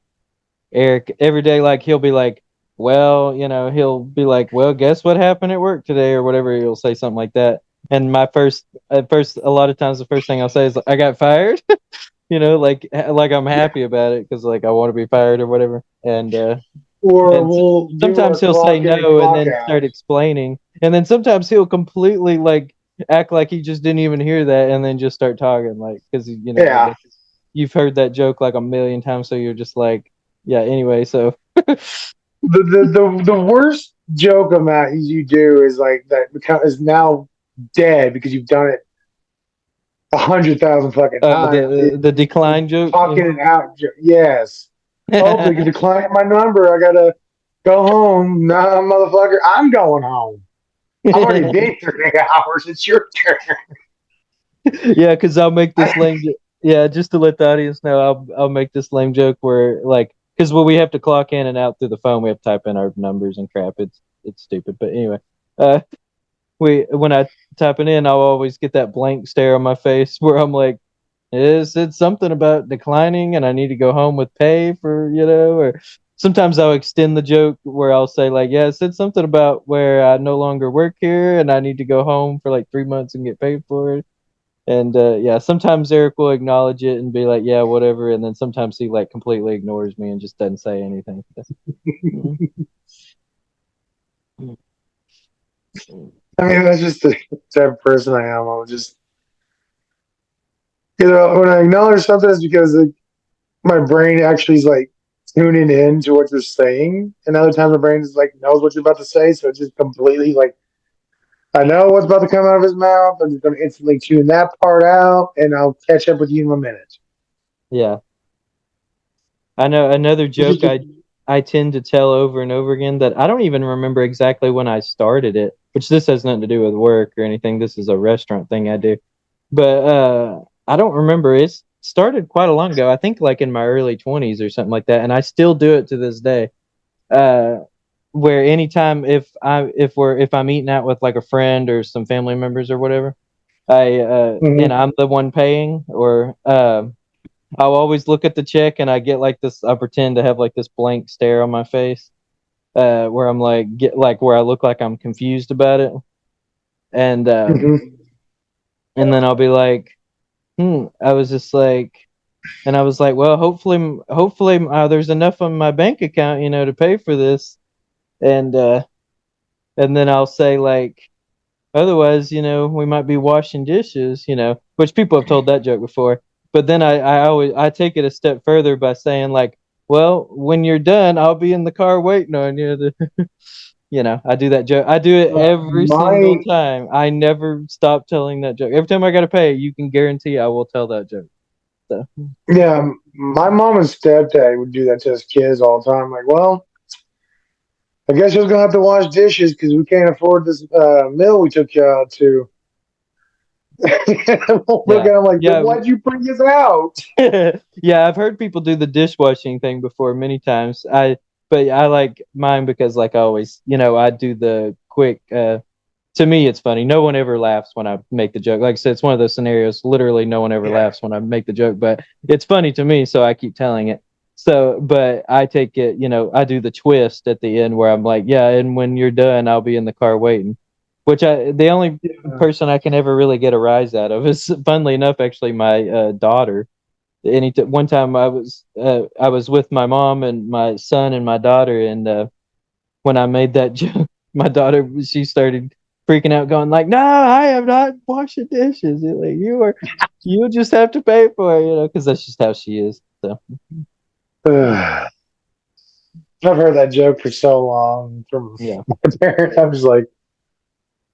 Speaker 2: Eric every day, like he'll be like, well, he'll be like, well, guess what happened at work today or whatever. He'll say something like that. And at first, a lot of times, the first thing I'll say is, I got fired. Like I'm
Speaker 1: Yeah.
Speaker 2: happy about it because like I want to be fired or whatever.
Speaker 1: Or
Speaker 2: And
Speaker 1: we'll do
Speaker 2: sometimes
Speaker 1: a
Speaker 2: he'll say
Speaker 1: clock in and
Speaker 2: no and
Speaker 1: clock
Speaker 2: then
Speaker 1: out.
Speaker 2: start explaining. And then sometimes he'll completely like act like he just didn't even hear that and then just start talking like because I
Speaker 1: Yeah.
Speaker 2: guess you've heard that joke like a million times, so you're just like, yeah. Anyway, so
Speaker 1: The worst joke of that you do is like that is now dead because you've done it 100,000 fucking times.
Speaker 2: the decline joke.
Speaker 1: Talk in and out. Yes. Oh, they can decline my number. I gotta go home. Nah, motherfucker, I'm going home. I've already been here 8 hours. It's your turn.
Speaker 2: Yeah, because I'll make this yeah, just to let the audience know, I'll make this lame joke where like because we have to clock in and out through the phone, we have to type in our numbers and crap. It's stupid, but anyway, uh, we when I type it in, I'll always get that blank stare on my face where I'm like, is it something about declining and I need to go home with pay for or sometimes I'll extend the joke where I'll say like, yeah, it said something about where I no longer work here and I need to go home for like 3 months and get paid for it. And yeah, sometimes Eric will acknowledge it and be like, yeah, whatever. And then sometimes he like completely ignores me and just doesn't say anything.
Speaker 1: I mean, that's just the type of person I am. I'm just, when I acknowledge something, it's because my brain actually is like tuning in to what you're saying. And other times my brain is like knows what you're about to say. So it's just completely like, I know what's about to come out of his mouth. I'm just going to instantly tune that part out and I'll catch up with you in a minute.
Speaker 2: Yeah. I know another
Speaker 1: It's
Speaker 2: joke
Speaker 1: just,
Speaker 2: I tend to tell over and over again that I don't even remember exactly when I started it, which this has nothing to do with work or anything. This is a restaurant thing I do. But I don't remember. It started quite a long ago. I think like in my early 20s or something like that, and I still do it to this day. Uh, where anytime if I'm eating out with like a friend or some family members or whatever, I and
Speaker 1: Mhm.
Speaker 2: I'm the one paying or I'll always look at the check and I get like this. I pretend to have like this blank stare on my face, where I'm like where I look like I'm confused about it, and
Speaker 1: Mhm.
Speaker 2: and then I'll be like, I was just like, and I was like, well, hopefully, there's enough on my bank account, to pay for this, and and then I'll say like, otherwise, we might be washing dishes, which people have told that joke before. But then I take it a step further by saying like, well, when you're done, I'll be in the car waiting on you. I do that joke. I do it every single
Speaker 1: My
Speaker 2: time. I never stop telling that joke. Every time I gotta pay, you can guarantee I will tell that joke. So
Speaker 1: Yeah, my mom and stepdad would do that to us kids all the time. Like, well, I guess you're gonna have to wash dishes because we can't afford this meal we took you out to. Look
Speaker 2: yeah,
Speaker 1: at him like, then
Speaker 2: yeah.
Speaker 1: why'd you bring us out?
Speaker 2: Yeah, I've heard people do the dishwashing thing before many times. But I like mine because like I always, I do the quick to me it's funny. No one ever laughs when I make the joke. Like I said, it's one of those scenarios literally no one ever
Speaker 1: Yeah.
Speaker 2: laughs when I make the joke, but it's funny to me, so I keep telling it. So, but I take it, I do the twist at the end where I'm like, yeah, and when you're done, I'll be in the car waiting. The only
Speaker 1: Yeah.
Speaker 2: person I can ever really get a rise out of is, funnily enough, actually my daughter. One time I was with my mom and my son and my daughter, and when I made that joke, my daughter she started freaking out, going like, "No, I am not washing dishes. Like you just have to pay for it, because that's just how she is." So
Speaker 1: I've heard that joke for so long from
Speaker 2: yeah,
Speaker 1: my parents. I'm just like,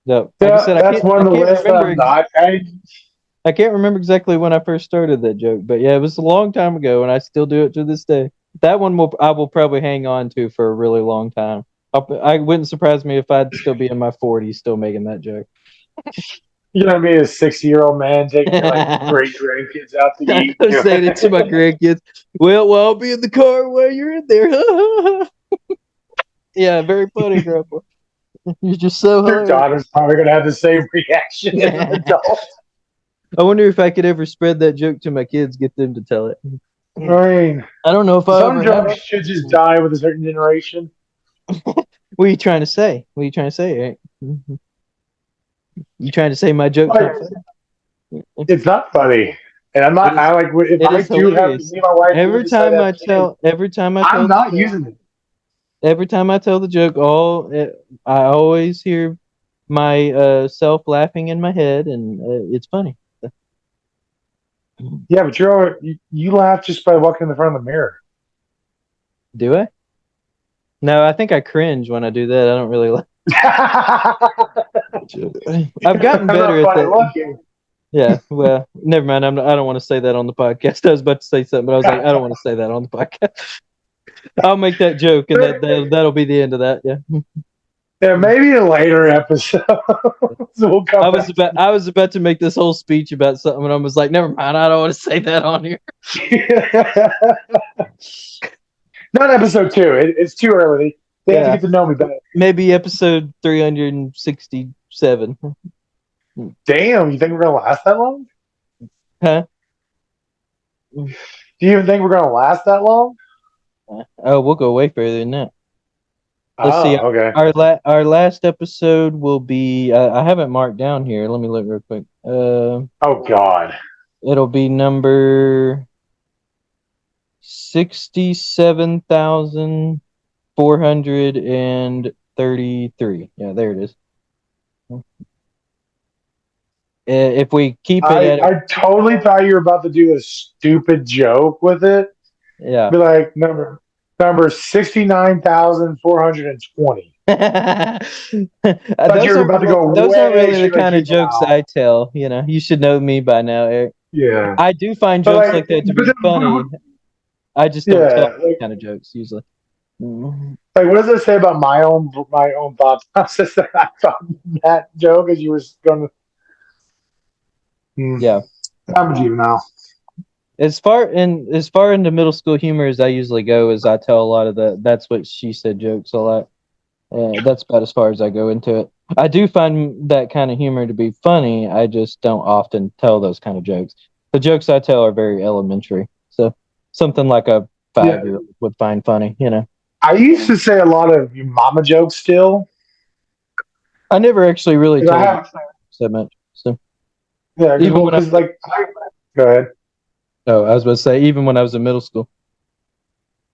Speaker 2: no, like I
Speaker 1: yeah,
Speaker 2: said,
Speaker 1: that's one
Speaker 2: I
Speaker 1: of the
Speaker 2: can't
Speaker 1: lists
Speaker 2: remember
Speaker 1: I'm not paying.
Speaker 2: I can't remember exactly when I first started that joke, but yeah, it was a long time ago, and I still do it to this day. That one I will probably hang on to for a really long time. I wouldn't surprise me if I'd still be in my 40s still making that joke.
Speaker 1: You're gonna be a 60-year-old man taking your like
Speaker 2: I
Speaker 1: great grandkids out to eat.
Speaker 2: was saying it to my grandkids. Well, I'll be in the car while you're in there. Yeah, very funny, Grandpa. You're just so
Speaker 1: Your
Speaker 2: hilarious.
Speaker 1: daughter's probably gonna have the same reaction as an adult.
Speaker 2: I wonder if I could ever spread that joke to my kids, get them to tell it.
Speaker 1: I mean,
Speaker 2: I don't know if I'll
Speaker 1: some
Speaker 2: ever have
Speaker 1: jokes should just die with a certain generation.
Speaker 2: What are you trying to say? What are you trying to say, Eric? You trying to say my joke's not funny?
Speaker 1: It's not funny, and I'm
Speaker 2: It
Speaker 1: not.
Speaker 2: is.
Speaker 1: I like if
Speaker 2: It
Speaker 1: I
Speaker 2: is
Speaker 1: do have
Speaker 2: hilarious.
Speaker 1: me and my wife do
Speaker 2: Every
Speaker 1: decide to
Speaker 2: time
Speaker 1: have
Speaker 2: I
Speaker 1: kids,
Speaker 2: tell, every time I
Speaker 1: I'm
Speaker 2: tell
Speaker 1: not
Speaker 2: the joke,
Speaker 1: using it.
Speaker 2: every time I tell the joke, I always hear my self laughing in my head, and it's funny.
Speaker 1: Yeah, but you laugh just by walking in the front of the mirror.
Speaker 2: Do I? No, I think I cringe when I do that. I don't really like. I've gotten
Speaker 1: I'm
Speaker 2: better
Speaker 1: not
Speaker 2: at
Speaker 1: funny
Speaker 2: that.
Speaker 1: looking.
Speaker 2: Yeah, well, never mind. I don't want to say that on the podcast. I was about to say something, but I was like, I don't want to say that on the podcast. I'll make that joke, and that'll be the end of that. Yeah.
Speaker 1: Yeah, maybe in later episodes we'll come back.
Speaker 2: I was about to make this whole speech about something, and I was like, never mind. I don't want to say that on here.
Speaker 1: Not episode 2. It's too early. They have to
Speaker 2: Yeah,
Speaker 1: get to know me better.
Speaker 2: maybe episode 367.
Speaker 1: Damn, you think we're gonna last that long?
Speaker 2: Huh?
Speaker 1: Do you even think we're gonna last that long?
Speaker 2: Oh, we'll go way further than that. Let's see.
Speaker 1: Oh, okay.
Speaker 2: Our last episode will be. I have it marked down here. Let me look real quick.
Speaker 1: Oh God.
Speaker 2: It'll be number 67,433. Yeah, there it is. If we keep it at
Speaker 1: I totally thought you were about to do a stupid joke with it.
Speaker 2: yeah.
Speaker 1: Be like number 69,420. Thought you were about to go
Speaker 2: Those aren't
Speaker 1: way
Speaker 2: really the
Speaker 1: too like
Speaker 2: kind of jokes
Speaker 1: juvenile.
Speaker 2: I tell. You know, you should know me by now, Eric.
Speaker 1: Yeah.
Speaker 2: I do find
Speaker 1: But
Speaker 2: jokes like that to be funny. I just don't tell
Speaker 1: yeah,
Speaker 2: those kind of jokes usually.
Speaker 1: like what does it say about my own thought process that I thought that joke as you were going to
Speaker 2: Yeah.
Speaker 1: I'm a juvenile.
Speaker 2: As far into middle school humor as I usually go, is I tell a lot of that's what she said jokes a lot. That's about as far as I go into it. I do find that kind of humor to be funny. I just don't often tell those kind of jokes. The jokes I tell are very elementary. So something like a 5-year-old would find funny, you know.
Speaker 1: I used to say a lot of your mama jokes still.
Speaker 2: I never actually really
Speaker 1: 'Cause I
Speaker 2: told
Speaker 1: have,
Speaker 2: so much. So
Speaker 1: yeah,
Speaker 2: even when
Speaker 1: because like, go ahead.
Speaker 2: I was about to say even when I was in middle school.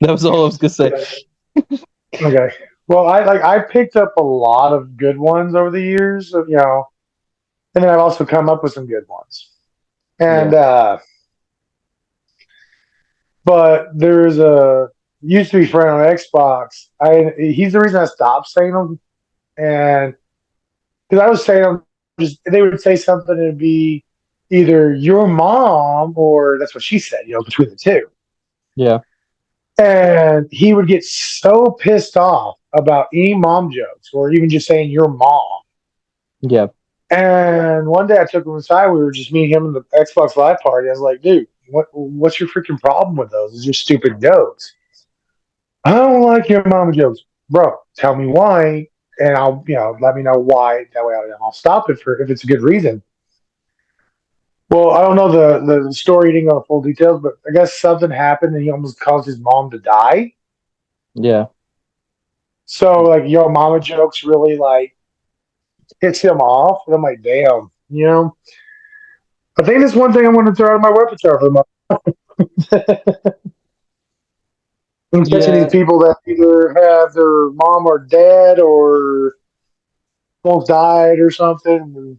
Speaker 2: That was all I was gonna say.
Speaker 1: Okay. Well, I picked up a lot of good ones over the years, you know, and then I've also come up with some good ones. And but there's a used to be friend on Xbox. He's the reason I stopped saying them, and because I was saying them, just they would say something and it'd be either your mom or that's what she said, you know, between the two.
Speaker 2: Yeah.
Speaker 1: And he would get so pissed off about any mom jokes or even just saying your mom.
Speaker 2: Yeah.
Speaker 1: And one day I took him aside. We were just me and him in the Xbox Live party. I was like, dude, what's your freaking problem with those? It's just stupid jokes. I don't like your mama jokes. Bro, tell me why, and I'll, you know, let me know why. That way I'll stop it for if it's a good reason. Well, I don't know the story, didn't go into full details, but I guess something happened and he almost caused his mom to die.
Speaker 2: Yeah.
Speaker 1: So like, yo, mama jokes really like hits him off, and I'm like, damn, you know. I think that's one thing I want to throw out of my repertoire for the I'm catching
Speaker 2: Yeah.
Speaker 1: these people that either have their mom or dad or both died or something.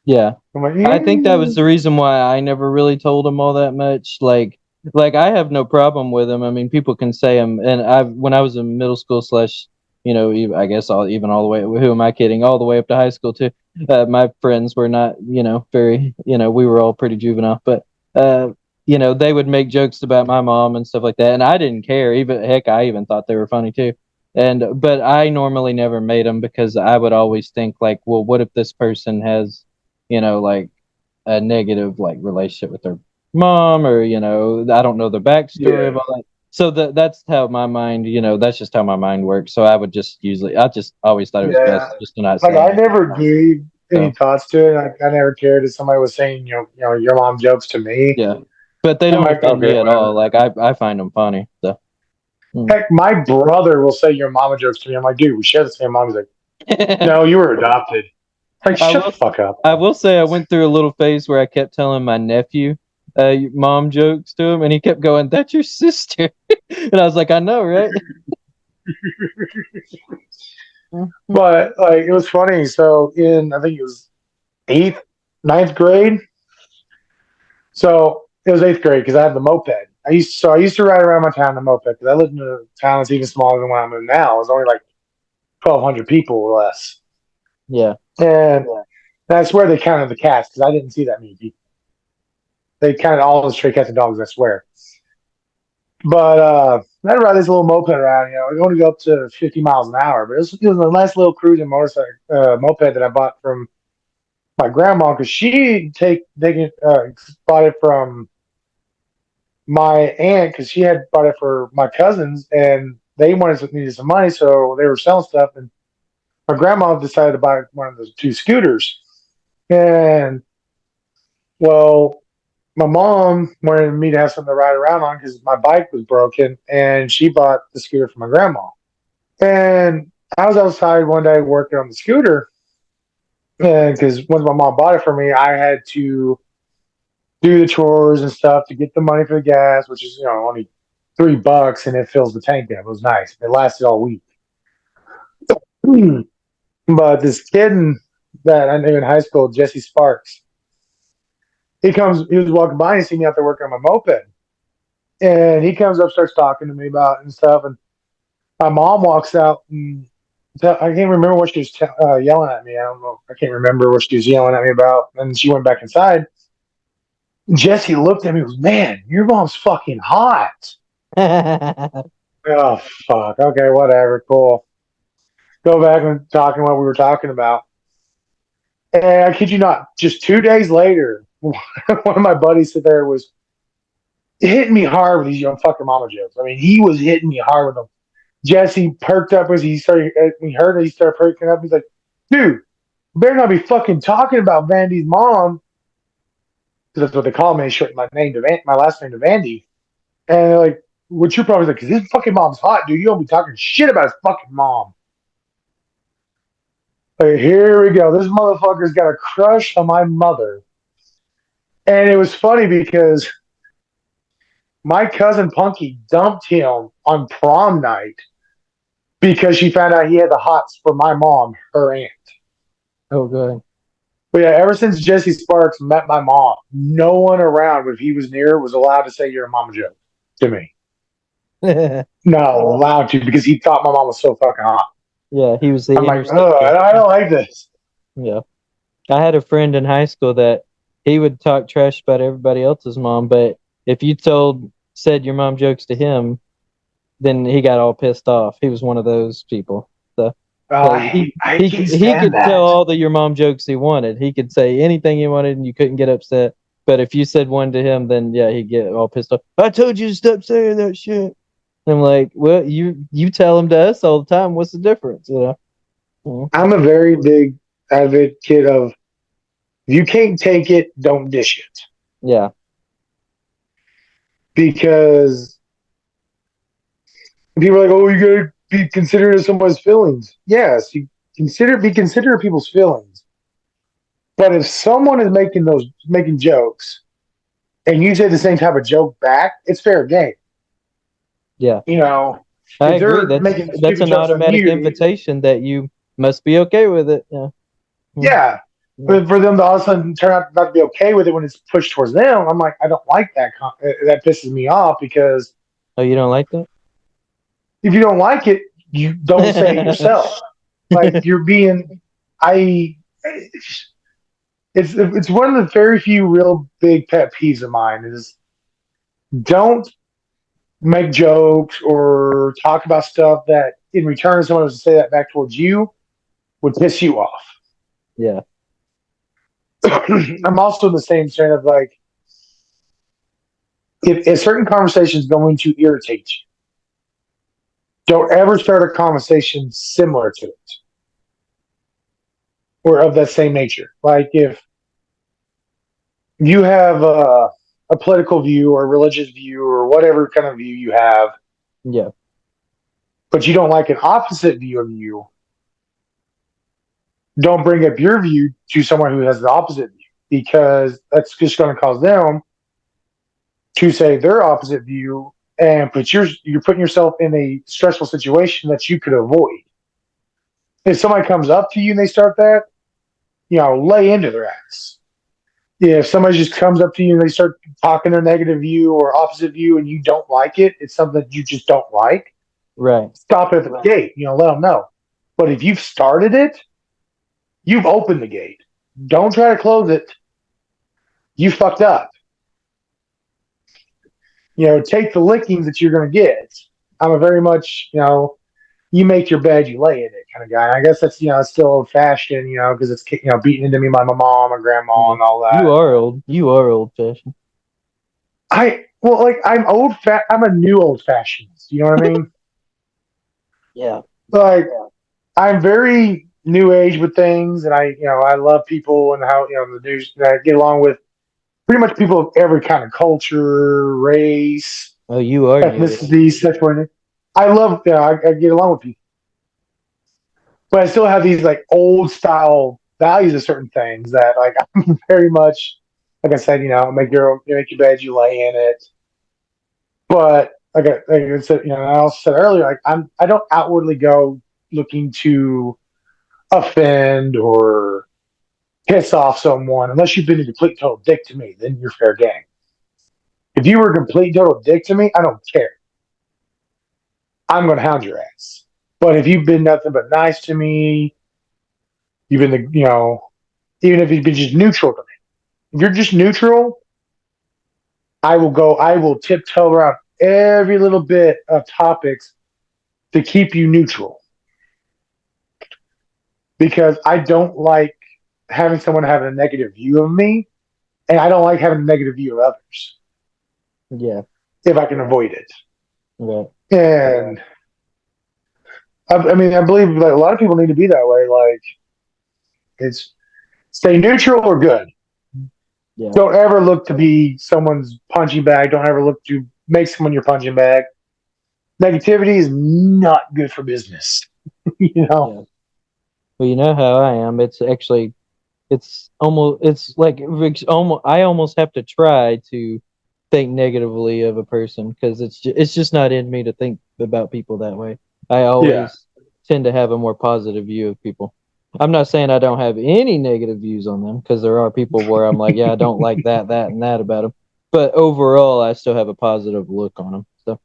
Speaker 2: Yeah.
Speaker 1: I'm like,
Speaker 2: I think that was
Speaker 1: mm.
Speaker 2: the reason why I never really told him all that much. Like I have no problem with him. I mean, people can say him, and when I was in middle school slash, you know, I guess even all the way. Who am I kidding? All the way up to high school too. My friends were not, you know, very, you know, we were all pretty juvenile, but you know, they would make jokes about my mom and stuff like that, and I didn't care. Even heck, I even thought they were funny too. But I normally never made them because I would always think like, well, what if this person has, you know, like a negative like relationship with their mom, or you know, I don't know the backstory of
Speaker 1: Yeah.
Speaker 2: all that. So that's how my mind, you know, that's just how my mind works. So I just always thought it was
Speaker 1: Yeah.
Speaker 2: best just to not
Speaker 1: Like
Speaker 2: say
Speaker 1: I
Speaker 2: anything.
Speaker 1: never gave any
Speaker 2: So
Speaker 1: thoughts to it. I never cared if somebody was saying, you know, your mom jokes to me.
Speaker 2: yeah, but they
Speaker 1: I'm
Speaker 2: don't
Speaker 1: like,
Speaker 2: offend
Speaker 1: okay,
Speaker 2: me at all.
Speaker 1: whatever.
Speaker 2: Like I find them funny. So
Speaker 1: Heck, my brother will say your mama jokes to me. I'm like, dude, we share the same mom. He's like,
Speaker 2: I
Speaker 1: no, you were adopted. Like, shut the
Speaker 2: will.
Speaker 1: fuck up.
Speaker 2: I will say I went through a little phase where I kept telling my nephew mom jokes to him, and he kept going, "That's your sister," and I was like, "I know, right?"
Speaker 1: But like, it was funny. So I think it was eighth, ninth grade. So it was eighth grade because I had the moped. I used to ride around my town in the moped because I lived in a town that's even smaller than what I'm in now. It was only like 1,200 people or less,
Speaker 2: Yeah.
Speaker 1: and that's where they counted the cats because I didn't see that many people. They counted all the stray cats and dogs, I swear. But I'd ride this little moped around. It only go up to 50 miles an hour, but it was a nice little cruising motorcycle moped that I bought from my grandma because bought it from my aunt because she had bought it for my cousins and they needed some money, so they were selling stuff. And my grandma decided to buy one of those two scooters. And well, my mom wanted me to have something to ride around on because my bike was broken, and she bought the scooter for my grandma. And I was outside one day working on the scooter, and because once my mom bought it for me, I had to do the chores and stuff to get the money for the gas, which is only $3, and it fills the tank up. It was nice. It lasted all week. But this kid that I knew in high school, Jesse Sparks, he was walking by and see me out there working on my moped. And he comes up, starts talking to me about it and stuff. And my mom walks out and I can't remember what she was yelling at me. I don't know. I can't remember what she was yelling at me about. And she went back inside. Jesse looked at me and was, man, your mom's fucking hot. Oh, fuck. Okay, whatever. Cool. Go back and talking what we were talking about. And I kid you not, just 2 days later, one of my buddies said there was hitting me hard with these young fucking mama jokes. I mean, he was hitting me hard with them. Jesse perked up as he heard it, he started perking up. He's like, dude, you better not be fucking talking about Vandy's mom. Because that's what they call me. They shortened my last name to Vandy. And they're like, what's your problem? He's like, because his fucking mom's hot, dude. You don't be talking shit about his fucking mom. Like, here we go. This motherfucker's got a crush on my mother. And it was funny because my cousin Punky dumped him on prom night because she found out he had the hots for my mom, her aunt.
Speaker 2: Oh, good.
Speaker 1: But yeah, ever since Jesse Sparks met my mom, no one around, if he was near, was allowed to say you're a mama joke to me. No, allowed to because he thought my mom was so fucking hot.
Speaker 2: Yeah, he was the
Speaker 1: I'm like, I don't like this.
Speaker 2: Yeah. I had a friend in high school that he would talk trash about everybody else's mom, but if you said your mom jokes to him, then he got all pissed off. He was one of those people. So he could tell all the your mom jokes he wanted. He could say anything he wanted, and you couldn't get upset. But if you said one to him, then yeah, he'd get all pissed off. I told you to stop saying that shit. I'm like, well, you tell him to us all the time. What's the difference?
Speaker 1: I'm a very big advocate of if you can't take it, don't dish it.
Speaker 2: Yeah.
Speaker 1: Because people are like, oh, you gotta be considerate of someone's feelings. Yes, you be considerate of people's feelings. But if someone is making jokes and you say the same type of joke back, it's fair game.
Speaker 2: Yeah.
Speaker 1: I
Speaker 2: agree. That's an automatic invitation that you must be okay with it. Yeah.
Speaker 1: Yeah. But for them to all of a sudden turn out not to be okay with it when it's pushed towards them, I'm like, I don't like that. That pisses me off because.
Speaker 2: Oh, you don't like that?
Speaker 1: If you don't like it, you don't say it yourself. Like you're being, it's one of the very few real big pet peeves of mine is don't make jokes or talk about stuff that in return someone was to say that back towards you would piss you off.
Speaker 2: Yeah.
Speaker 1: I'm also in the same strain of like, if a certain conversation is going to irritate you, don't ever start a conversation similar to it or of that same nature. Like if you have a political view or religious view or whatever kind of view you have,
Speaker 2: yeah,
Speaker 1: but you don't like an opposite view of you, don't bring up your view to someone who has the opposite view, because that's just going to cause them to say their opposite view, and you're putting yourself in a stressful situation that you could avoid. If somebody comes up to you and they start that, lay into their ass. Yeah, if somebody just comes up to you and they start talking their negative view or opposite view and you don't like it, it's something that you just don't like.
Speaker 2: Right.
Speaker 1: Stop at the gate. Let them know. But if you've started it, you've opened the gate. Don't try to close it. You fucked up. Take the lickings that you're going to get. I'm a very much, you make your bed, you lay in it kind of guy. And I guess that's, it's still old fashioned, because it's, beaten into me by my mom and grandma and all that.
Speaker 2: You are old. You are old fashioned.
Speaker 1: I'm a new old fashioned. You know what I mean?
Speaker 2: Yeah.
Speaker 1: Like, I'm very new age with things, and I love people and how, the news, I get along with pretty much people of every kind of culture, race,
Speaker 2: Oh, you are
Speaker 1: ethnicity, sexuality. I love, I get along with people. But I still have these like old style values of certain things that like I'm very much, like I said, make your bed, you lay in it. But like I said, I also said earlier, like I don't outwardly go looking to offend or piss off someone unless you've been a complete total dick to me. Then you're fair game. If you were a complete total dick to me, I don't care. I'm going to hound your ass. But if you've been nothing but nice to me, you've been even if you've been just neutral to me. If you're just neutral, I will tiptoe around every little bit of topics to keep you neutral. Because I don't like having someone have a negative view of me, and I don't like having a negative view of others.
Speaker 2: Yeah.
Speaker 1: If I can avoid it.
Speaker 2: Right.
Speaker 1: And I believe like a lot of people need to be that way. Like, it's stay neutral or good.
Speaker 2: Yeah.
Speaker 1: Don't ever look to be someone's punching bag. Don't ever look to make someone your punching bag. Negativity is not good for business.
Speaker 2: Yeah. Well, you know how I am. It's actually, I almost have to try to think negatively of a person because it's just not in me to think about people that way. I always tend to have a more positive view of people. I'm not saying I don't have any negative views on them because there are people where I'm like, yeah, I don't like that, and that about them. But overall, I still have a positive look on them. So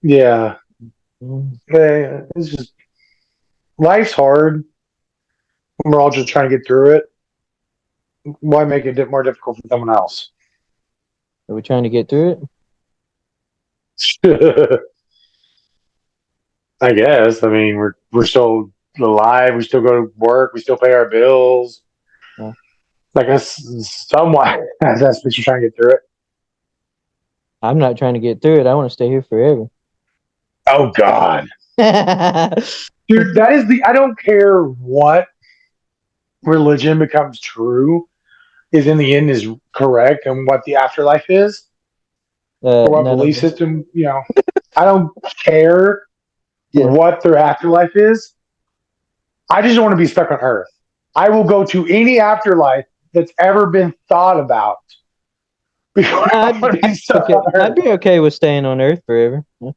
Speaker 1: yeah, it's just life's hard. We're all just trying to get through it. Why make it more difficult for someone else?
Speaker 2: Are we trying to get through
Speaker 1: it? I guess. I mean, we're still alive. We still go to work. We still pay our bills.
Speaker 2: Yeah.
Speaker 1: Like somewhat, that's what you're trying to get through it.
Speaker 2: I'm not trying to get through it. I want to stay here forever.
Speaker 1: Oh God, dude, that is I don't care what religion becomes true, is in the end is correct, and what the afterlife is, or what belief system. I don't care what their afterlife is. I just want to be stuck on Earth. I will go to any afterlife that's ever been thought about.
Speaker 2: I'd be okay with staying on Earth forever. Yeah.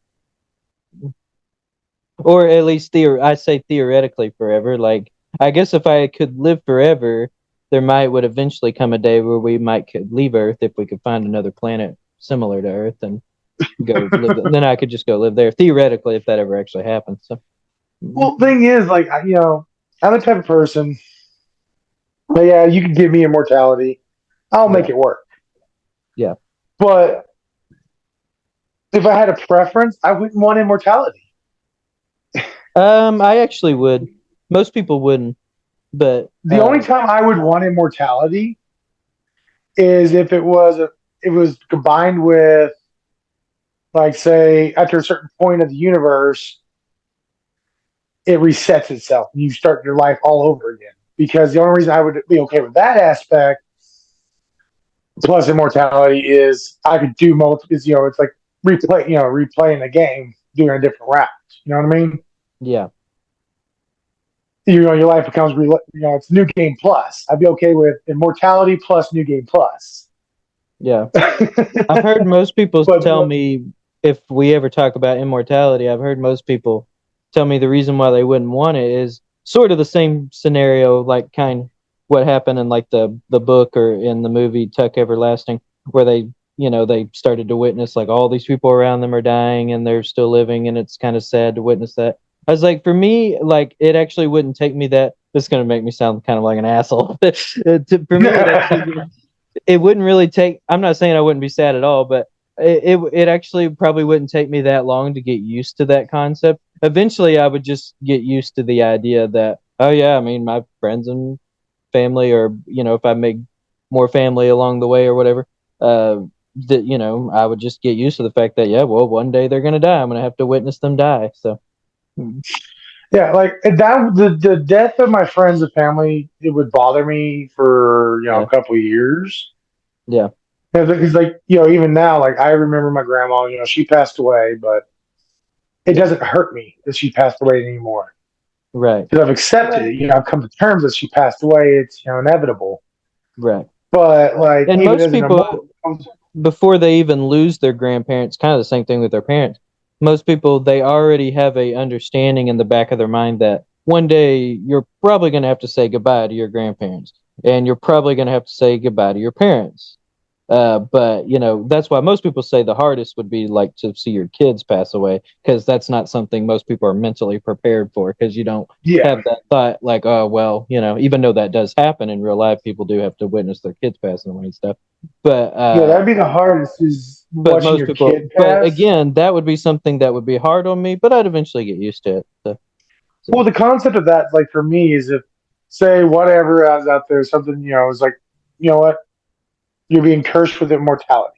Speaker 2: Or at least I say theoretically forever. Like, I guess if I could live forever, there would eventually come a day where we could leave Earth if we could find another planet similar to Earth and go live. Then I could just go live there theoretically if that ever actually happens. So,
Speaker 1: well, thing is, like, I'm the type of person. But yeah, you can give me immortality. I'll make it work.
Speaker 2: Yeah.
Speaker 1: But if I had a preference, I wouldn't want immortality.
Speaker 2: I actually would. Most people wouldn't. But
Speaker 1: the only time I would want immortality is if it was combined with, like, say, after a certain point of the universe, it resets itself and you start your life all over again. Because the only reason I would be okay with that aspect, plus immortality, is I could do multiple. It's like replaying a game doing a different route. You know what I mean?
Speaker 2: Yeah.
Speaker 1: Your life becomes it's New Game Plus. I'd be okay with Immortality plus New Game Plus.
Speaker 2: Yeah. I've heard most people
Speaker 1: but
Speaker 2: tell me, if we ever talk about immortality, I've heard most people tell me the reason why they wouldn't want it is sort of the same scenario, like kind of what happened in like the book or in the movie Tuck Everlasting, where they started to witness like all these people around them are dying and they're still living, and it's kind of sad to witness that. I was like, for me, like it actually wouldn't take me that. This is going to make me sound kind of like an asshole. For me, it wouldn't really take. I'm not saying I wouldn't be sad at all, but it actually probably wouldn't take me that long to get used to that concept. Eventually, I would just get used to the idea that, oh yeah, I mean, my friends and family, or if I make more family along the way or whatever, that I would just get used to the fact that, yeah, well, one day they're gonna die. I'm gonna have to witness them die. So
Speaker 1: yeah, like that the death of my friends and family, it would bother me for
Speaker 2: yeah,
Speaker 1: a couple of years.
Speaker 2: yeah,
Speaker 1: Because like even now, like I remember my grandma. She passed away, but it
Speaker 2: yeah,
Speaker 1: doesn't hurt me that she passed away anymore
Speaker 2: right,
Speaker 1: because I've accepted it. I've come to terms that she passed away. It's inevitable.
Speaker 2: right.
Speaker 1: But like
Speaker 2: And
Speaker 1: even
Speaker 2: most
Speaker 1: as an
Speaker 2: people,
Speaker 1: immortal,
Speaker 2: before they even lose their grandparents, kind of the same thing with their parents. Most people, they already have a understanding in the back of their mind that one day you're probably going to have to say goodbye to your grandparents, and you're probably going to have to say goodbye to your parents. But that's why most people say the hardest would be like to see your kids pass away, because that's not something most people are mentally prepared for, because you don't
Speaker 1: yeah,
Speaker 2: have that thought like, oh well, even though that does happen in real life, people do have to witness their kids passing away and stuff. But
Speaker 1: yeah, that'd be the hardest is
Speaker 2: but
Speaker 1: watching
Speaker 2: most
Speaker 1: your
Speaker 2: people,
Speaker 1: kid
Speaker 2: but
Speaker 1: pass.
Speaker 2: again, that would be something that would be hard on me, but I'd eventually get used to it. So
Speaker 1: Well, the concept of that, like for me, is if say whatever is out there, something is like, what, you're being cursed with immortality.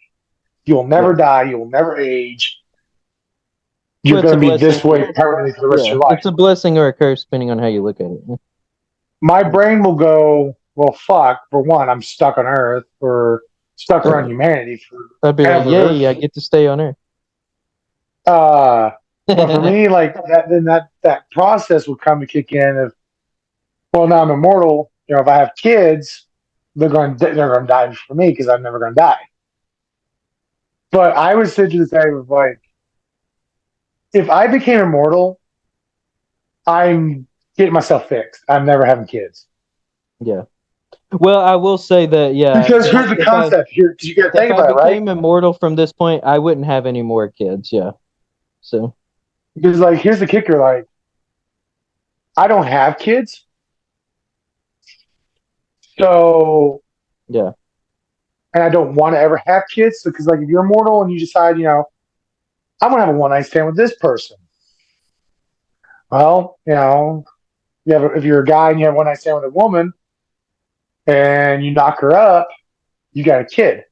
Speaker 1: You will
Speaker 2: yeah,
Speaker 1: never die. You will never age. You're
Speaker 2: well, it's
Speaker 1: going
Speaker 2: a
Speaker 1: to be
Speaker 2: blessing.
Speaker 1: this way permanently for the rest of
Speaker 2: Yeah,
Speaker 1: your life.
Speaker 2: it's a blessing or a curse depending on how you look at it.
Speaker 1: My brain will go, well, fuck. For one, I'm stuck on Earth or stuck
Speaker 2: Yeah,
Speaker 1: around humanity
Speaker 2: I'd be like,
Speaker 1: forever.
Speaker 2: yay, I get to stay on Earth.
Speaker 1: Uh, but for me, like that, then that process will come to kick in. If well, now I'm immortal. If I have kids, they're going to die for me because I'm never going to die. But I would say to the side of like, if I became immortal, I'm getting myself fixed. I'm never having kids.
Speaker 2: Yeah. Well, I will say that, yeah,
Speaker 1: Because here's the concept here, because you got to
Speaker 2: if
Speaker 1: think
Speaker 2: I
Speaker 1: about it, right?
Speaker 2: became immortal from this point, I wouldn't have any more kids. Yeah. So
Speaker 1: Because like, here's the kicker: like, I don't have kids, so
Speaker 2: yeah,
Speaker 1: and I don't want to ever have kids. Because like, if you're immortal and you decide, I'm gonna have a one night stand with this person. Well, if you're a guy and you have one night stand with a woman and you knock her up, you got a kid.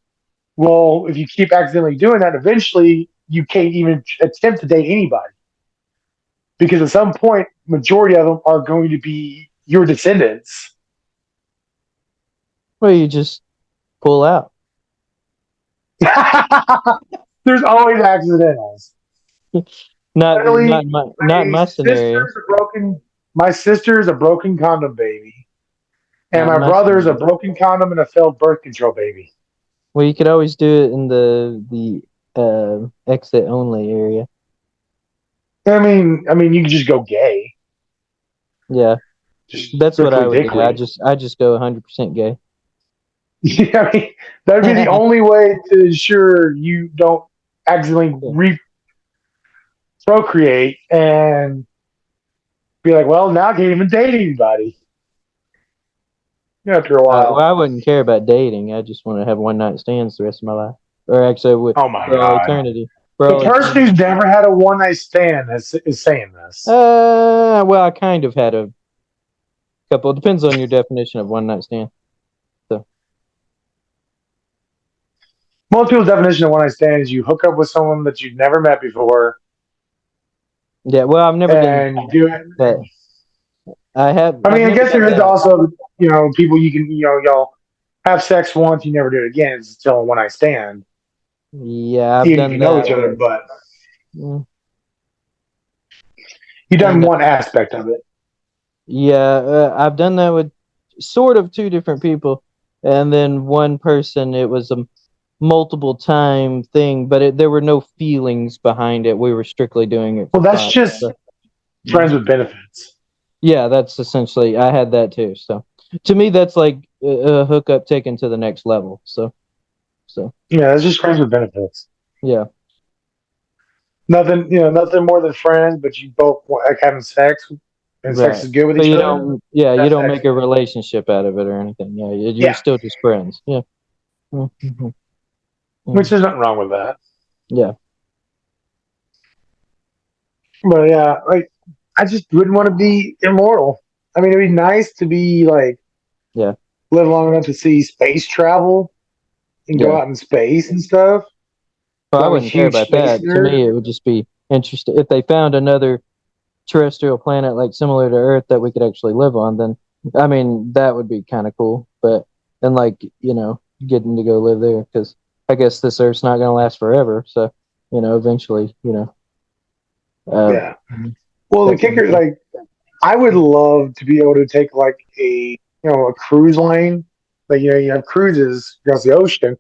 Speaker 1: Well, if you keep accidentally doing that, eventually you can't even attempt to date anybody because at some point, majority of them are going to be your descendants.
Speaker 2: well, you just pull out.
Speaker 1: There's always accidentals.
Speaker 2: Not
Speaker 1: Literally,
Speaker 2: not in my scenario.
Speaker 1: my sister's a broken condom baby, and
Speaker 2: Not in
Speaker 1: my
Speaker 2: my
Speaker 1: brother's a
Speaker 2: scenario.
Speaker 1: broken condom and a failed birth control baby.
Speaker 2: Well, you could always do it in the exit only area.
Speaker 1: I mean, you can just go gay,
Speaker 2: Yeah,
Speaker 1: just
Speaker 2: that's what I
Speaker 1: strictly
Speaker 2: would do.
Speaker 1: dickweed.
Speaker 2: I just go 100% gay.
Speaker 1: Yeah, I mean, that'd be the only way to ensure you don't accidentally
Speaker 2: Yeah.
Speaker 1: procreate and be like, well, now I can't even date anybody after a
Speaker 2: Well,
Speaker 1: while.
Speaker 2: I wouldn't care about dating. I just want to have one night stands the rest of my life, or actually,
Speaker 1: Oh my
Speaker 2: for all
Speaker 1: god,
Speaker 2: eternity. For
Speaker 1: the
Speaker 2: all
Speaker 1: person
Speaker 2: eternity.
Speaker 1: who's never had a one night stand is saying this.
Speaker 2: Well, I kind of had a couple. It depends on your definition of one night stand. So,
Speaker 1: Most people's definition of one night stand is you hook up with someone that you've never met before,
Speaker 2: yeah. Well, I've never done
Speaker 1: and you do it.
Speaker 2: that. I have.
Speaker 1: I
Speaker 2: I've
Speaker 1: mean, I
Speaker 2: never
Speaker 1: guess there
Speaker 2: done
Speaker 1: is
Speaker 2: that.
Speaker 1: also people you can y'all have sex once, you never do it again. It's still a one night stand,
Speaker 2: Yeah, I've
Speaker 1: even if
Speaker 2: done
Speaker 1: you know each
Speaker 2: that.
Speaker 1: other. But
Speaker 2: Mm.
Speaker 1: You've done
Speaker 2: And
Speaker 1: one aspect of it.
Speaker 2: yeah, I've done that with sort of two different people, and then one person. It was a multiple time thing, but there were no feelings behind it. We were strictly doing it
Speaker 1: Well,
Speaker 2: for
Speaker 1: that's
Speaker 2: fun.
Speaker 1: just
Speaker 2: So,
Speaker 1: friends with benefits.
Speaker 2: yeah, that's essentially. I had that too. So to me, that's like a hookup taken to the next level. So
Speaker 1: Yeah, it's just friends with benefits.
Speaker 2: yeah,
Speaker 1: Nothing, nothing more than friends, but you both like having sex, and sex
Speaker 2: right.
Speaker 1: is good with
Speaker 2: But
Speaker 1: each
Speaker 2: you
Speaker 1: other.
Speaker 2: don't. Yeah, you
Speaker 1: That's
Speaker 2: don't make a
Speaker 1: excellent.
Speaker 2: relationship out of it or anything. Yeah, you're
Speaker 1: Yeah,
Speaker 2: still just friends. Yeah. Mhm.
Speaker 1: which
Speaker 2: Mhm.
Speaker 1: there's nothing wrong with that.
Speaker 2: Yeah.
Speaker 1: But yeah, like I just wouldn't want to be immortal. I mean, it'd be nice to be like
Speaker 2: Yeah.
Speaker 1: live long enough to see space travel and go
Speaker 2: Yeah.
Speaker 1: out in space and stuff.
Speaker 2: Well, I
Speaker 1: I'm a
Speaker 2: wouldn't care
Speaker 1: huge
Speaker 2: about
Speaker 1: space
Speaker 2: that. To
Speaker 1: nerd.
Speaker 2: me, it would just be interesting if they found another terrestrial planet like similar to Earth that we could actually live on. Then, I mean, that would be kind of cool. But and like getting to go live there because I guess this Earth's not going to last forever. So, eventually, uh,
Speaker 1: Yeah. Well, the
Speaker 2: that kind of
Speaker 1: kicker,
Speaker 2: thing.
Speaker 1: like, I would love to be able to take like a cruise lane. Like, you have cruises across the ocean,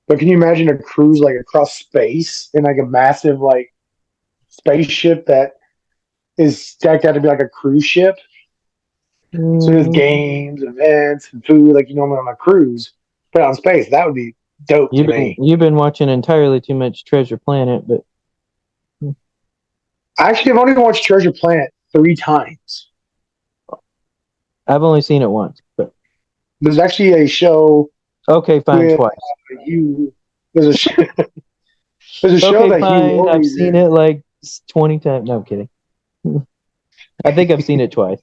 Speaker 1: but can you imagine a cruise like across space in like a massive like spaceship that is stacked out to be like a cruise ship? So there's
Speaker 2: Mm,
Speaker 1: games, events, and food like you normally on a cruise, but out in space. That would be dope
Speaker 2: you've
Speaker 1: to
Speaker 2: been
Speaker 1: me.
Speaker 2: you've been watching entirely too much Treasure Planet, but
Speaker 1: Actually, I've only watched Treasure Planet 3 times.
Speaker 2: I've only seen it once. But
Speaker 1: There's actually a show
Speaker 2: okay, fine,
Speaker 1: with
Speaker 2: twice.
Speaker 1: you. There's a there's a show
Speaker 2: Okay,
Speaker 1: that Hugh
Speaker 2: fine. I've
Speaker 1: Laurie's
Speaker 2: seen
Speaker 1: in.
Speaker 2: it like 20 times. No, I'm kidding. I think I've seen it twice.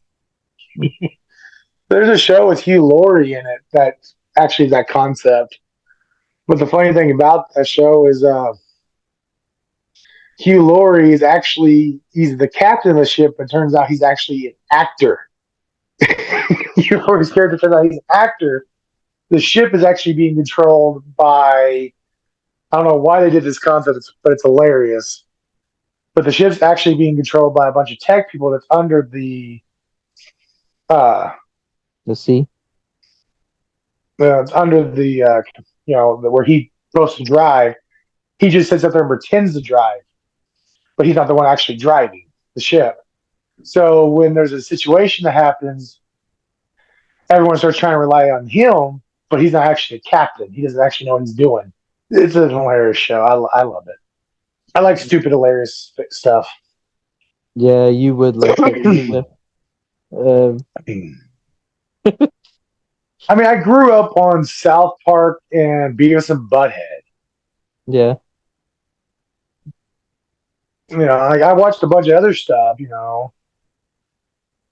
Speaker 1: There's a show with Hugh Laurie in it that's actually that concept. But the funny thing about that show is Hugh Laurie is actually he's the captain of the ship, but turns out he's actually an actor. Hugh Laurie's character turns out he's an actor. The ship is actually being controlled by I don't know why they did this concept, but it's hilarious. But the ship's actually being controlled by a bunch of tech people that's under the uh
Speaker 2: Let's see.
Speaker 1: under the where he's supposed to drive. He just sits up there and pretends to drive, but he's not the one actually driving the ship. So when there's a situation that happens, everyone starts trying to rely on him, but he's not actually a captain. He doesn't actually know what he's doing. It's a hilarious show. I love it. I like stupid, hilarious stuff.
Speaker 2: Yeah, you would like it.
Speaker 1: I
Speaker 2: Uh,
Speaker 1: mean, I grew up on South Park and Beavis and Butthead.
Speaker 2: yeah.
Speaker 1: Like I watched a bunch of other stuff,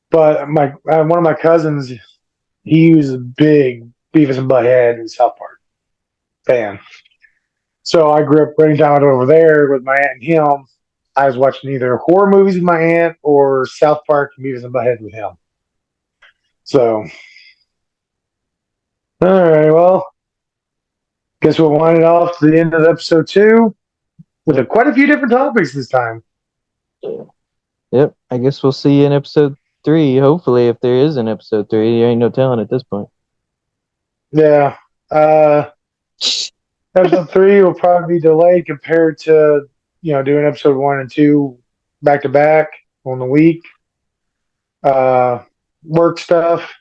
Speaker 1: but my one of my cousins, he was a big Beavis and Butthead and South Park fan. So I grew up running down over there with my aunt and him. I was watching either horror movies with my aunt or South Park and Beavis and Butthead with him. So, all right, well, guess we'll wind it off to the end of episode 2 with quite a few different topics this time.
Speaker 2: Yep. I guess we'll see you in episode 3. Hopefully, if there is an episode 3, there ain't no telling at this point.
Speaker 1: Yeah. Episode 3 will probably be delayed compared to, doing episode 1 and 2 back to back on the week. Uh, Work stuff.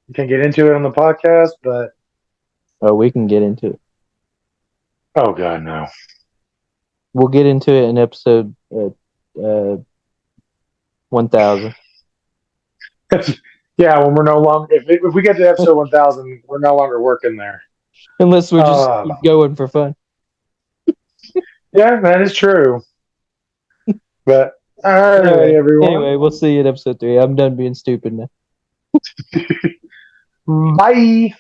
Speaker 1: You can get into it on the podcast, but
Speaker 2: Oh, we can get into it.
Speaker 1: oh god, no.
Speaker 2: We'll get into it in episode 1000.
Speaker 1: Yeah, when we're no longer if we get to episode 1,000, we're no longer working there.
Speaker 2: Unless we just keep going for fun.
Speaker 1: Yeah, that is true. But all right, everyone.
Speaker 2: Anyway, we'll see you in episode 3. I'm done being stupid now.
Speaker 1: Bye.